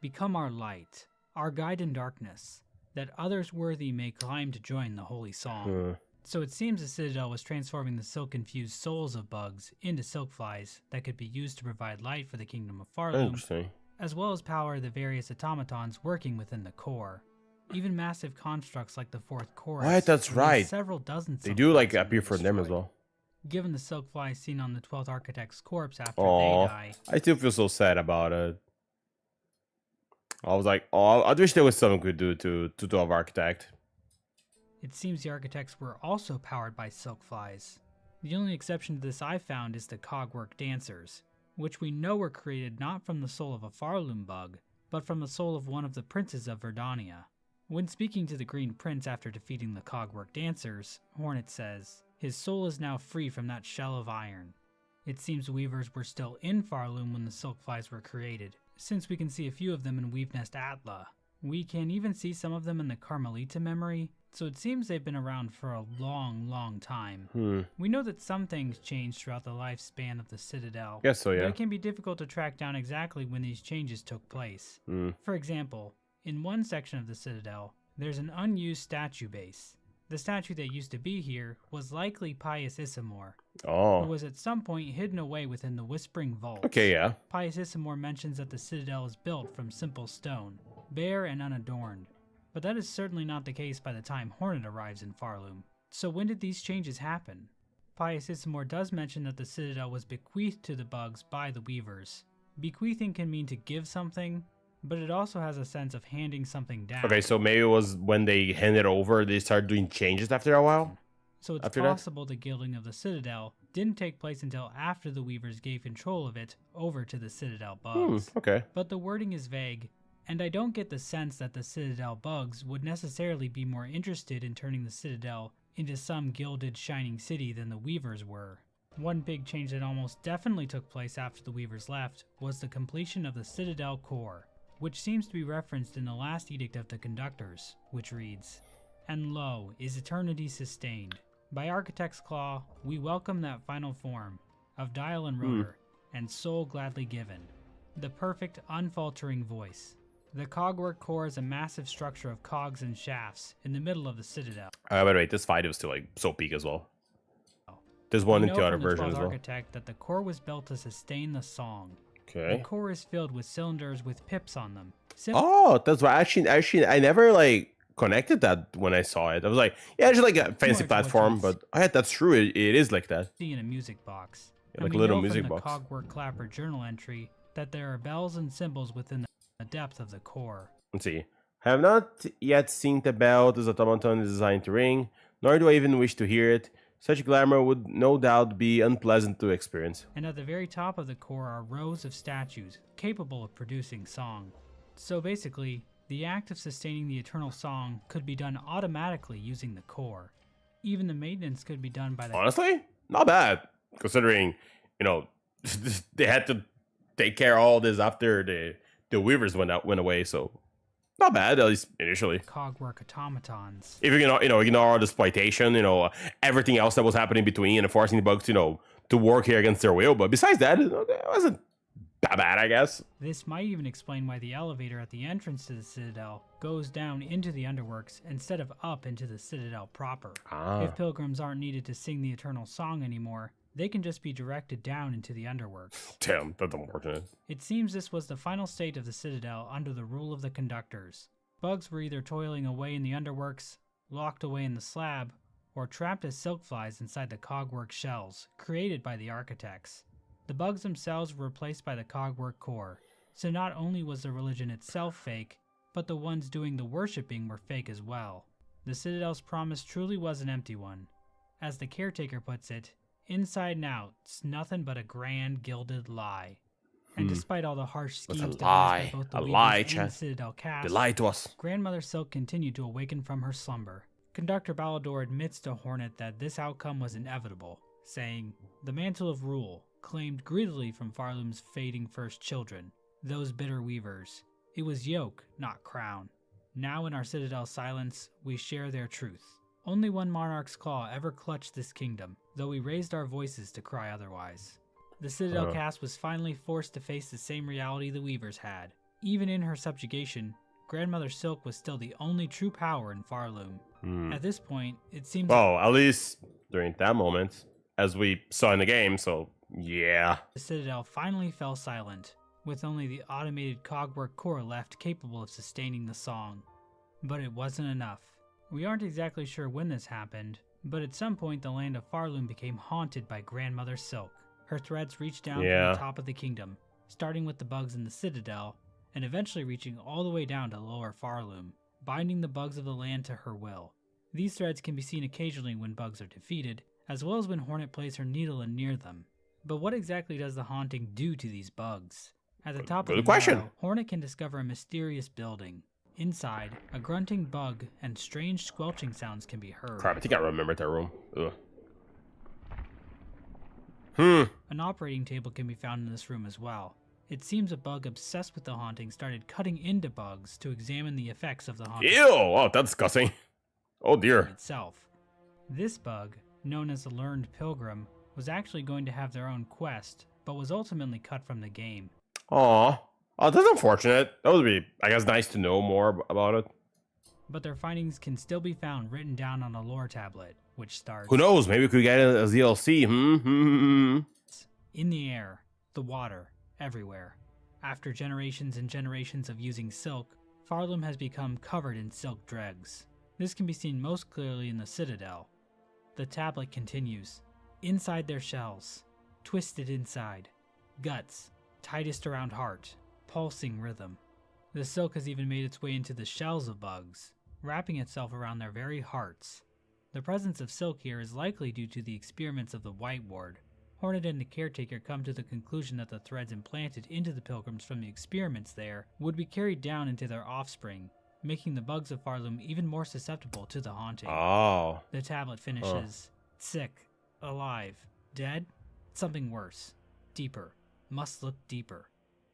Become our light, our guide in darkness, that others worthy may climb to join the holy song." So it seems the Citadel was transforming the silk-infused souls of bugs into silk flies that could be used to provide light for the Kingdom of Farloom, as well as power the various automatons working within the core. Even massive constructs like the 4th Chorus. Right, that's right. Several dozen. They do appear for them as well. Given the silk flies seen on the 12th Architect's corpse after they die. I still feel so sad about it. I was like, I wish there was something we could do to 12th Architect. It seems the architects were also powered by silk flies. The only exception to this I found is the Cogwork Dancers, which we know were created not from the soul of a Farloom bug, but from the soul of one of the princes of Verdania. When speaking to the Green Prince after defeating the Cogwork Dancers, Hornet says, "His soul is now free from that shell of iron." It seems weavers were still in Farloom when the silk flies were created, since we can see a few of them in Weavenest Atla. We can even see some of them in the Carmelita memory, so it seems they've been around for a long time. We know that some things changed throughout the lifespan of the Citadel. Guess so, yeah. But it can be difficult to track down exactly when these changes took place. For example, in one section of the Citadel, there's an unused statue base. The statue that used to be here was likely Pius Isamor, who was at some point hidden away within the Whispering Vault. Okay, yeah. Pius Isamor mentions that the Citadel is built from simple stone, bare and unadorned. But that is certainly not the case by the time Hornet arrives in Farloom. So when did these changes happen? Pius Isamor does mention that the Citadel was bequeathed to the bugs by the Weavers. Bequeathing can mean to give something, but it also has a sense of handing something down. Okay, so maybe it was when they handed over, they started doing changes after a while? So it's possible the gilding of the Citadel didn't take place until after the Weavers gave control of it over to the Citadel bugs. Okay. But the wording is vague, and I don't get the sense that the Citadel bugs would necessarily be more interested in turning the Citadel into some gilded, shining city than the Weavers were. One big change that almost definitely took place after the Weavers left was the completion of the Citadel core, which seems to be referenced in the last edict of the conductors, which reads, "And lo, is eternity sustained. By Architect's Claw, we welcome that final form of dial and rotor, and soul gladly given. The perfect, unfaltering voice. The cogwork core is a massive structure of cogs and shafts in the middle of the Citadel." By the way, this fight was still like so peak as well. There's one in the other version as well. Architect that the core was built to sustain the song. Okay. The core is filled with cylinders with pips on them. That's why actually I never like connected that when I saw it. I was like, yeah, it's just like a fancy platform, but that's true. It is like that. See in a music box. Yeah, like a little music from box. The Cogwork Clapper journal entry that there are bells and symbols within the depth of the core. Let's see. I have not yet seen the bell this automaton is designed to ring, nor do I even wish to hear it. Such glamour would no doubt be unpleasant to experience. And at the very top of the core are rows of statues capable of producing song. So basically, the act of sustaining the eternal song could be done automatically using the core. Even the maintenance could be done by the... Honestly, not bad, considering, they had to take care of all this after the Weavers went away, so not bad, at least initially. Cogwork automatons. If you can, ignore all the exploitation, everything else that was happening between and forcing the bugs, to work here against their will. But besides that, it wasn't that bad, I guess. This might even explain why the elevator at the entrance to the Citadel goes down into the underworks instead of up into the Citadel proper. If pilgrims aren't needed to sing the eternal song anymore, they can just be directed down into the underworks. Damn, that's unfortunate. It seems this was the final state of the Citadel under the rule of the conductors. Bugs were either toiling away in the underworks, locked away in the slab, or trapped as silk flies inside the cogwork shells created by the architects. The bugs themselves were replaced by the cogwork core, so not only was the religion itself fake, but the ones doing the worshipping were fake as well. The Citadel's promise truly was an empty one. As the caretaker puts it, inside and out, it's nothing but a grand gilded lie. And despite all the harsh schemes devised by both the Weavers and the Citadel cast, they lied to us. Grandmother Silk continued to awaken from her slumber. Conductor Ballador admits to Hornet that this outcome was inevitable, saying, "The mantle of rule, claimed greedily from Farloom's fading first children, those bitter weavers. It was yoke, not crown. Now in our Citadel silence, we share their truth. Only one monarch's claw ever clutched this kingdom, though we raised our voices to cry otherwise." The Citadel cast was finally forced to face the same reality the Weavers had. Even in her subjugation, Grandmother Silk was still the only true power in Farloom. At this point, it seems... Well, at least during that moment, as we saw in the game, so yeah. The Citadel finally fell silent, with only the automated cogwork core left capable of sustaining the song. But it wasn't enough. We aren't exactly sure when this happened, but at some point the land of Farloom became haunted by Grandmother Silk. Her threads reached down from the top of the kingdom, starting with the bugs in the Citadel, and eventually reaching all the way down to Lower Farloom, binding the bugs of the land to her will. These threads can be seen occasionally when bugs are defeated, as well as when Hornet plays her needle in near them. But what exactly does the haunting do to these bugs? At the top of the Barrow, Hornet can discover a mysterious building. Inside, a grunting bug and strange squelching sounds can be heard. Crap, I think I remember that room. Ugh. An operating table can be found in this room as well. It seems a bug obsessed with the haunting started cutting into bugs to examine the effects of the haunting Ew! Oh, that's disgusting. Oh dear. itself. This bug, known as the Learned Pilgrim, was actually going to have their own quest, but was ultimately cut from the game. Aw. Oh, that's unfortunate. That would be, I guess, nice to know more about it. But their findings can still be found written down on a lore tablet, which starts... Who knows? Maybe we could get it as DLC. In the air, the water, everywhere. After generations and generations of using silk, Farloom has become covered in silk dregs. This can be seen most clearly in the Citadel. The tablet continues. Inside their shells, twisted inside, guts, tightest around heart, pulsing rhythm. The silk has even made its way into the shells of bugs, wrapping itself around their very hearts. The presence of silk here is likely due to the experiments of the White Ward. Hornet and the Caretaker come to the conclusion that the threads implanted into the pilgrims from the experiments there would be carried down into their offspring, making the bugs of Farloom even more susceptible to the haunting. Oh. The tablet finishes, sick, alive, dead, something worse, deeper, must look deeper.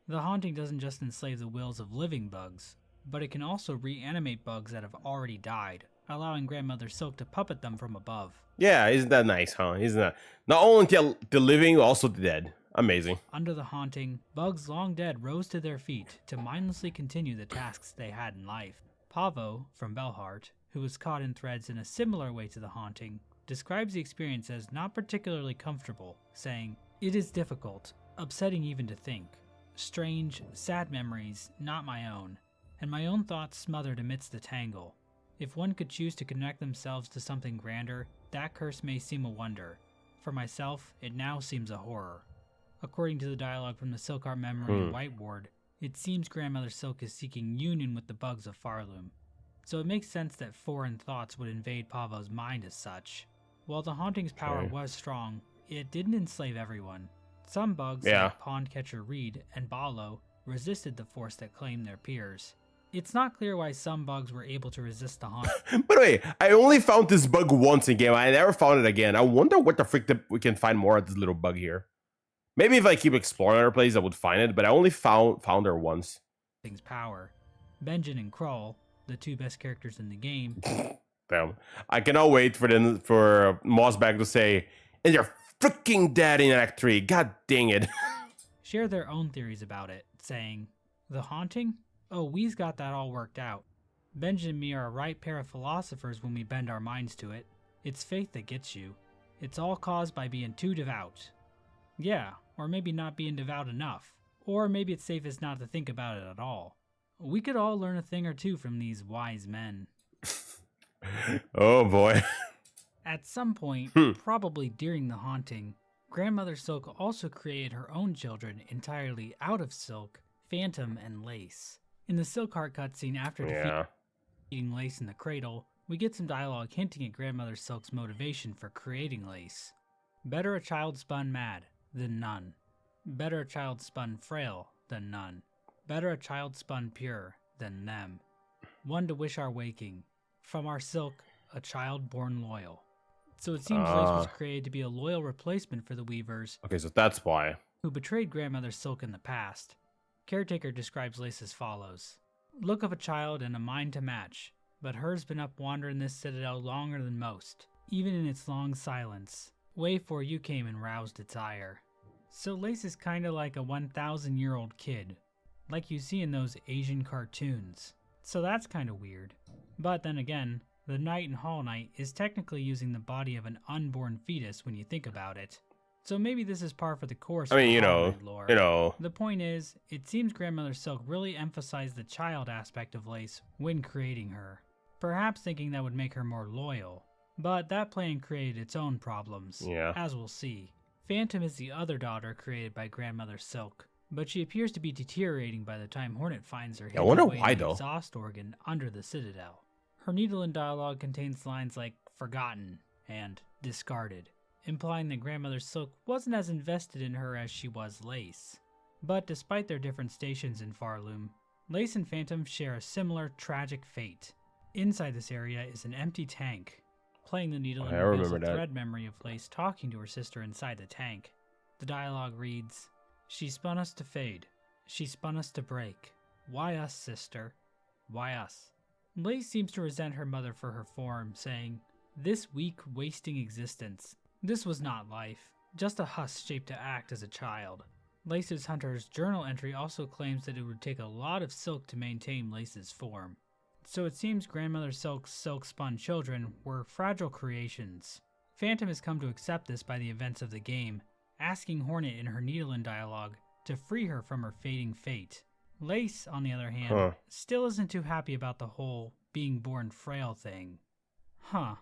The haunting doesn't just enslave the wills of living bugs, but it can also reanimate bugs that have already died, allowing Grandmother Silk to puppet them from above. Yeah, isn't that nice, huh? Isn't that? Not only the living, also the dead. Amazing. Under the haunting, bugs long dead rose to their feet to mindlessly continue the tasks they had in life. Pavo, from Bellheart, who was caught in threads in a similar way to the haunting, describes the experience as not particularly comfortable, saying, "It is difficult, upsetting even to think. Strange, sad memories, not my own, and my own thoughts smothered amidst the tangle. If one could choose to connect themselves to something grander, that curse may seem a wonder. For myself, it now seems a horror." According to the dialogue from the Silkheart Memory and White Ward, it seems Grandmother Silk is seeking union with the bugs of Farloom. So it makes sense that foreign thoughts would invade Pavo's mind as such. While the haunting's power was strong, it didn't enslave everyone. Some bugs, like Pondcatcher Reed and Balo, resisted the force that claimed their peers. It's not clear why some bugs were able to resist the haunting. By the way, I only found this bug once in game. I never found it again. I wonder what the frick we can find more of this little bug here. Maybe if I keep exploring other places, I would find it, but I only found her once. Power. Benjen and Krull, the two best characters in the game. Damn. I cannot wait for Mossbag to say, "And you're freaking dead in Act 3. God dang it." Share their own theories about it, saying, "The haunting? Oh, we's got that all worked out. Benjen and me are a right pair of philosophers when we bend our minds to it. It's faith that gets you. It's all caused by being too devout. Yeah, or maybe not being devout enough. Or maybe it's safest not to think about it at all. We could all learn a thing or two from these wise men." Oh boy. At some point, probably during the haunting, Grandmother Silk also created her own children entirely out of silk, Phantom and Lace. In the Silkheart cutscene after defeating Lace in the cradle, we get some dialogue hinting at Grandmother Silk's motivation for creating Lace. Better a child spun mad than none. Better a child spun frail than none. Better a child spun pure than them. One to wish our waking. From our silk, a child born loyal. So it seems Lace was created to be a loyal replacement for the Weavers. Okay, so that's why. Who betrayed Grandmother Silk in the past. Caretaker describes Lace as follows. "Look of a child and a mind to match, but her's been up wandering this citadel longer than most, even in its long silence. Way 'fore you came and roused its ire." So Lace is kinda like a 1,000-year-old kid, like you see in those Asian cartoons. So that's kinda weird. But then again, the Knight in Hollow Knight is technically using the body of an unborn fetus when you think about it. So maybe this is par for the course. I mean, lore. lore. The point is, it seems Grandmother Silk really emphasized the child aspect of Lace when creating her. Perhaps thinking that would make her more loyal. But that plan created its own problems, as we'll see. Phantom is the other daughter created by Grandmother Silk, but she appears to be deteriorating by the time Hornet finds her hidden away in the exhaust organ under the Citadel. Her Needle dialogue contains lines like "forgotten" and "discarded," implying that Grandmother Silk wasn't as invested in her as she was Lace. But despite their different stations in Farloom, Lace and Phantom share a similar tragic fate. Inside this area is an empty tank. Playing the Needle reveals a thread memory of Lace talking to her sister inside the tank. The dialogue reads, "She spun us to fade, She spun us to break. Why us, sister? Why us? Lace seems to resent her mother for her form, saying, "This weak, wasting existence. This was not life, just a husk shaped to act as a child." Lace's hunter's journal entry also claims that it would take a lot of silk to maintain Lace's form. So it seems Grandmother Silk's silk-spun children were fragile creations. Phantom has come to accept this by the events of the game, asking Hornet in her Needlin dialogue to free her from her fading fate. Lace, on the other hand, still isn't too happy about the whole being born frail thing. Huh.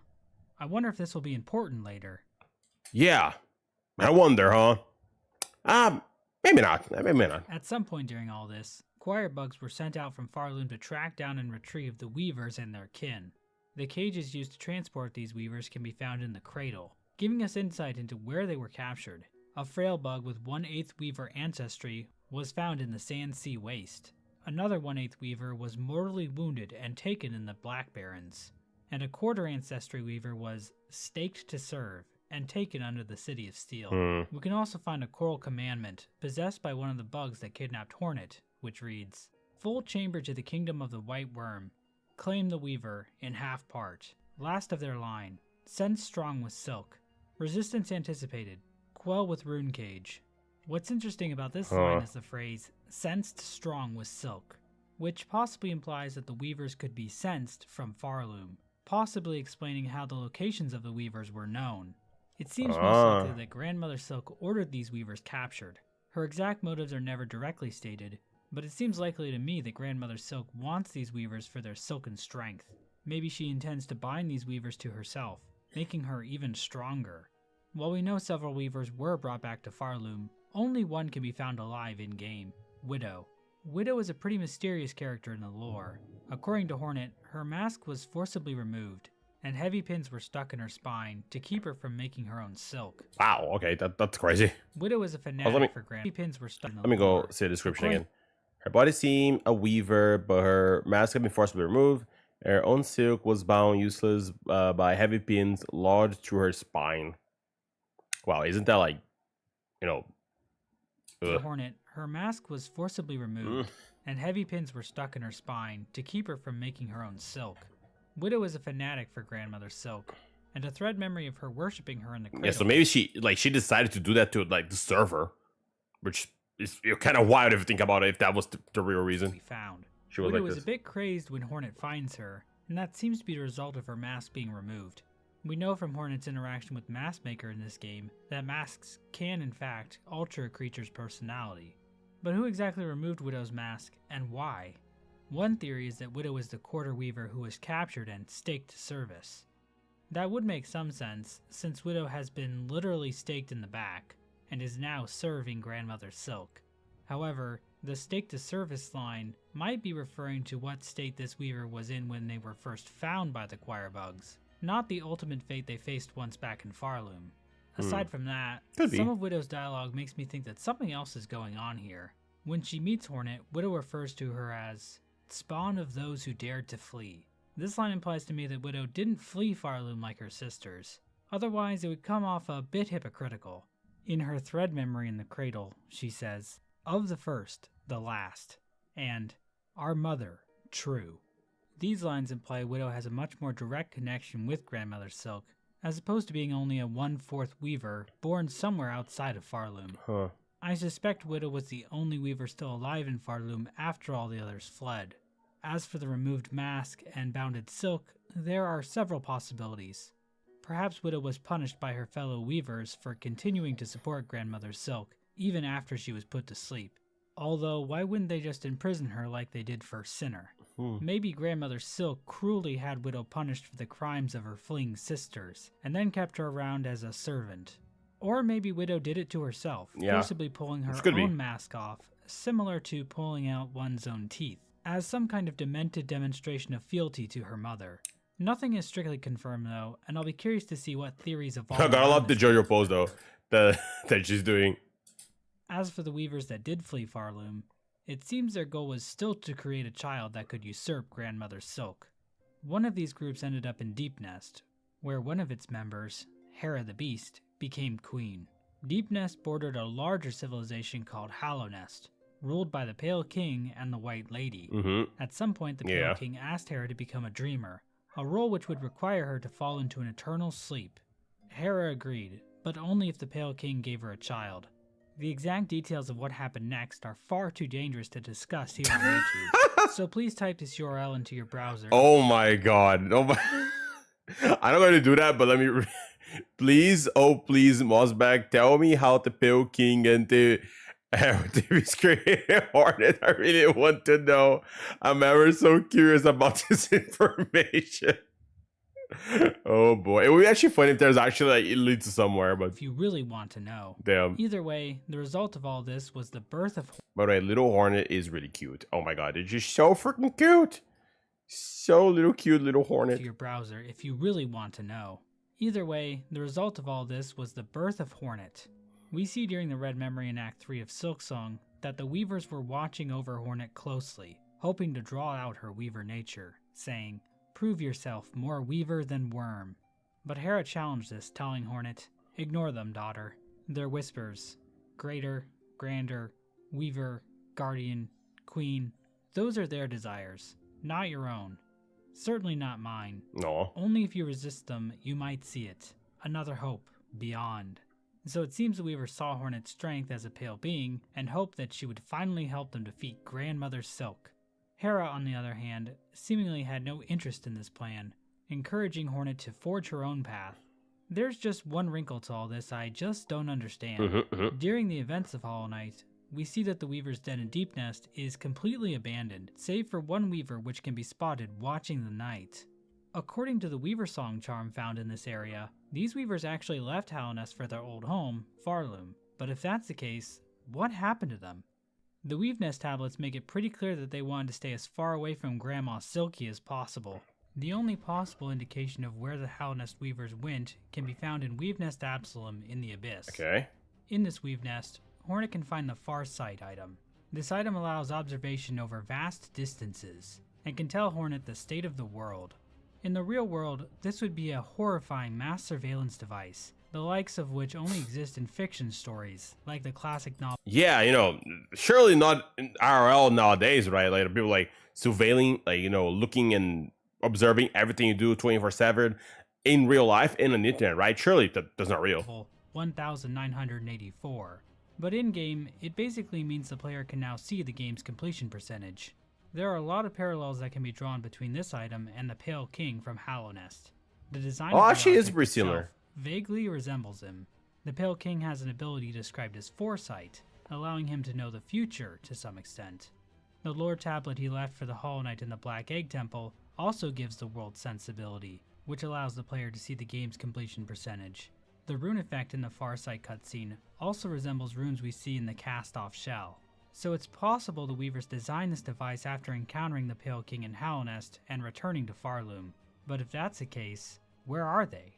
I wonder if this will be important later. Yeah. I wonder, huh? Maybe not. Maybe not. At some point during all this, choir bugs were sent out from Farloom to track down and retrieve the weavers and their kin. The cages used to transport these weavers can be found in the cradle, giving us insight into where they were captured. A frail bug with 1/8 weaver ancestry was found in the Sand Sea Waste. Another 1/8 weaver was mortally wounded and taken in the Black Barrens. And a 1/4 ancestry weaver was staked to serve and taken under the City of Steel. We can also find a Coral Commandment possessed by one of the bugs that kidnapped Hornet, which reads, "Full chamber to the kingdom of the White Worm. Claim the weaver in half part. Last of their line. Send strong with silk. Resistance anticipated. Quell with rune cage." What's interesting about this line is the phrase, "sensed strong with silk," which possibly implies that the weavers could be sensed from Farloom, possibly explaining how the locations of the weavers were known. It seems most likely that Grandmother Silk ordered these weavers captured. Her exact motives are never directly stated, but it seems likely to me that Grandmother Silk wants these weavers for their silken strength. Maybe she intends to bind these weavers to herself, making her even stronger. While we know several weavers were brought back to Farloom, only one can be found alive in-game, Widow. Widow is a pretty mysterious character in the lore. According to Hornet, her mask was forcibly removed, and heavy pins were stuck in her spine to keep her from making her own silk. Wow, okay, that's crazy. Widow is a fanatic for Heavy pins were stuck in the Let me go see the description again. Her body seemed a weaver, but her mask had been forcibly removed. Her own silk was bound useless by heavy pins lodged through her spine. Wow, isn't that like, The Hornet, her mask was forcibly removed, and heavy pins were stuck in her spine to keep her from making her own silk. Widow is a fanatic for Grandmother Silk, and a thread memory of her worshipping her in the cradle. Yeah, so maybe she decided to do that to the server, which is kind of wild if you think about it. If that was the real reason, we found. She was Widow like is this. a bit crazed when Hornet finds her, and that seems to be the result of her mask being removed. We know from Hornet's interaction with Mask Maker in this game that masks can, in fact, alter a creature's personality. But who exactly removed Widow's mask, and why? One theory is that Widow is the 1/4 weaver who was captured and staked to service. That would make some sense, since Widow has been literally staked in the back, and is now serving Grandmother Silk. However, the stake to service line might be referring to what state this weaver was in when they were first found by the choir bugs, not the ultimate fate they faced once back in Farloom. Aside from that, some of Widow's dialogue makes me think that something else is going on here. When she meets Hornet, Widow refers to her as spawn of those who dared to flee. This line implies to me that Widow didn't flee Farloom like her sisters. Otherwise, it would come off a bit hypocritical. In her thread memory in the cradle, she says, "Of the first, the last," and "Our mother, true." These lines imply Widow has a much more direct connection with Grandmother Silk, as opposed to being only a 1/4 weaver born somewhere outside of Farloom. I suspect Widow was the only weaver still alive in Farloom after all the others fled. As for the removed mask and bounded silk, there are several possibilities. Perhaps Widow was punished by her fellow weavers for continuing to support Grandmother Silk, even after she was put to sleep. Although, why wouldn't they just imprison her like they did for Sinner? Maybe Grandmother Silk cruelly had Widow punished for the crimes of her fleeing sisters, and then kept her around as a servant. Or maybe Widow did it to herself, forcibly pulling her own mask off, similar to pulling out one's own teeth, as some kind of demented demonstration of fealty to her mother. Nothing is strictly confirmed though, and I'll be curious to see what theories evolve. I love the JoJo pose though, that she's doing. As for the weavers that did flee Farloom, it seems their goal was still to create a child that could usurp Grandmother Silk. One of these groups ended up in Deep Nest, where one of its members, Hera the Beast, became queen. Deep Nest bordered a larger civilization called Hollow Nest, ruled by the Pale King and the White Lady. At some point, the Pale King asked Hera to become a dreamer, a role which would require her to fall into an eternal sleep. Hera agreed, but only if the Pale King gave her a child. The exact details of what happened next are far too dangerous to discuss here on YouTube, so please type this URL into your browser. Oh my god. Oh my... I'm not going to do that, but let me... please, oh please, Mossbag, tell me how the Pale King and the created Hornet. I really want to know. I'm ever so curious about this information. Oh boy, it would be actually funny if there's actually like it leads to somewhere, but if you really want to know. Damn. Either way, the result of all this was the birth of... By the way, little Hornet is really cute. Oh my god, it's just so freaking cute. So little cute little Hornet. To your browser if you really want to know. Either way, the result of all this was the birth of Hornet. We see during the Red Memory in Act 3 of Silksong that the Weavers were watching over Hornet closely, hoping to draw out her Weaver nature, saying, "Prove yourself more Weaver than Worm." But Hera challenged this, telling Hornet, "Ignore them, daughter. They're whispers. Greater, grander, Weaver, Guardian, Queen. Those are their desires, not your own. Certainly not mine. No. Only if you resist them, you might see it. Another hope, beyond." So it seems the Weaver saw Hornet's strength as a pale being, and hoped that she would finally help them defeat Grandmother Silk. Hera, on the other hand, seemingly had no interest in this plan, encouraging Hornet to forge her own path. There's just one wrinkle to all this I just don't understand. During the events of Hollow Knight, we see that the Weaver's den in Deep Nest is completely abandoned, save for one Weaver which can be spotted watching the night. According to the Weaver Song charm found in this area, these Weavers actually left Hollow Nest for their old home, Farloom. But if that's the case, what happened to them? The Weave Nest tablets make it pretty clear that they wanted to stay as far away from Grandma Silky as possible. The only possible indication of where the Hollow Nest Weavers went can be found in Weave Nest Absalom in the Abyss. Okay. In this Weave Nest, Hornet can find the Far Sight item. This item allows observation over vast distances, and can tell Hornet the state of the world. In the real world, this would be a horrifying mass surveillance device, the likes of which only exist in fiction stories, like the classic novel. Yeah, you know, surely not in IRL nowadays, right? Like people like surveilling, like, you know, looking and observing everything you do 24/7 in real life and on the internet, right? Surely that's not real. 1984. But in-game, it basically means the player can now see the game's completion percentage. There are a lot of parallels that can be drawn between this item and the Pale King from Hollow Nest. The design of the actually is object pretty similar. itself vaguely resembles him. The Pale King has an ability described as foresight, allowing him to know the future to some extent. The lore tablet he left for the Hollow Knight in the Black Egg Temple also gives the world sensibility, which allows the player to see the game's completion percentage. The rune effect in the Farsight cutscene also resembles runes we see in the cast-off shell. So it's possible the Weavers designed this device after encountering the Pale King in Hollow Nest and returning to Farloom. But if that's the case, where are they?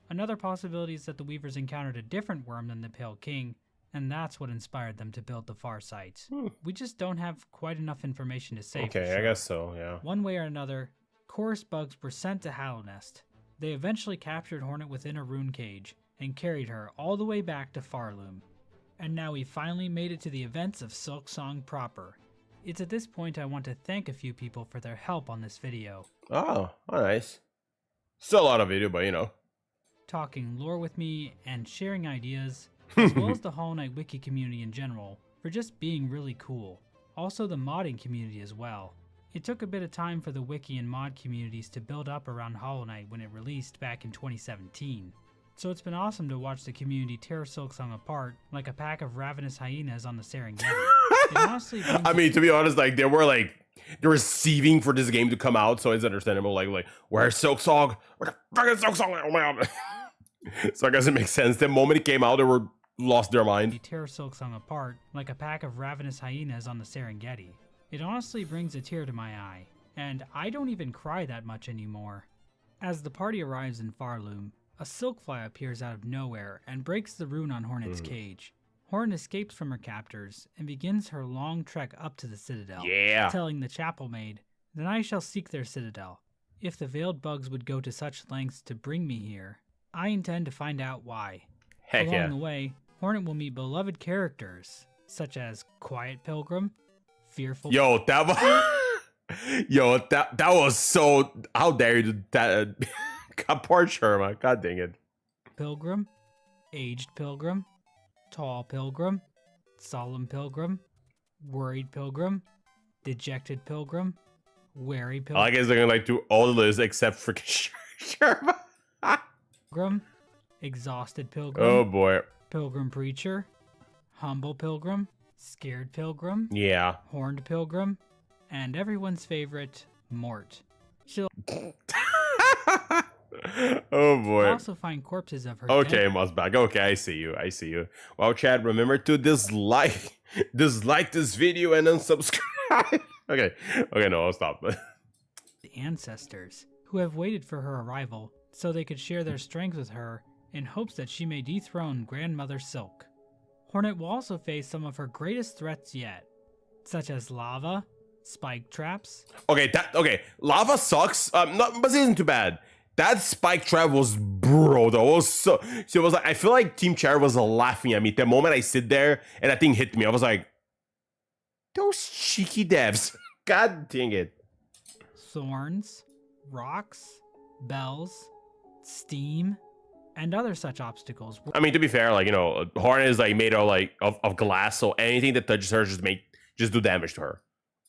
Another possibility is that the Weavers encountered a different worm than the Pale King, and that's what inspired them to build the Farsight. We just don't have quite enough information to say for sure. I guess so, yeah. One way or another, Chorus bugs were sent to Hollow Nest. They eventually captured Hornet within a rune cage, and carried her all the way back to Farloom. And now we finally made it to the events of Silksong proper. It's at this point I want to thank a few people for their help on this video. Oh, nice. Still a lot of video, but you know. Talking lore with me and sharing ideas, as well as the Hollow Knight wiki community in general, for just being really cool. Also the modding community as well. It took a bit of time for the wiki and mod communities to build up around Hollow Knight when it released back in 2017. So it's been awesome to watch the community tear Silksong apart like a pack of ravenous hyenas on the Serengeti. It honestly I mean, to be honest, like they were receiving for this game to come out, so it's understandable. Like where's Silksong? Where the fuck is Silksong? Oh my god! So I guess it makes sense. The moment it came out, they were lost their mind. They tear Silksong apart like a pack of ravenous hyenas on the Serengeti. It honestly brings a tear to my eye, and I don't even cry that much anymore. As the party arrives in Farloom, a silkfly appears out of nowhere and breaks the rune on Hornet's cage. Hornet escapes from her captors and begins her long trek up to the citadel, telling the chapel maid, "Then I shall seek their citadel. If the veiled bugs would go to such lengths to bring me here, I intend to find out why." Heck Along yeah. the way, Hornet will meet beloved characters, such as Quiet Pilgrim, Fearful... Yo, that was... Yo, that was so... How dare you do that? God, poor Sherma. God dang it. Pilgrim, Aged Pilgrim, Tall Pilgrim, Solemn Pilgrim, Worried Pilgrim, Dejected Pilgrim, Wary Pilgrim. I guess they're gonna like do all the lists except for Sherma. Pilgrim, Exhausted Pilgrim. Oh boy. Pilgrim Preacher, Humble Pilgrim, Scared Pilgrim, Yeah. Horned Pilgrim, and everyone's favorite, Mort. She'll Oh boy. also find corpses of her Okay, dead... Mossback. Okay, I see you. I see you. Well, Chad, remember to dislike this video and unsubscribe. Okay. Okay, no, I'll stop. ancestors who have waited for her arrival so they could share their strength with her in hopes that she may dethrone Grandmother Silk. Hornet will also face some of her greatest threats yet, such as lava, spike traps. Okay, lava sucks. But it isn't too bad. That spike trap was bro though. It was so it was like I feel like Team Cherry was laughing at me the moment I sit there and that thing hit me. I was like, those cheeky devs. God dang it. Thorns, rocks, bells, steam, and other such obstacles. I mean, to be fair, like, you know, Hornet is like made of glass, so anything that touches her just do damage to her.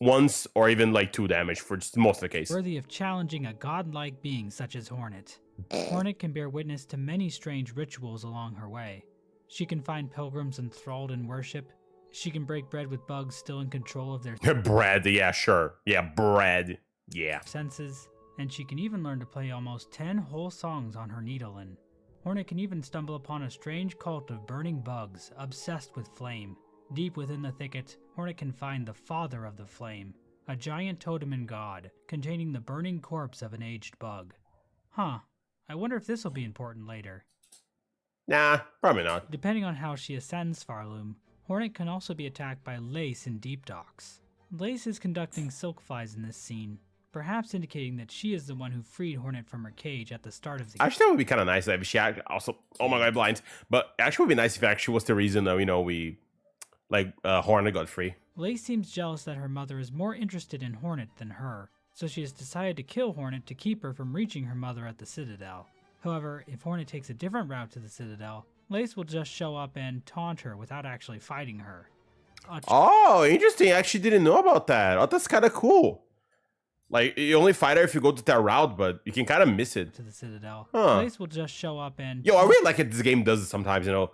Once or even like 2 damage for just most of the case. Worthy of challenging a godlike being such as Hornet. Hornet can bear witness to many strange rituals along her way. She can find pilgrims enthralled in worship. She can break bread with bugs still in control of their bread, yeah, sure. Yeah, bread. Yeah. senses, and she can even learn to play almost 10 whole songs on her needle-in. Hornet can even stumble upon a strange cult of burning bugs obsessed with flame. Deep within the thicket, Hornet can find the father of the flame, a giant totem and god, containing the burning corpse of an aged bug. Huh, I wonder if this will be important later. Nah, probably not. Depending on how she ascends Farloom, Hornet can also be attacked by Lace in Deep Docks. Lace is conducting silk flies in this scene, perhaps indicating that she is the one who freed Hornet from her cage at the start of the game. Actually, that would be kind of nice if she also... Oh my god, blinds. But actually, it would be nice if actually was the reason that, you know, we... Like, Hornet got free. Lace seems jealous that her mother is more interested in Hornet than her, so she has decided to kill Hornet to keep her from reaching her mother at the Citadel. However, if Hornet takes a different route to the Citadel, Lace will just show up and taunt her without actually fighting her. Oh, interesting. I actually didn't know about that. Oh, that's kind of cool. Like, you only fight her if you go to that route, but you can kind of miss it. To the Citadel. Huh. Lace will just show up and... Yo, I really like it. This game does it sometimes, you know.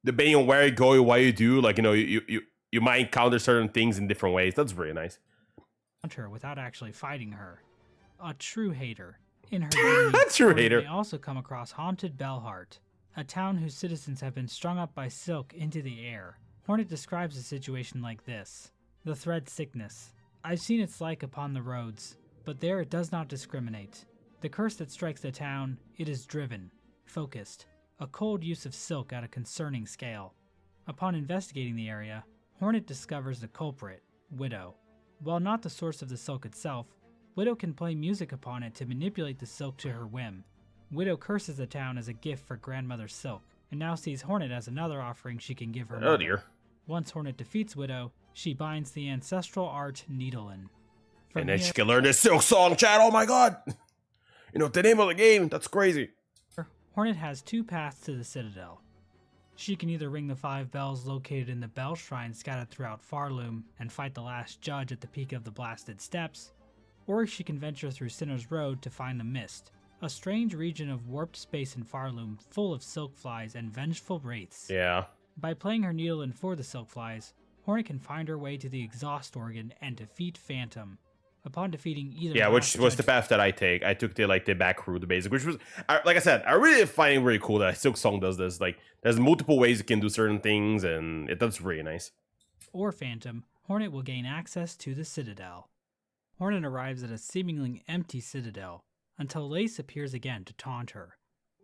Depending on where you go, what you do, like, you know, you might encounter certain things in different ways. That's really nice. Her without actually fighting her. A true hater. In her journey, true hater. may also come across Haunted Bellheart, a town whose citizens have been strung up by silk into the air. Hornet describes a situation like this. The thread sickness. I've seen its like upon the roads, but there it does not discriminate. The curse that strikes the town, it is driven, focused, a cold use of silk at a concerning scale. Upon investigating the area, Hornet discovers the culprit, Widow. While not the source of the silk itself, Widow can play music upon it to manipulate the silk to her whim. Widow curses the town as a gift for Grandmother Silk, and now sees Hornet as another offering she can give her mother. Oh dear. Once Hornet defeats Widow, she binds the ancestral art needle-in. And then she can learn this Silksong, chat. Oh my god. You know, the name of the game. That's crazy. Hornet has 2 paths to the Citadel. She can either ring the 5 bells located in the bell shrine scattered throughout Farloom and fight the last judge at the peak of the blasted steps, or she can venture through Sinner's Road to find the Mist, a strange region of warped space in Farloom full of silk flies and vengeful wraiths. Yeah. By playing her needle-in for the silk flies, Hornet can find her way to the exhaust organ and defeat Phantom. Upon defeating either... Yeah, which was the path that I take. I took the back route, the basic, which was, like I said, I really find it really cool that Silksong does this. Like, there's multiple ways you can do certain things, and that's really nice. Or Phantom, Hornet will gain access to the Citadel. Hornet arrives at a seemingly empty Citadel, until Lace appears again to taunt her.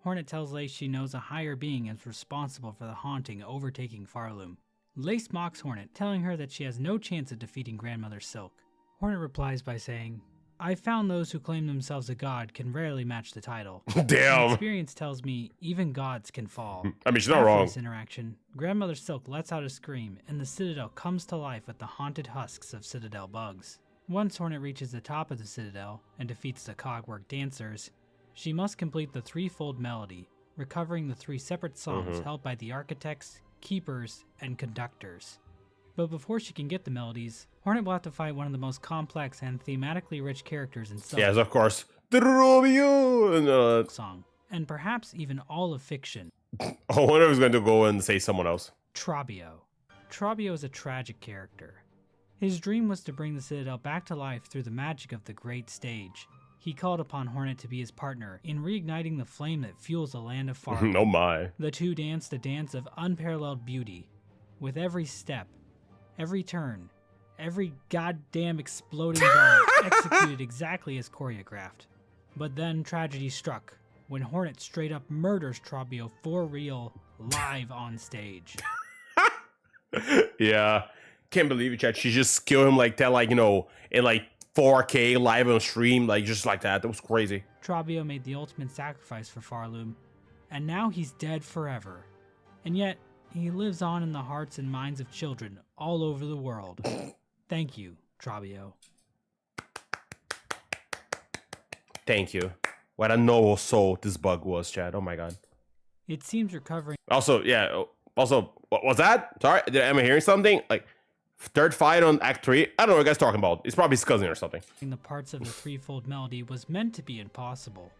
Hornet tells Lace she knows a higher being is responsible for the haunting overtaking Farloom. Lace mocks Hornet, telling her that she has no chance of defeating Grandmother Silk. Hornet replies by saying, I found those who claim themselves a god can rarely match the title. Damn. My experience tells me even gods can fall. I mean, she's not After wrong. this interaction, Grandmother Silk lets out a scream, and the Citadel comes to life with the haunted husks of Citadel bugs. Once Hornet reaches the top of the Citadel and defeats the Cogwork dancers, she must complete the threefold melody, recovering the 3 separate songs held by the architects, keepers, and conductors. But before she can get the melodies, Hornet will have to fight one of the most complex and thematically rich characters in Silksong. Yes, of course. Song, and perhaps even all of fiction. I wonder who's going to go and say someone else. Trabio. Trabio is a tragic character. His dream was to bring the Citadel back to life through the magic of the Great Stage. He called upon Hornet to be his partner in reigniting the flame that fuels the land of Farm. Oh my. The two danced a dance of unparalleled beauty, with every step, every turn, every goddamn exploding ball executed exactly as choreographed. But then tragedy struck, when Hornet straight up murders Trabio for real, live on stage. Yeah. Can't believe it, chat. She just killed him like that, like, you know, in like 4K live on stream, like just like that. That was crazy. Trabio made the ultimate sacrifice for Farloom, and now he's dead forever. And yet, he lives on in the hearts and minds of children all over the world. Thank you, Trabio. Thank you. What a noble soul this bug was, Chad. Oh my god. It seems recovering. Also, yeah. Also, what was that? Sorry, am I hearing something? Like, third fight on Act 3? I don't know what you guys talking about. It's probably his cousin or something. The parts of the threefold melody was meant to be impossible.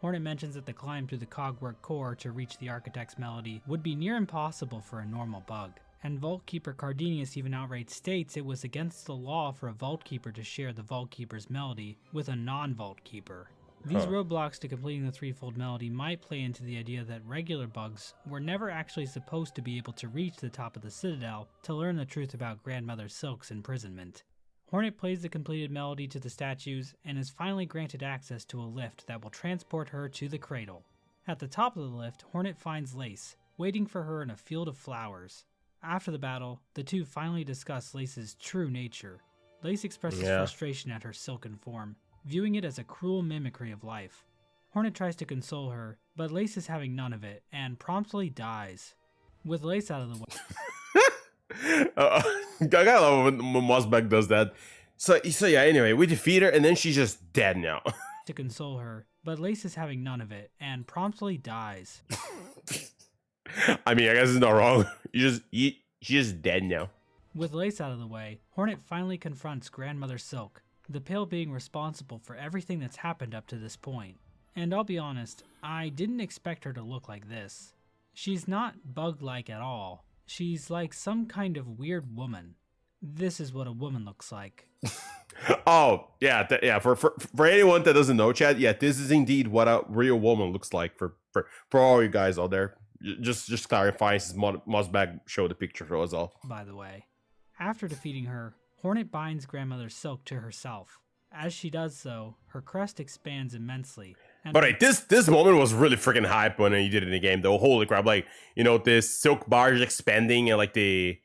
Hornet mentions that the climb through the Cogwork core to reach the Architect's melody would be near impossible for a normal bug. And Vault Keeper Cardenius even outright states it was against the law for a Vault Keeper to share the Vault Keeper's melody with a non-Vault Keeper. These roadblocks to completing the threefold melody might play into the idea that regular bugs were never actually supposed to be able to reach the top of the Citadel to learn the truth about Grandmother Silk's imprisonment. Hornet plays the completed melody to the statues and is finally granted access to a lift that will transport her to the cradle. At the top of the lift, Hornet finds Lace, waiting for her in a field of flowers. After the battle, the two finally discuss Lace's true nature. Lace expresses frustration at her silken form, viewing it as a cruel mimicry of life. Hornet tries to console her, but Lace is having none of it and promptly dies. With Lace out of the way. I gotta love when Mosbach does that. So yeah, anyway, we defeat her and then she's just dead now. To console her, but Lace is having none of it and promptly dies. I mean, I guess it's not wrong. She's just dead now. With Lace out of the way, Hornet finally confronts Grandmother Silk, the pale being responsible for everything that's happened up to this point. And I'll be honest, I didn't expect her to look like this. She's not bug-like at all. She's like some kind of weird woman. This is what a woman looks like. Oh, yeah, yeah. For anyone that doesn't know, Chad, yeah, this is indeed what a real woman looks like for all you guys out there. Just clarifying, since Mosbach showed the picture for us all. By the way, after defeating her, Hornet binds Grandmother Silk to herself. As she does so, her crest expands immensely. But right, this moment was really freaking hype when you did it in the game, though. Holy crap! Like, you know, this silk barge expanding and like the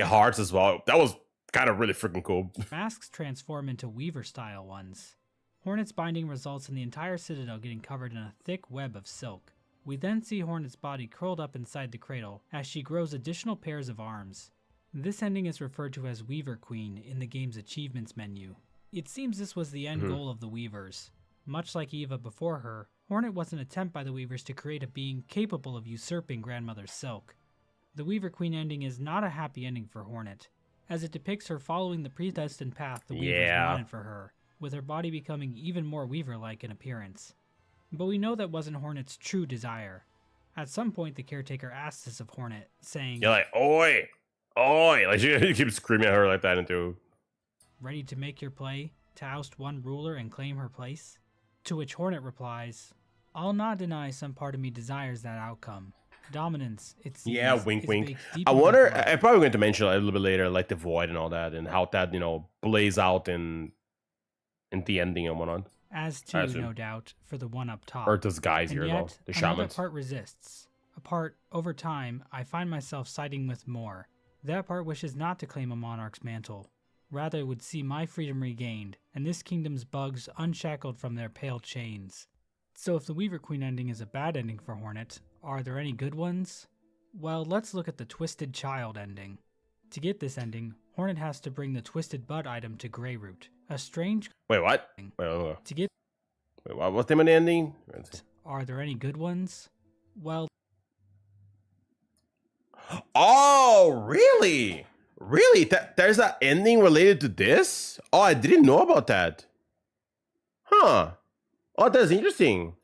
hearts as well. That was kind of really freaking cool. Masks transform into Weaver-style ones. Hornet's binding results in the entire Citadel getting covered in a thick web of silk. We then see Hornet's body curled up inside the cradle as she grows additional pairs of arms. This ending is referred to as Weaver Queen in the game's achievements menu. It seems this was the end goal of the Weavers. Much like Eva before her, Hornet was an attempt by the Weavers to create a being capable of usurping Grandmother Silk. The Weaver Queen ending is not a happy ending for Hornet, as it depicts her following the predestined path the Weavers wanted for her, with her body becoming even more Weaver-like in appearance. But we know that wasn't Hornet's true desire. At some point, the caretaker asks this of Hornet, saying, "You're like, oi, oi!" Like she keeps screaming at her like that into. "Ready to make your play, to oust one ruler and claim her place?" To which Hornet replies, "I'll not deny some part of me desires that outcome. Dominance, it seems, yeah, wink, wink. I wonder. I'm probably going to mention a little bit later, like the void and all that, and how that plays out in the ending and whatnot. As to, no doubt, for the one up top. Or those guys and here, yet, though, the another shamans. part resists. A part, over time, I find myself siding with more. That part wishes not to claim a monarch's mantle. Rather, it would see my freedom regained, and this kingdom's bugs unshackled from their pale chains. So if the Weaver Queen ending is a bad ending for Hornet, are there any good ones? Well, let's look at the Twisted Child ending. To get this ending, Hornet has to bring the Twisted Bud item to Greyroot, a strange... Wait, what? Wait. To get... Wait, what's the name of the ending? Are there any good ones? Well... Oh, really? Really? There's an ending related to this? Oh, I didn't know about that. Huh. Oh, that's interesting.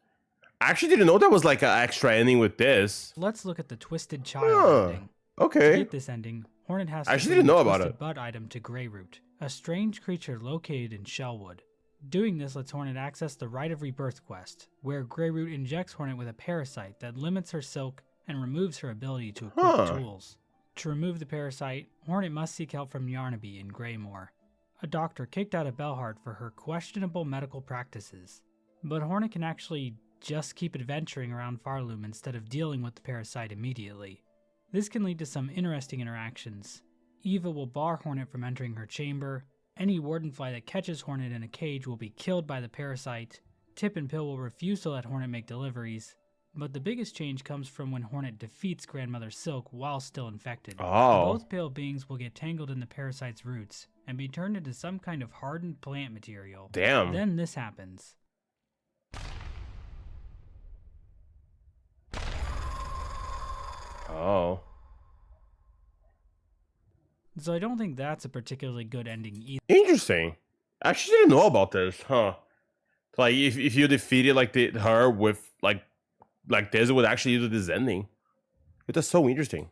I actually didn't know there was like an extra ending with this. Let's look at the Twisted Child ending. Okay. To get this ending, Hornet has to actually bring didn't know the about Twisted it. Bud item to Greyroot, a strange creature located in Shellwood. Doing this lets Hornet access the Rite of Rebirth quest, where Greyroot injects Hornet with a parasite that limits her silk and removes her ability to equip tools. To remove the parasite, Hornet must seek help from Yarnaby in Greymoor, a doctor kicked out of Bellheart for her questionable medical practices. But Hornet can actually just keep adventuring around Farloom instead of dealing with the parasite immediately. This can lead to some interesting interactions. Eva will bar Hornet from entering her chamber, any wardenfly that catches Hornet in a cage will be killed by the parasite, Tip and Pill will refuse to let Hornet make deliveries, but the biggest change comes from when Hornet defeats Grandmother Silk while still infected. Both pale beings will get tangled in the parasite's roots and be turned into some kind of hardened plant material. Damn. Then this happens. Oh. So I don't think that's a particularly good ending either. Interesting. I actually didn't know about this, huh? Like if you defeated like her with like this, it would actually do this ending. That's so interesting.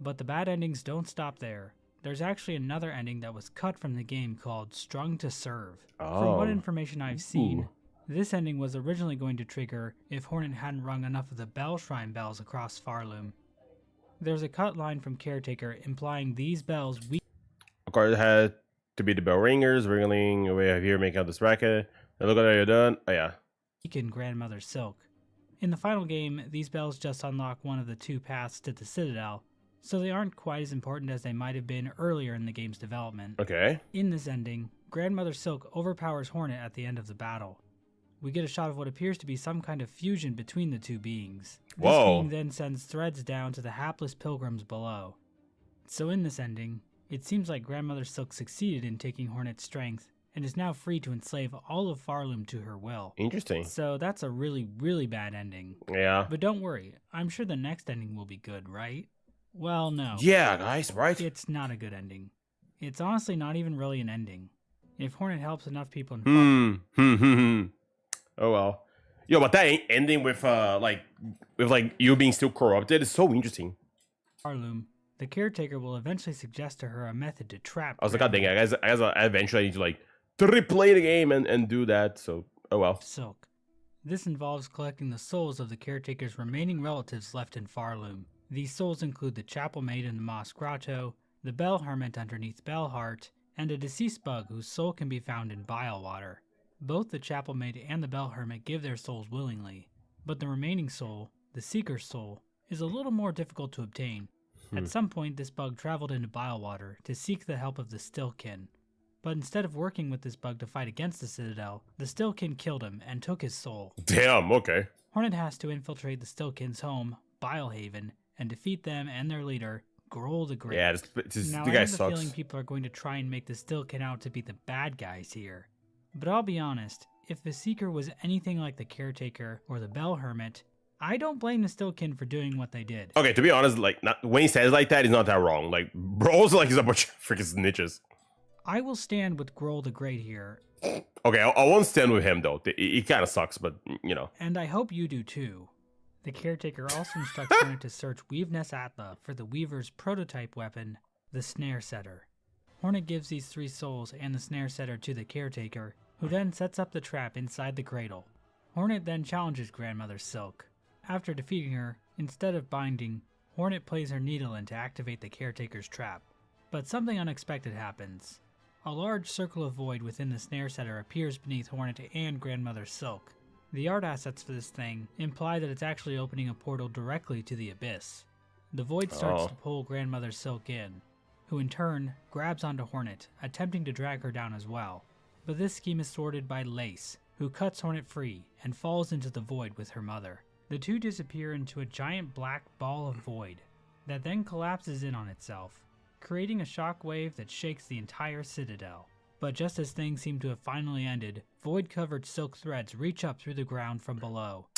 But the bad endings don't stop there. There's actually another ending that was cut from the game called Strung to Serve. From what information I've seen, this ending was originally going to trigger if Hornet hadn't rung enough of the Bell Shrine bells across Farloom. There's a cut line from Caretaker implying these bells of course, it had to be the bell ringers, ringling away here, making out this racket. And look at how you're done. Oh yeah. weaken Grandmother Silk. In the final game, these bells just unlock one of the two paths to the Citadel, so they aren't quite as important as they might have been earlier in the game's development. Okay. In this ending, Grandmother Silk overpowers Hornet at the end of the battle. We get a shot of what appears to be some kind of fusion between the two beings. This being then sends threads down to the hapless pilgrims below. So in this ending, it seems like Grandmother Silk succeeded in taking Hornet's strength, and is now free to enslave all of Farloom to her will. Interesting. So that's a really, really bad ending. Yeah. But don't worry, I'm sure the next ending will be good, right? Well, no. Yeah, guys, right? It's not a good ending. It's honestly not even really an ending. If Hornet helps enough people in Oh well. Yo, but that ending with you being still corrupted is so interesting. Farloom, the caretaker will eventually suggest to her a method to trap. I was like, God dang it, I guess eventually I need to replay the game and do that. So, oh well. Silk. This involves collecting the souls of the caretaker's remaining relatives left in Farloom. These souls include the Chapel Maid in the Moss Grotto, the Bell Hermit underneath Bellheart, and a deceased bug whose soul can be found in Bilewater. Both the Chapel Maid and the Bell Hermit give their souls willingly, but the remaining soul, the Seeker's soul, is a little more difficult to obtain. At some point, this bug traveled into Bilewater to seek the help of the Stillkin. But instead of working with this bug to fight against the Citadel, the Stillkin killed him and took his soul. Damn, okay. Hornet has to infiltrate the Stillkin's home, Bilehaven, and defeat them and their leader, Grohl the Great. Yeah, Now, the I guy have the sucks. feeling people are going to try and make the Stillkin out to be the bad guys here. But I'll be honest, if the Seeker was anything like the Caretaker or the Bell Hermit, I don't blame the Stillkin for doing what they did. Okay, to be honest, when he says like that, he's not that wrong. Like, bro's he's a bunch of freaking snitches. I will stand with Grohl the Great here. Okay, I won't stand with him though. He kind of sucks, but you know. And I hope you do too. The Caretaker also instructs Hornet to search Weaveness Atla for the Weaver's prototype weapon, the Snare Setter. Hornet gives these 3 souls and the Snare Setter to the Caretaker, who then sets up the trap inside the cradle. Hornet then challenges Grandmother Silk. After defeating her, instead of binding, Hornet plays her needle in to activate the Caretaker's trap. But something unexpected happens. A large circle of void within the Snare Setter appears beneath Hornet and Grandmother Silk. The art assets for this thing imply that it's actually opening a portal directly to the Abyss. The void starts to pull Grandmother Silk in, who in turn grabs onto Hornet, attempting to drag her down as well. But this scheme is thwarted by Lace, who cuts Hornet free and falls into the void with her mother. The two disappear into a giant black ball of void that then collapses in on itself, creating a shockwave that shakes the entire citadel. But just as things seem to have finally ended, void-covered silk threads reach up through the ground from below.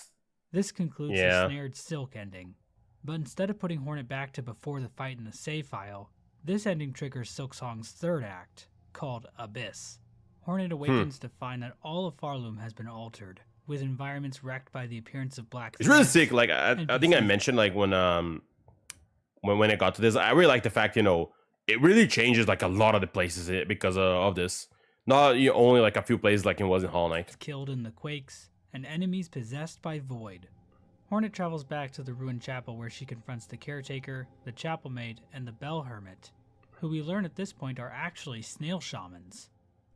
This concludes the snared silk ending. But instead of putting Hornet back to before the fight in the save file, this ending triggers Silksong's third act, called Abyss. Hornet awakens to find that all of Farloom has been altered, with environments wrecked by the appearance of black. It's really sick. Like I think I mentioned, like when it got to this, I really like the fact, it really changes like a lot of the places because of this. Not only like a few places like it was in Hollow Knight. Killed in the quakes and enemies possessed by void. Hornet travels back to the ruined chapel where she confronts the caretaker, the chapel maid, and the bell hermit, who we learn at this point are actually snail shamans.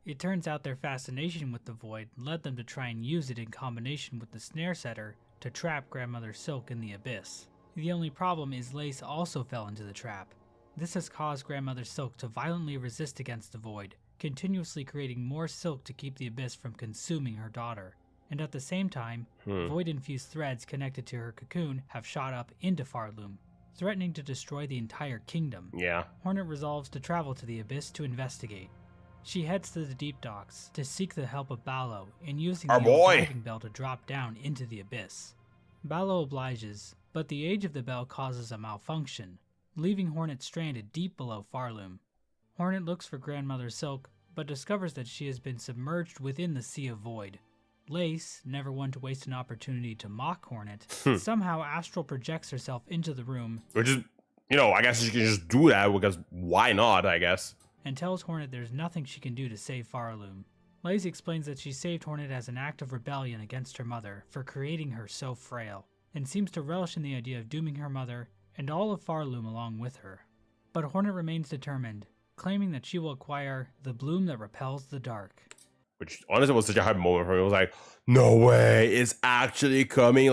It turns out their fascination with the void led them to try and use it in combination with the snare setter to trap Grandmother Silk in the abyss. The only problem is Lace also fell into the trap. This has caused Grandmother Silk to violently resist against the void, continuously creating more silk to keep the abyss from consuming her daughter. And at the same time, void-infused threads connected to her cocoon have shot up into Farloom, threatening to destroy the entire kingdom. Yeah. Hornet resolves to travel to the abyss to investigate. She heads to the deep docks to seek the help of Ballo in using the old diving bell to drop down into the abyss. Ballo obliges, but the age of the bell causes a malfunction, leaving Hornet stranded deep below Farloom. Hornet looks for Grandmother Silk, but discovers that she has been submerged within the Sea of Void. Lace, never one to waste an opportunity to mock Hornet, somehow astral projects herself into the room. Which is, I guess she can just do that because why not, I guess. And tells Hornet there's nothing she can do to save Farloom. Lace explains that she saved Hornet as an act of rebellion against her mother for creating her so frail, and seems to relish in the idea of dooming her mother and all of Farloom along with her. But Hornet remains determined, claiming that she will acquire the bloom that repels the dark. Which honestly was such a hype moment for me. It was like, no way, it's actually coming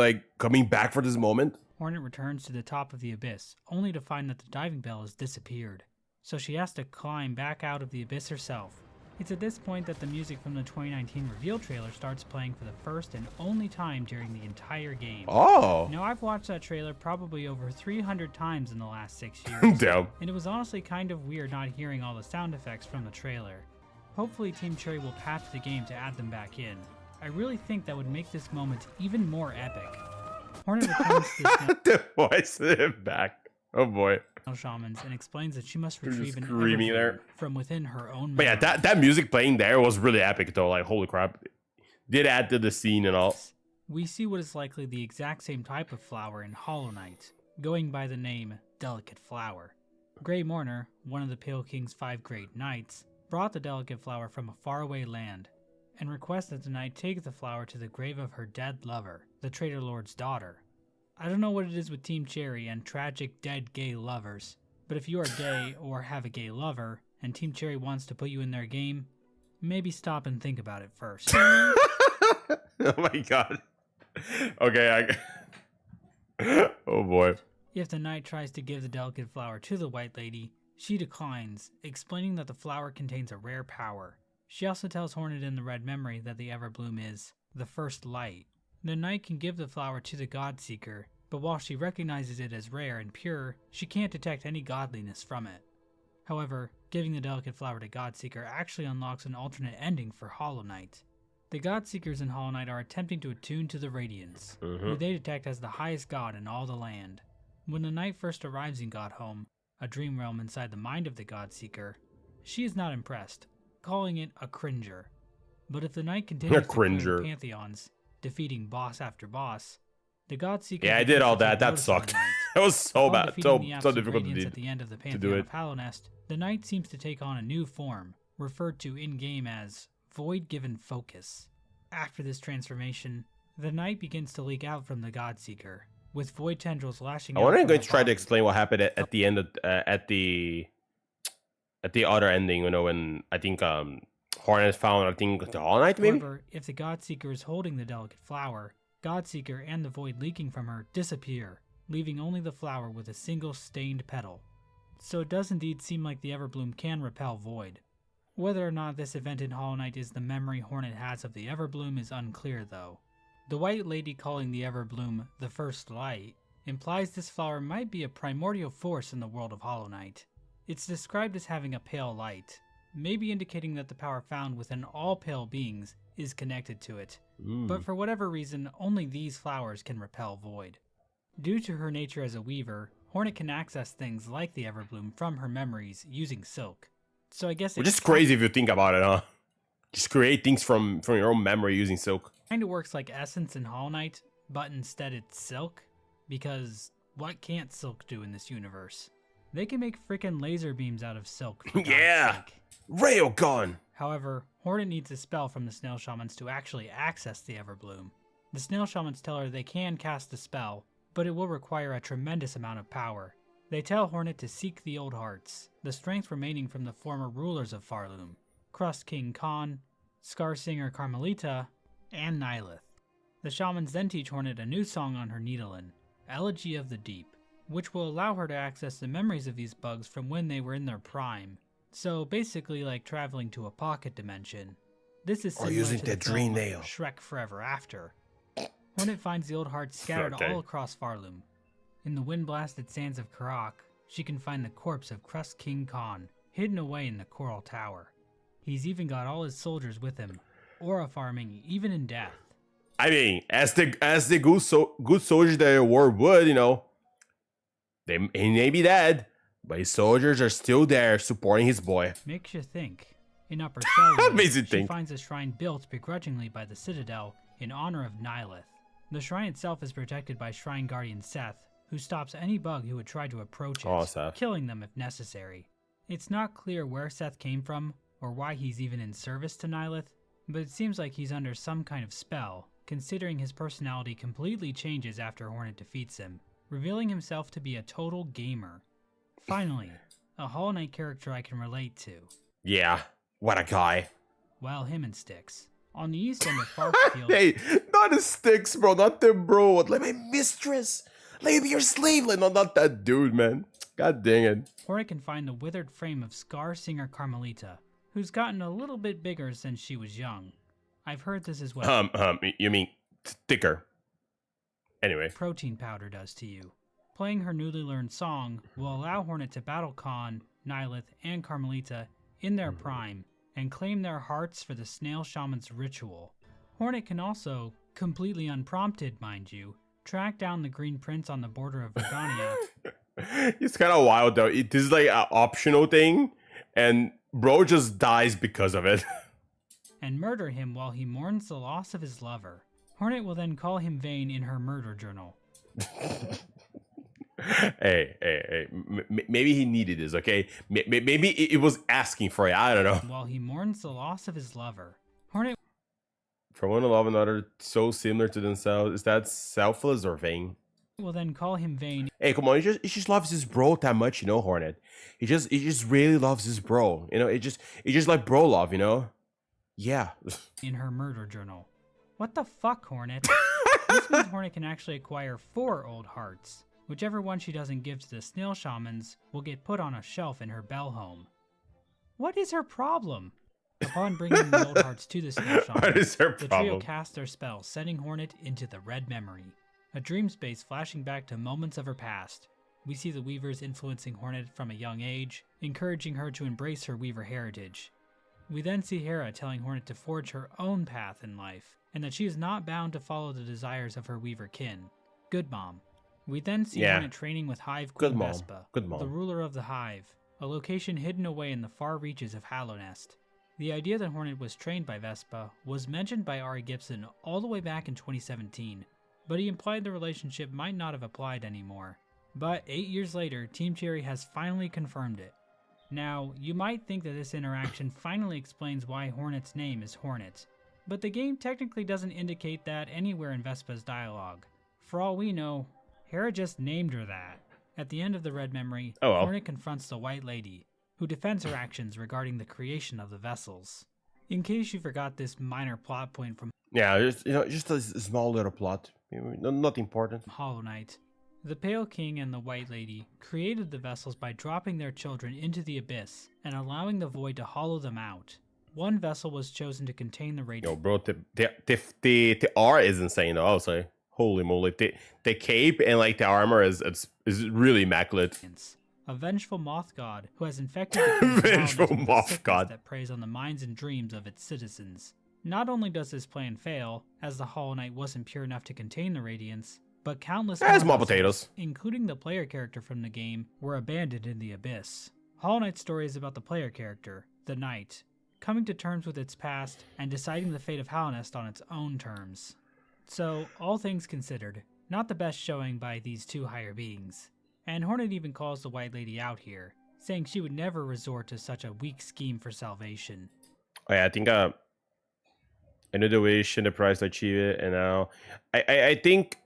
back for this moment. Hornet returns to the top of the abyss, only to find that the diving bell has disappeared. So she has to climb back out of the abyss herself. It's at this point that the music from the 2019 reveal trailer starts playing for the first and only time during the entire game. Oh. Now, I've watched that trailer probably over 300 times in the last 6 years. Damn. And it was honestly kind of weird not hearing all the sound effects from the trailer. Hopefully Team Cherry will patch the game to add them back in. I really think that would make this moment even more epic. Hornet returns to the voice back. Oh boy. Shamans and explains that she must retrieve an screaming there from within her own memory. But yeah, that music playing there was really epic though. Like, holy crap. Did add to the scene and all. We see what is likely the exact same type of flower in Hollow Knight, going by the name Delicate Flower. Grey Mourner, one of the Pale King's 5 great knights, brought the delicate flower from a faraway land, and requests that the knight take the flower to the grave of her dead lover, the Traitor Lord's daughter. I don't know what it is with Team Cherry and tragic dead gay lovers, but if you are gay or have a gay lover, and Team Cherry wants to put you in their game, maybe stop and think about it first. Oh my god. Okay, oh boy. If the knight tries to give the delicate flower to the white lady, she declines, explaining that the flower contains a rare power. She also tells Hornet in the red memory that the Everbloom is the first light. The knight can give the flower to the Godseeker, but while she recognizes it as rare and pure, she can't detect any godliness from it. However, giving the delicate flower to Godseeker actually unlocks an alternate ending for Hollow Knight. The Godseekers in Hollow Knight are attempting to attune to the Radiance, who they detect as the highest god in all the land. When the knight first arrives in Godhome, a dream realm inside the mind of the Godseeker, she is not impressed, calling it a cringer. But if the knight continues to clear the pantheons, defeating boss after boss, the Godseeker... Yeah, I did all that. That sucked. That was so bad. So difficult at the end of the Pantheon of Hallownest, the knight seems to take on a new form, referred to in-game as Void-Given Focus. After this transformation, the knight begins to leak out from the Godseeker, with void tendrils lashing out. I wonder if I'm going to try to explain what happened at the end of, at the other ending, when I think Hornet found, I think, the Hollow Knight, maybe? However, if the Godseeker is holding the delicate flower, Godseeker and the void leaking from her disappear, leaving only the flower with a single stained petal. so it does indeed seem like the Everbloom can repel void. Whether or not this event in Hollow Knight is the memory Hornet has of the Everbloom is unclear though. The White Lady calling the Everbloom the First Light implies this flower might be a primordial force in the world of Hollow Knight. It's described as having a pale light, maybe indicating that the power found within all pale beings is connected to it. But for whatever reason, only these flowers can repel void. Due to her nature as a weaver, Hornet can access things like the Everbloom from her memories using silk. So I guess which is crazy if you think about it, huh? Just create things from your own memory using silk. Kind of works like Essence in Hollow Knight, but instead it's silk. Because what can't silk do in this universe? They can make freaking laser beams out of silk. Yeah! Railgun! However, Hornet needs a spell from the Snail Shamans to actually access the Everbloom. The Snail Shamans tell her they can cast the spell, but it will require a tremendous amount of power. They tell Hornet to seek the Old Hearts, the strength remaining from the former rulers of Farloom, Crust King Khan, Scar Singer Carmelita, and Nihilith. The Shamans then teach Hornet a new song on her Needlin, Elegy of the Deep, which will allow her to access the memories of these bugs from when they were in their prime. So basically like traveling to a pocket dimension. This is similar using to the dream nail. Shrek Forever After. Hornet finds the Old Hearts scattered all across Farloom. In the wind-blasted sands of Karak, she can find the corpse of Crust King Khan, hidden away in the Coral Tower. He's even got all his soldiers with him, aura farming even in death. I mean, as the good soldiers that war would, you know, he may be dead, but his soldiers are still there supporting his boy. Makes you think. In Upper Selwood, Makes you she think. finds a shrine built begrudgingly by the Citadel in honor of Nihilith. The shrine itself is protected by Shrine Guardian Seth, who stops any bug who would try to approach it, killing them if necessary. It's not clear where Seth came from, or why he's even in service to Nihilith, but it seems like he's under some kind of spell, considering his personality completely changes after Hornet defeats him, revealing himself to be a total gamer. Finally, a Hollow Knight character I can relate to. Yeah, what a guy. Well, him and Styx. On the east end of Farfield... Hey, not the Styx, bro, not the bro. Like my mistress. Let me be your slave. Like, no, not that dude, man. God dang it. Hornet can find the withered frame of Scar Singer Carmelita, who's gotten a little bit bigger since she was young. I've heard this as well. You mean thicker? Anyway. Protein powder does to you. Playing her newly learned song will allow Hornet to battle Khan, Nihilith, and Carmelita in their prime and claim their hearts for the Snail Shaman's ritual. Hornet can also, completely unprompted mind you, track down the Green Prince on the border of Vergania. It's kind of wild though. This is like an optional thing, and bro just dies because of it. And murder him while he mourns the loss of his lover. Hornet will then call him vain in her murder journal. Hey. Maybe he needed this, okay? Maybe it was asking for it. I don't know. While he mourns the loss of his lover. Hornet... For one to love another so similar to themselves, is that selfless or vain? Will then call him vain. Hey, come on, he just loves his bro that much, you know, Hornet. He just really loves his bro. You know, it just like bro love, you know? Yeah. In her murder journal. What the fuck, Hornet? This means Hornet can actually acquire 4 old hearts. Whichever one she doesn't give to the Snail Shamans will get put on a shelf in her bell home. What is her problem? Upon bringing the old hearts to the Snail Shamans, the trio cast their spell, sending Hornet into the Red Memory, a dream space flashing back to moments of her past. We see the Weavers influencing Hornet from a young age, encouraging her to embrace her Weaver heritage. We then see Hera telling Hornet to forge her own path in life, and that she is not bound to follow the desires of her Weaver kin. Good mom. We then see Hornet training with Hive Queen Vespa, the ruler of the Hive, a location hidden away in the far reaches of Hallownest. The idea that Hornet was trained by Vespa was mentioned by Ari Gibson all the way back in 2017, but he implied the relationship might not have applied anymore. But 8 years later, Team Cherry has finally confirmed it. Now, you might think that this interaction finally explains why Hornet's name is Hornet, but the game technically doesn't indicate that anywhere in Vespa's dialogue. For all we know, Hera just named her that. At the end of the Red Memory, Hornet confronts the White Lady, who defends her actions regarding the creation of the vessels. In case you forgot this minor plot point from just a small little plot, not important. Hollow Knight, The Pale King and the White Lady created the vessels by dropping their children into the abyss and allowing the void to hollow them out. One vessel was chosen to contain the radiance. Yo, bro, the R is insane though. I'll say, holy moly, the cape and like the armor is really immaculate. A vengeful moth god who has infected the vengeful moth god that preys on the minds and dreams of its citizens. Not only does this plan fail, as the Hollow Knight wasn't pure enough to contain the radiance, but countless small potatoes, including the player character from the game, were abandoned in the abyss. Hollow Knight's story is about the player character, the Knight, coming to terms with its past and deciding the fate of Hallownest on its own terms. So, all things considered, not the best showing by these two higher beings. And Hornet even calls the White Lady out here, saying she would never resort to such a weak scheme for salvation. Oh yeah, I think I know the wish and the price to achieve it, and now I think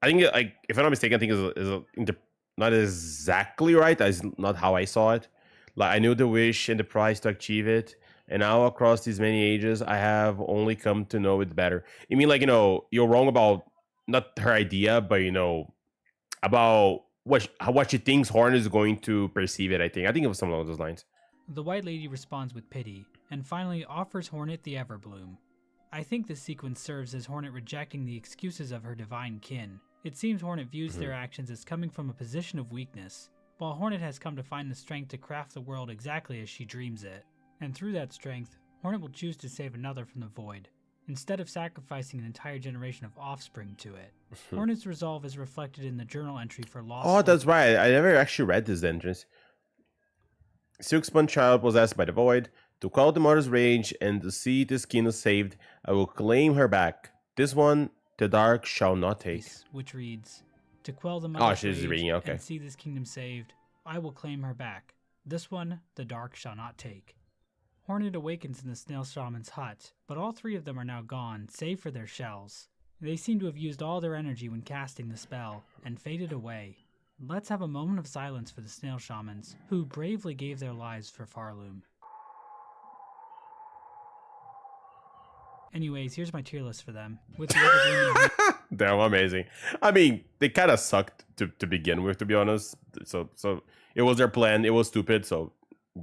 like, if I'm not mistaken, I think is not exactly right. That's not how I saw it. Like, I knew the wish and the price to achieve it, and now across these many ages, I have only come to know it better. You mean, like, you're wrong about not her idea, but about what she thinks Hornet is going to perceive it. I think it was something along those lines. The White Lady responds with pity, and finally offers Hornet the Everbloom. I think this sequence serves as Hornet rejecting the excuses of her divine kin. It seems Hornet views their actions as coming from a position of weakness, while Hornet has come to find the strength to craft the world exactly as she dreams it. And through that strength, Hornet will choose to save another from the void, instead of sacrificing an entire generation of offspring to it. Hornet's resolve is reflected in the journal entry for Lost. Oh, that's right. I never actually read this entrance. Silksong child possessed by the void. To quell the mother's rage and to see this kingdom saved, I will claim her back. This one, the dark shall not take. Which reads, to quell the mother's she's reading, okay. and see this kingdom saved, I will claim her back. This one, the dark shall not take. Hornet awakens in the snail shaman's hut, but all three of them are now gone, save for their shells. They seem to have used all their energy when casting the spell, and faded away. Let's have a moment of silence for the snail shamans, who bravely gave their lives for Farloom. Anyways, here's my tier list for them. With the Damn, amazing. I mean, they kind of sucked to begin with, to be honest. So it was their plan. It was stupid, so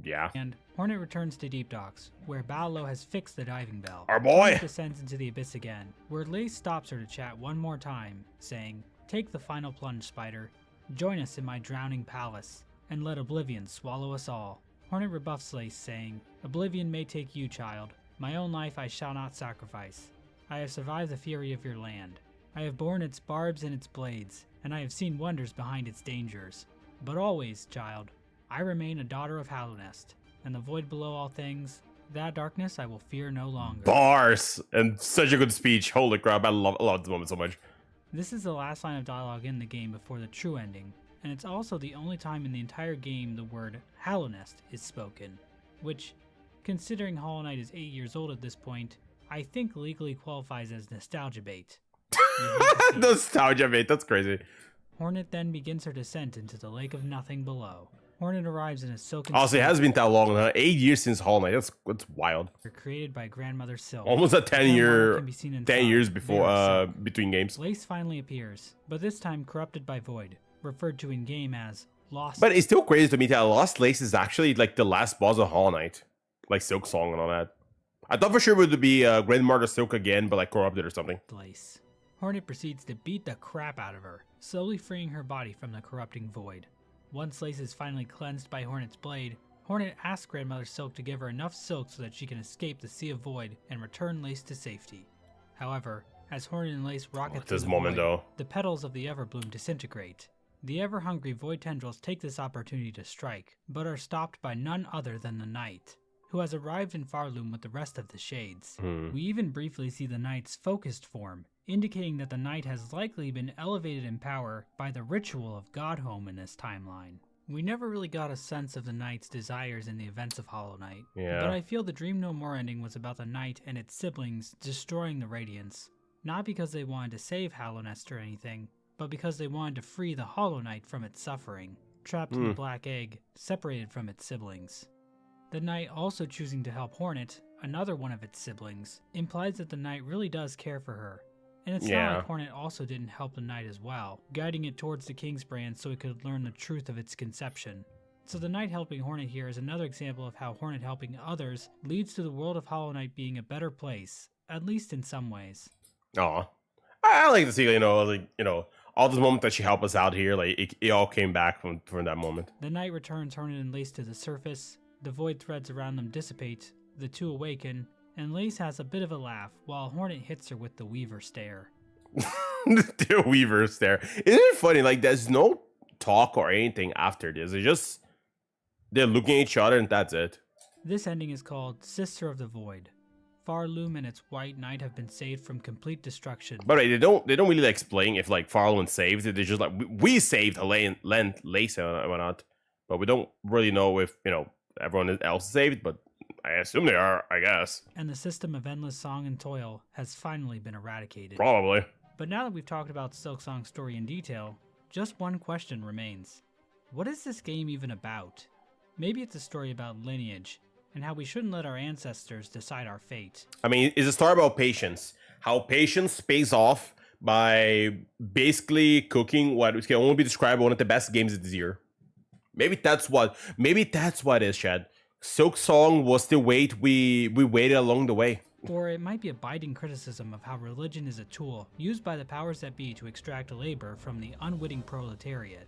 yeah. And Hornet returns to Deep Docks, where Ballo has fixed the diving bell. Our boy! Hornet descends into the abyss again, where Lace stops her to chat one more time, saying, take the final plunge, Spider. Join us in my drowning palace, and let Oblivion swallow us all. Hornet rebuffs Lace, saying, Oblivion may take you, child. My own life I shall not sacrifice. I have survived the fury of your land. I have borne its barbs and its blades, and I have seen wonders behind its dangers. But always, child, I remain a daughter of Hallownest, and the void below all things, that darkness I will fear no longer. Bars! And such a good speech. Holy crap, I love this moment so much. This is the last line of dialogue in the game before the true ending, and it's also the only time in the entire game the word Hallownest is spoken, which, considering Hollow Knight is 8 years old at this point, I think legally qualifies as nostalgia bait. Nostalgia bait, that's crazy. Hornet then begins her descent into the lake of nothing below. Hornet arrives in a silken... Also, it has been that long, huh? 8 years since Hollow Knight. That's wild. Created by Grandmother Silk. Almost a 10 years before between games. Lace finally appears, but this time corrupted by Void, referred to in game as Lost. But it's still crazy to me that Lost Lace is actually like the last boss of Hollow Knight, like Silksong and all that. I thought for sure it would be Grandmother Silk again, but like corrupted or something. Lace. Hornet proceeds to beat the crap out of her, slowly freeing her body from the corrupting Void. Once Lace is finally cleansed by Hornet's blade, Hornet asks Grandmother Silk to give her enough silk so that she can escape the Sea of Void and return Lace to safety. However, as Hornet and Lace rocket through the void, the petals of the Everbloom disintegrate. The ever-hungry Void tendrils take this opportunity to strike, but are stopped by none other than the Knight, who has arrived in Farloom with the rest of the Shades. We even briefly see the Knight's focused form, indicating that the Knight has likely been elevated in power by the ritual of Godhome in this timeline. We never really got a sense of the Knight's desires in the events of Hollow Knight, but I feel the Dream No More ending was about the Knight and its siblings destroying the Radiance, not because they wanted to save Hallownest or anything, but because they wanted to free the Hollow Knight from its suffering, trapped in the Black Egg, separated from its siblings. The Knight also choosing to help Hornet, another one of its siblings, implies that the Knight really does care for her, And it's not like Hornet also didn't help the knight as well, guiding it towards the King's brand so it could learn the truth of its conception. So the knight helping Hornet here is another example of how Hornet helping others leads to the world of Hollow Knight being a better place, at least in some ways. Aw. I like to see, all those moments that she helped us out here, it all came back from that moment. The knight returns Hornet and Lace to the surface, the void threads around them dissipate, the two awaken, and Lace has a bit of a laugh while Hornet hits her with the Weaver stare. The Weaver stare. Isn't it funny? There's no talk or anything after this. It's just they're looking at each other and that's it. This ending is called Sister of the Void. Farloom and its white knight have been saved from complete destruction. But they don't really explain if Farloom saves it. They're just we saved Lace and whatnot, but we don't really know if everyone else is saved. But I assume they are, I guess. And the system of endless song and toil has finally been eradicated. Probably. But now that we've talked about Silksong's story in detail, just one question remains. What is this game even about? Maybe it's a story about lineage, and how we shouldn't let our ancestors decide our fate. I mean, it's a story about patience. How patience pays off by basically cooking what can only be described one of the best games of this year. Maybe that's what it is, Chad. Silksong was the wait we waited along the way. Or it might be a biting criticism of how religion is a tool used by the powers that be to extract labor from the unwitting proletariat.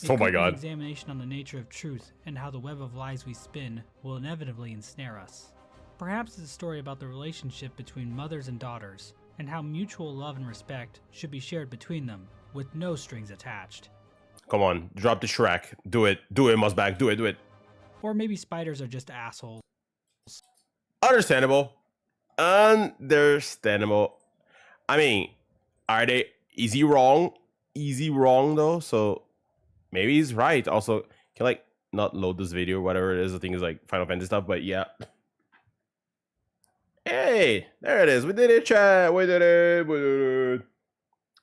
Oh my God. An examination on the nature of truth and how the web of lies we spin will inevitably ensnare us. Perhaps it's a story about the relationship between mothers and daughters, and how mutual love and respect should be shared between them, with no strings attached. Come on, drop the Shrek. Do it, Musbag, do it. Or maybe spiders are just assholes. Understandable. I mean, is he wrong? Easy wrong though, so maybe he's right. Also, can not load this video or whatever it is. I think it's Final Fantasy stuff, but yeah. Hey, there it is. We did it, chat. We did it.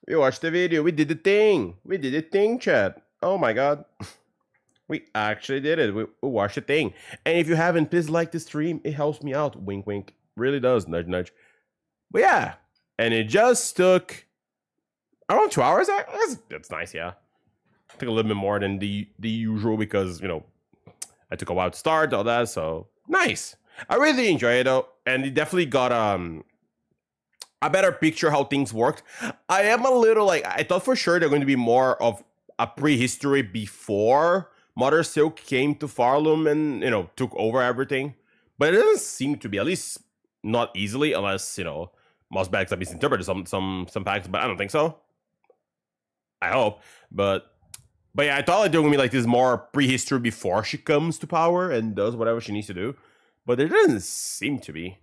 We watched the video. We did the thing, chat. Oh my God. We actually did it. We watched the thing. And if you haven't, please like the stream. It helps me out. Wink, wink. Really does. Nudge, nudge. But yeah. And it just took around 2 hours. That's nice, yeah. Took a little bit more than the usual because, I took a while to start, all that. So, nice. I really enjoy it, though. And it definitely got a better picture how things worked. I am a little, I thought for sure they're going to be more of a prehistory before Mother Silk came to Farloom and, took over everything. But it doesn't seem to be, at least not easily, unless, Mossbags have misinterpreted some packs, but I don't think so. I hope. But yeah, I thought there was going to be this more prehistory before she comes to power and does whatever she needs to do. But there doesn't seem to be.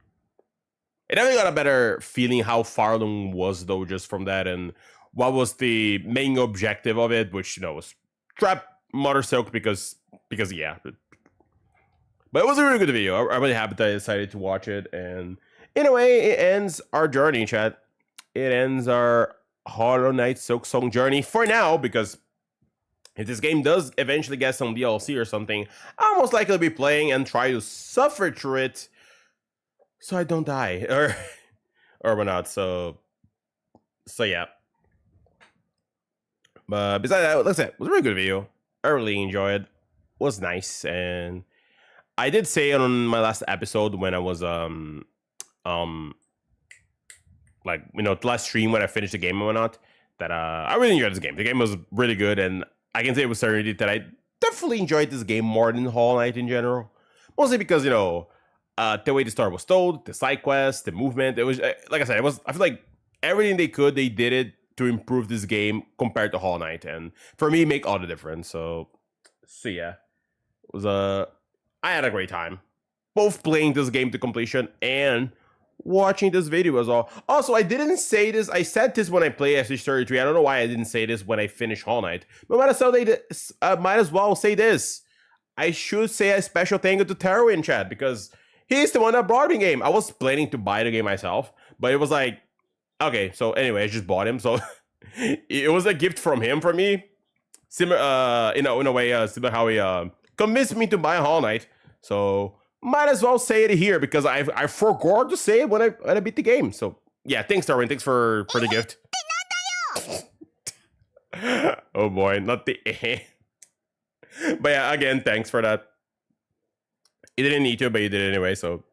It definitely got a better feeling how Farloom was, though, just from that, and what was the main objective of it, which, was trap Mother Silk because yeah. But it was a really good video. I'm really happy that I decided to watch it, and in a way, it ends our journey, chat. It ends our Hollow Knight Silksong journey for now, because if this game does eventually get some DLC or something, I'll most likely be playing and try to suffer through it so I don't die or whatnot. So yeah. But besides that, like I said, it was a really good video. I really enjoyed it. It was nice, and I did say on my last episode when I was the last stream when I finished the game and whatnot, that I really enjoyed this game. The game was really good, and I can say with certainty that I definitely enjoyed this game more than Hollow Knight in general. Mostly because, the way the story was told, the side quests, the movement, it was, like I said, I feel like everything they could, they did it to improve this game compared to Hollow Knight, and for me, make all the difference. So yeah, it was I had a great time, both playing this game to completion and watching this video as well. Also, I didn't say this. I said this when I played SH33. I don't know why I didn't say this when I finished Hollow Knight, but might as well say this. I should say a special thank you to Taro in chat, because he's the one that brought me the game. I was planning to buy the game myself, but it was okay, so anyway, I just bought him. So it was a gift from him for me. Similar, in a way, similar how he convinced me to buy Hollow Knight. So might as well say it here, because I forgot to say it when I beat the game. So Yeah, thanks, Darwin. Thanks for the gift. Oh boy, not the But yeah, again, thanks for that. You didn't need to, but you did it anyway. So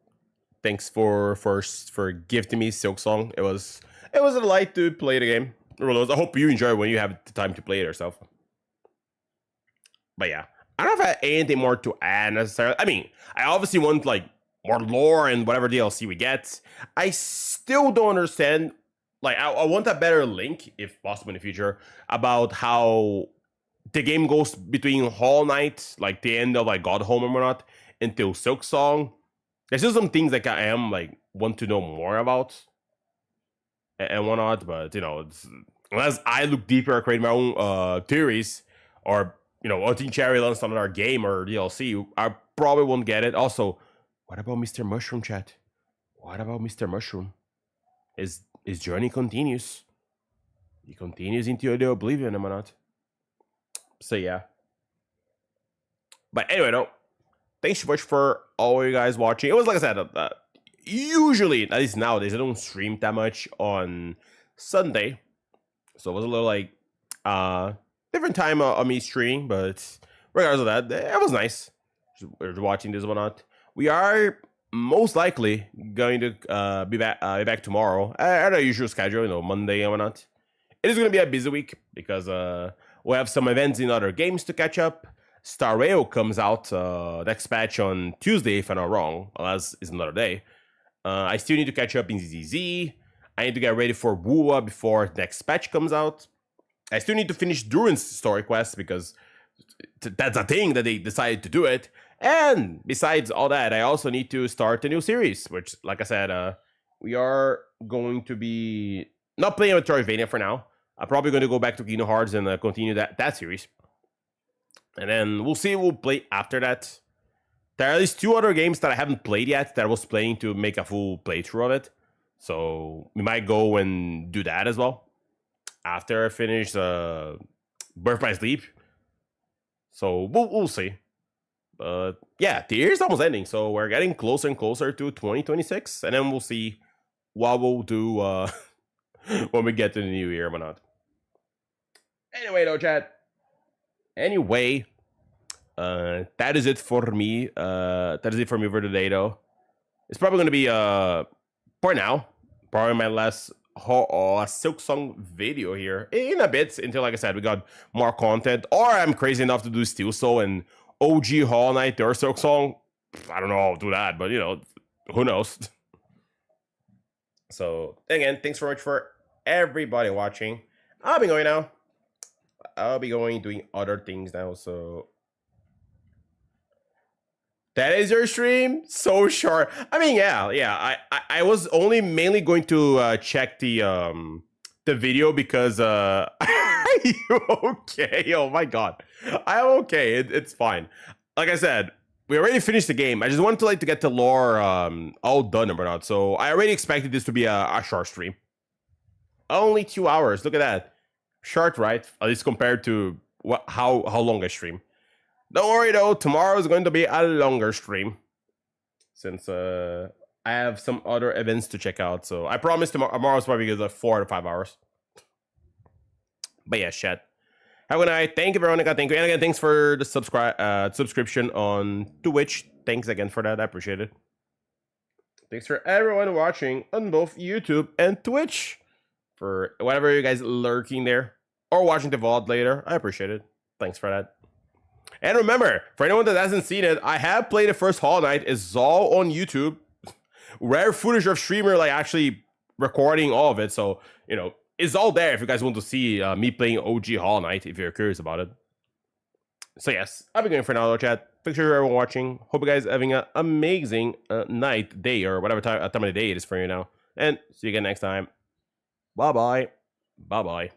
thanks for gifting me Silksong. It was a delight to play the game. I hope you enjoy it when you have the time to play it yourself. But yeah, I don't know if I have anything more to add necessarily. I mean, I obviously want like more lore and whatever DLC we get. I still don't understand. Like, I want a better link, if possible, in the future, about how the game goes between Hollow Knight, like the end of like God Home and whatnot, until Silksong. There's still some things like I am like want to know more about and whatnot, but you know, unless I look deeper, create my own theories, or you know, Team Cherry learns another game or DLC, I probably won't get it. Also, what about Mr. Mushroom, chat? What about Mr. Mushroom? His journey continues. He continues into the oblivion, am I not? So yeah. But anyway, no. Thanks so much for all you guys watching. It was like I said, usually, at least nowadays, I don't stream that much on Sunday. So it was a little like different time on me streaming, but regardless of that, it was nice. We're watching this or not. We are most likely going to be back tomorrow at our usual schedule, you know, Monday and whatnot. It is going to be a busy week because we'll have some events in other games to catch up. Star Rail comes out next patch on Tuesday, if I'm not wrong, unless it's another day. I still need to catch up in ZZZ. I need to get ready for Wua before next patch comes out. I still need to finish Durin's story quest because that's a thing that they decided to do it. And besides all that, I also need to start a new series, which, like I said, we are going to be not playing metroidvania for now. I'm probably going to go back to Kingdom Hearts and continue that series. And then we'll see what we'll play after that. There are at least 2 other games that I haven't played yet that I was planning to make a full playthrough of it. So we might go and do that as well after I finish Birth by Sleep. So we'll see. But yeah, the year is almost ending, so we're getting closer and closer to 2026. And then we'll see what we'll do when we get to the new year or not. Anyway, though, chat. Anyway, that is it for me. That is it for me for today, though. It's probably going to be, for now, probably my last Silksong video here in a bit until, like I said, we got more content. Or I'm crazy enough to do Steel Soul and OG Hollow Knight or Silksong. I don't know how I'll do that, but, you know, who knows? So, again, thanks very much for everybody watching. I'll be going now. I'll be going doing other things now, so that is your stream. So short. I mean, yeah. I was only mainly going to check the video because are you okay? Oh my god, I'm okay. It's fine. Like I said, we already finished the game. I just wanted to get the lore all done or not. So I already expected this to be a short stream. Only 2 hours. Look at that. Short, right? At least compared to how long I stream. Don't worry though, tomorrow is going to be a longer stream since I have some other events to check out. So I promise tomorrow's probably going to be 4 to 5 hours. But yeah, chat. Have a good night. Thank you, Veronica. Thank you. And again, thanks for the subscription on Twitch. Thanks again for that. I appreciate it. Thanks for everyone watching on both YouTube and Twitch. For whatever you guys lurking there or watching the VOD later. I appreciate it. Thanks for that. And remember, for anyone that hasn't seen it, I have played the first Hollow Knight. It's all on YouTube. Rare footage of streamer actually recording all of it. So, you know, it's all there if you guys want to see me playing OG Hollow Knight, if you're curious about it. So yes, I'll be going for now, though, chat. Thanks for everyone watching. Hope you guys are having an amazing night, day, or whatever time of the day it is for you now. And see you again next time. Bye-bye. Bye-bye.